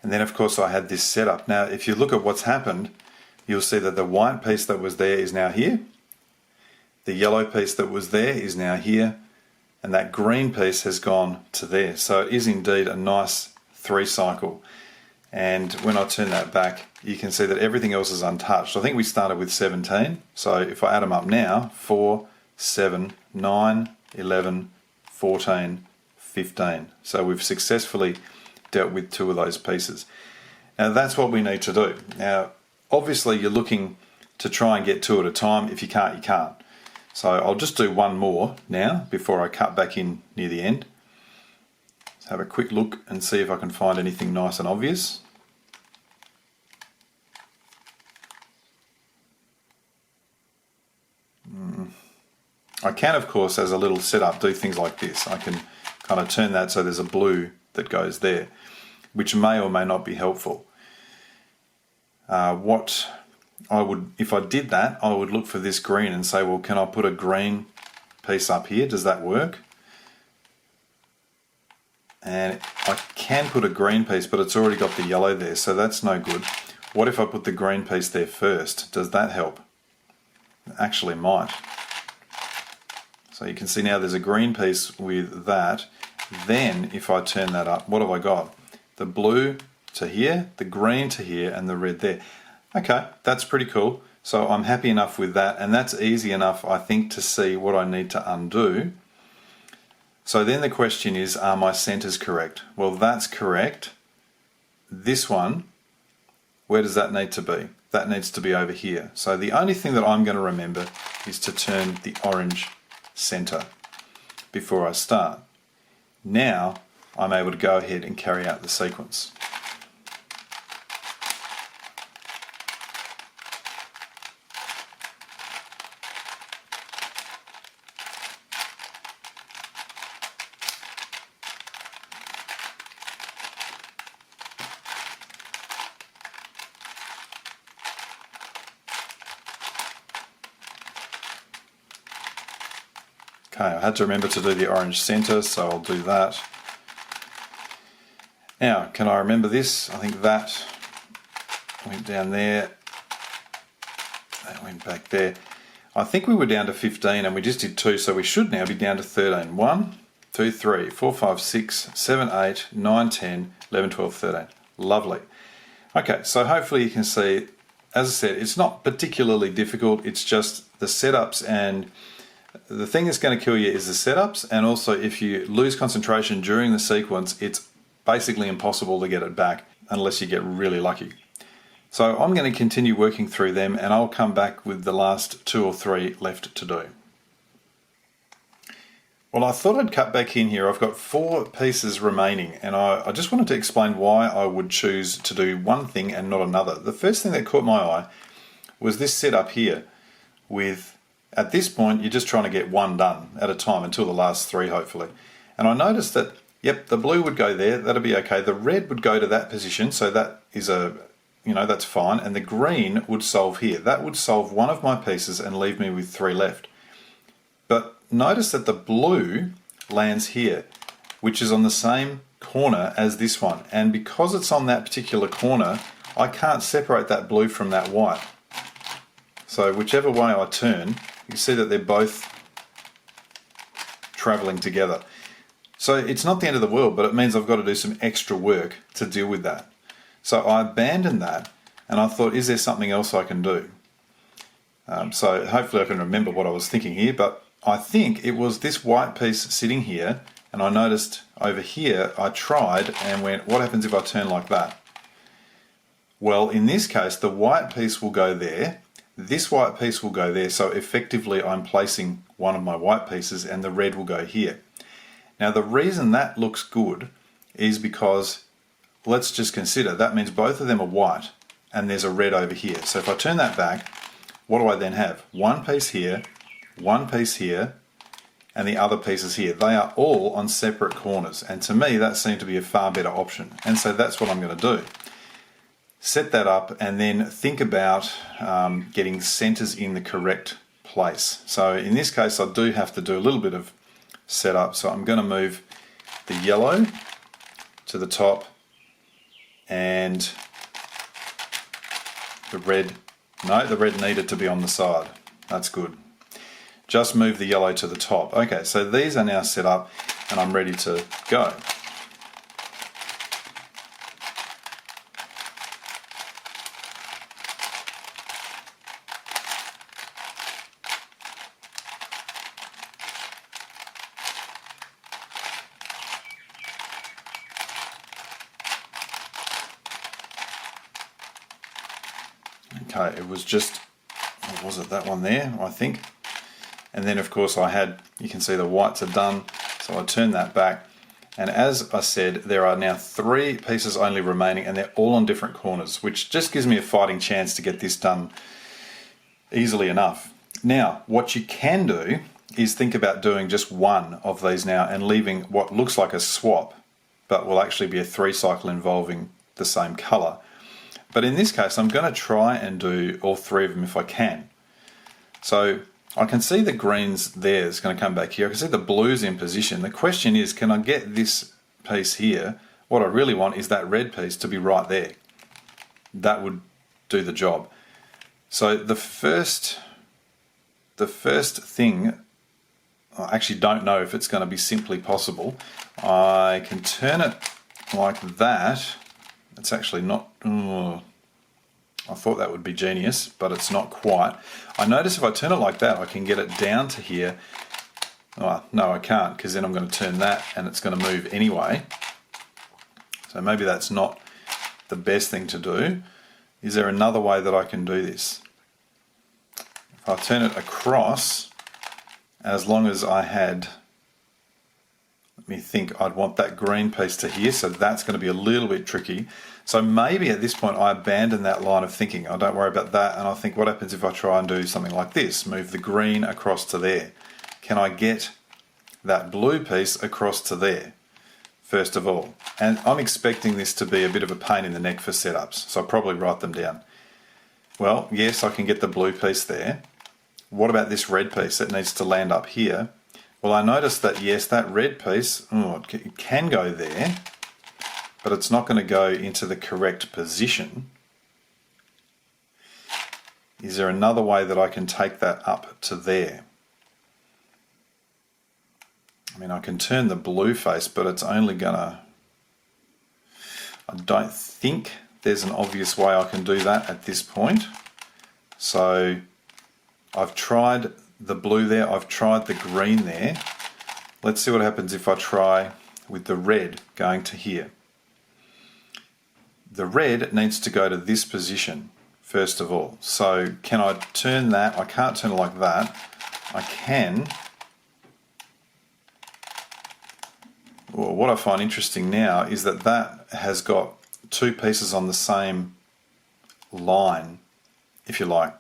and then of course I had this setup. Now if you look at what's happened, you'll see that the white piece that was there is now here, the yellow piece that was there is now here, and that green piece has gone to there. So it is indeed a nice 3 cycle. And when I turn that back, you can see that everything else is untouched. I think we started with 17. So if I add them up now, 4, 7, 9, 11, 14, 15. So we've successfully dealt with 2 of those pieces. Now that's what we need to do. Now, obviously you're looking to try and get 2 at a time. If you can't, you can't. So I'll just do 1 more now before I cut back in near the end. Let's have a quick look and see if I can find anything nice and obvious. I can, of course, as a little setup, do things like this. I can kind of turn that so there's a blue that goes there, which may or may not be helpful. What I would, if I did that, I would look for this green and say, well, can I put a green piece up here? Does that work? And I can put a green piece, but it's already got the yellow there, so that's no good. What if I put the green piece there first? Does that help? It actually might. So you can see now there's a green piece with that. Then if I turn that up, what have I got? The blue to here, the green to here, and the red there. Okay, that's pretty cool. So I'm happy enough with that, and that's easy enough, I think, to see what I need to undo. So then the question is, are my centers correct? Well, that's correct. This one, where does that need to be? That needs to be over here. So the only thing that I'm going to remember is to turn the orange center before I start. Now I'm able to go ahead and carry out the sequence. Okay, I had to remember to do the orange center, so I'll do that. Now, can I remember this? I think that went down there, that went back there. I think we were down to 15 and we just did 2, so we should now be down to 13. 1, 2, 3, 4, 5, 6, 7, 8, 9, 10, 11, 12, 13. Lovely. Okay, so hopefully you can see, as I said, it's not particularly difficult, it's just the setups, and the thing that's going to kill you is the setups, and also if you lose concentration during the sequence, it's basically impossible to get it back unless you get really lucky. So I'm going to continue working through them, and I'll come back with the last 2 or 3 left to do. Well, I thought I'd cut back in here. I've got 4 pieces remaining, and I just wanted to explain why I would choose to do one thing and not another. The first thing that caught my eye was this setup here with, at this point, you're just trying to get 1 done at a time until the last 3, hopefully. And I noticed that, yep, the blue would go there, that'll be okay. The red would go to that position, so that is that's fine. And the green would solve here. That would solve one of my pieces and leave me with 3 left. But notice that the blue lands here, which is on the same corner as this one. And because it's on that particular corner, I can't separate that blue from that white. So whichever way I turn, you see that they're both traveling together. So it's not the end of the world, but it means I've got to do some extra work to deal with that. So I abandoned that, and I thought, is there something else I can do? So hopefully I can remember what I was thinking here, but I think it was this white piece sitting here, and I noticed over here, I tried and went, what happens if I turn like that? Well, in this case, the white piece will go there, this white piece will go there, so effectively I'm placing one of my white pieces and the red will go here. Now the reason that looks good is because, let's just consider, that means both of them are white and there's a red over here. So if I turn that back, what do I then have? One piece here, and the other pieces here. They are all on separate corners, and to me that seemed to be a far better option. And so that's what I'm going to do. Set that up and then think about getting centers in the correct place. So in this case, I do have to do a little bit of setup. So I'm going to move the yellow to the top and the red. No, the red needed to be on the side. That's good. Just move the yellow to the top. Okay, so these are now set up and I'm ready to go. Okay, it was just, what was it, that one there, I think. And then of course I had, you can see the whites are done, so I turn that back. And as I said, there are now 3 pieces only remaining and they're all on different corners, which just gives me a fighting chance to get this done easily enough. Now, what you can do is think about doing just one of these now and leaving what looks like a swap, but will actually be a 3 cycle involving the same color. But in this case, I'm going to try and do all 3 of them if I can. So I can see the greens there, it's going to come back here. I can see the blues in position. The question is, can I get this piece here? What I really want is that red piece to be right there. That would do the job. So the first thing, I actually don't know if it's going to be simply possible. I can turn it like that. It's actually not, I thought that would be genius, but it's not quite. I notice if I turn it like that, I can get it down to here. Oh, no, I can't, because then I'm going to turn that and it's going to move anyway. So maybe that's not the best thing to do. Is there another way that I can do this? If I turn it across, as long as I had, let me think, I'd want that green piece to here, so that's going to be a little bit tricky. So maybe at this point I abandon that line of thinking. I don't worry about that, and I think, what happens if I try and do something like this? Move the green across to there. Can I get that blue piece across to there, first of all? And I'm expecting this to be a bit of a pain in the neck for setups, so I'll probably write them down. Well, yes, I can get the blue piece there. What about this red piece that needs to land up here? Well, I noticed that, yes, that red piece, it can go there, but it's not going to go into the correct position. Is there another way that I can take that up to there? I mean, I can turn the blue face, but it's only going to... I don't think there's an obvious way I can do that at this point. So I've tried the blue there, I've tried the green there. Let's see what happens if I try with the red going to here. The red needs to go to this position first of all. So can I turn that? I can't turn it like that. I can. Well, what I find interesting now is that that has got 2 pieces on the same line, if you like.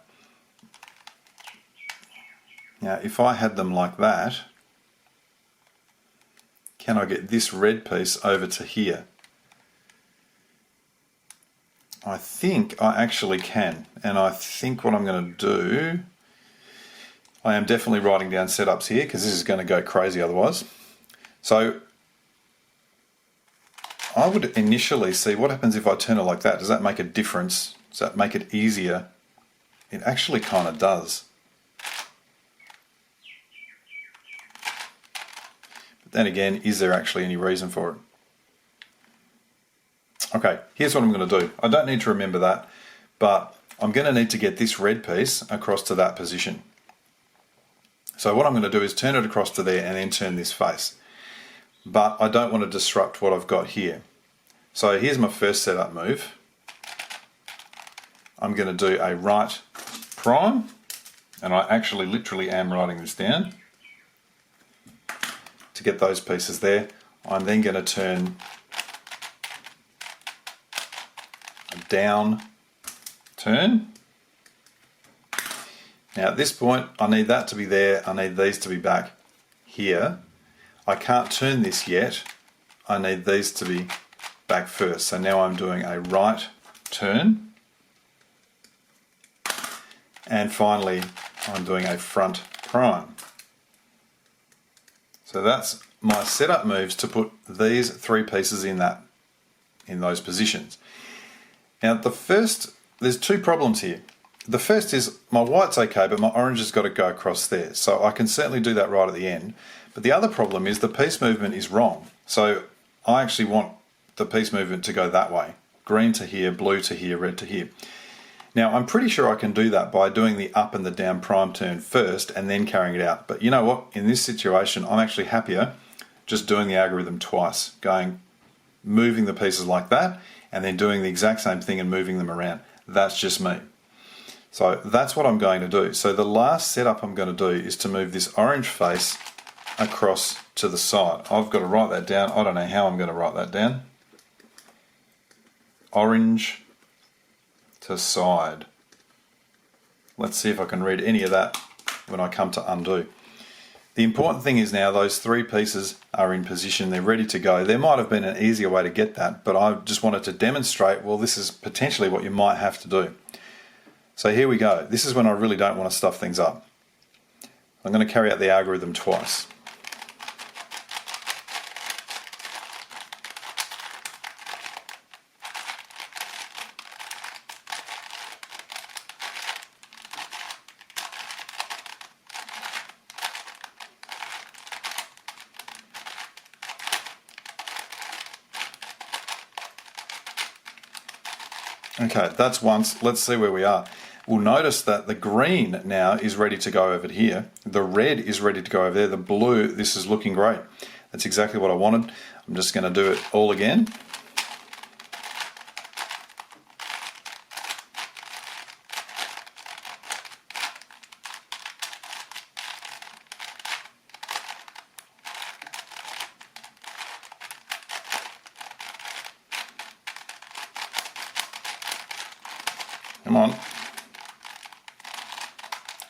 Now, if I had them like that, can I get this red piece over to here? I think I actually can, and I think what I'm going to do, I am definitely writing down setups here because this is going to go crazy otherwise. So I would initially see what happens if I turn it like that. Does that make a difference? Does that make it easier? It actually kind of does. But then again, is there actually any reason for it? Okay, here's what I'm going to do. I don't need to remember that, but I'm going to need to get this red piece across to that position. So what I'm going to do is turn it across to there and then turn this face. But I don't want to disrupt what I've got here. So here's my first setup move. I'm going to do a right prime, and I actually literally am writing this down. To get those pieces there, I'm then going to turn a down turn. Now at this point, I need that to be there, I need these to be back here. I can't turn this yet, I need these to be back first. So now I'm doing a right turn. And finally, I'm doing a front prime. So that's my setup moves to put these 3 pieces in those positions. Now there's 2 problems here. The first is my white's okay, but my orange has got to go across there. So I can certainly do that right at the end. But the other problem is the piece movement is wrong. So I actually want the piece movement to go that way. Green to here, blue to here, red to here. Now I'm pretty sure I can do that by doing the up and the down prime turn first and then carrying it out. But you know what? In this situation, I'm actually happier just doing the algorithm twice, moving the pieces like that and then doing the exact same thing and moving them around. That's just me. So that's what I'm going to do. So the last setup I'm going to do is to move this orange face across to the side. I've got to write that down. I don't know how I'm going to write that down. Orange to side. Let's see if I can read any of that when I come to undo. The important thing is now those 3 pieces are in position, they're ready to go. There might have been an easier way to get that, but I just wanted to demonstrate, well, this is potentially what you might have to do. So here we go. This is when I really don't want to stuff things up. I'm going to carry out the algorithm twice. Okay, that's once. Let's see where we are. We'll notice that the green now is ready to go over here. The red is ready to go over there. The blue, this is looking great. That's exactly what I wanted. I'm just going to do it all again. Come on.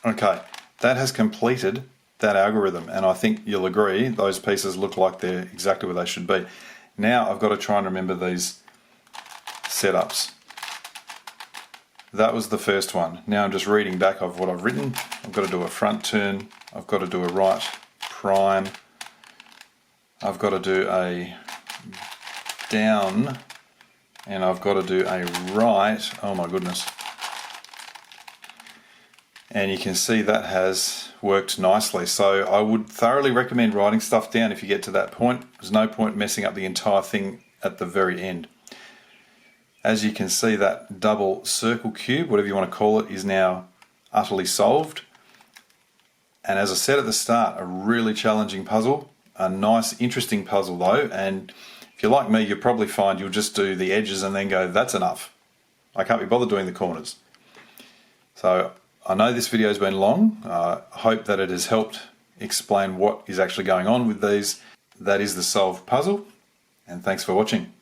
Okay, that has completed that algorithm, and I think you'll agree those pieces look like they're exactly where they should be. Now I've got to try and remember these setups. That was the first one. Now I'm just reading back of what I've written. I've got to do a front turn, I've got to do a right prime, I've got to do a down, and I've got to do a right. Oh my goodness. And you can see that has worked nicely. So I would thoroughly recommend writing stuff down if you get to that point. There's no point messing up the entire thing at the very end. As you can see, that double circle cube, whatever you want to call it, is now utterly solved. And as I said at the start, a really challenging puzzle, a nice, interesting puzzle though. And if you're like me, you'll probably find you'll just do the edges and then go, that's enough. I can't be bothered doing the corners. So I know this video has been long. I hope that it has helped explain what is actually going on with these. That is the solved puzzle, and thanks for watching.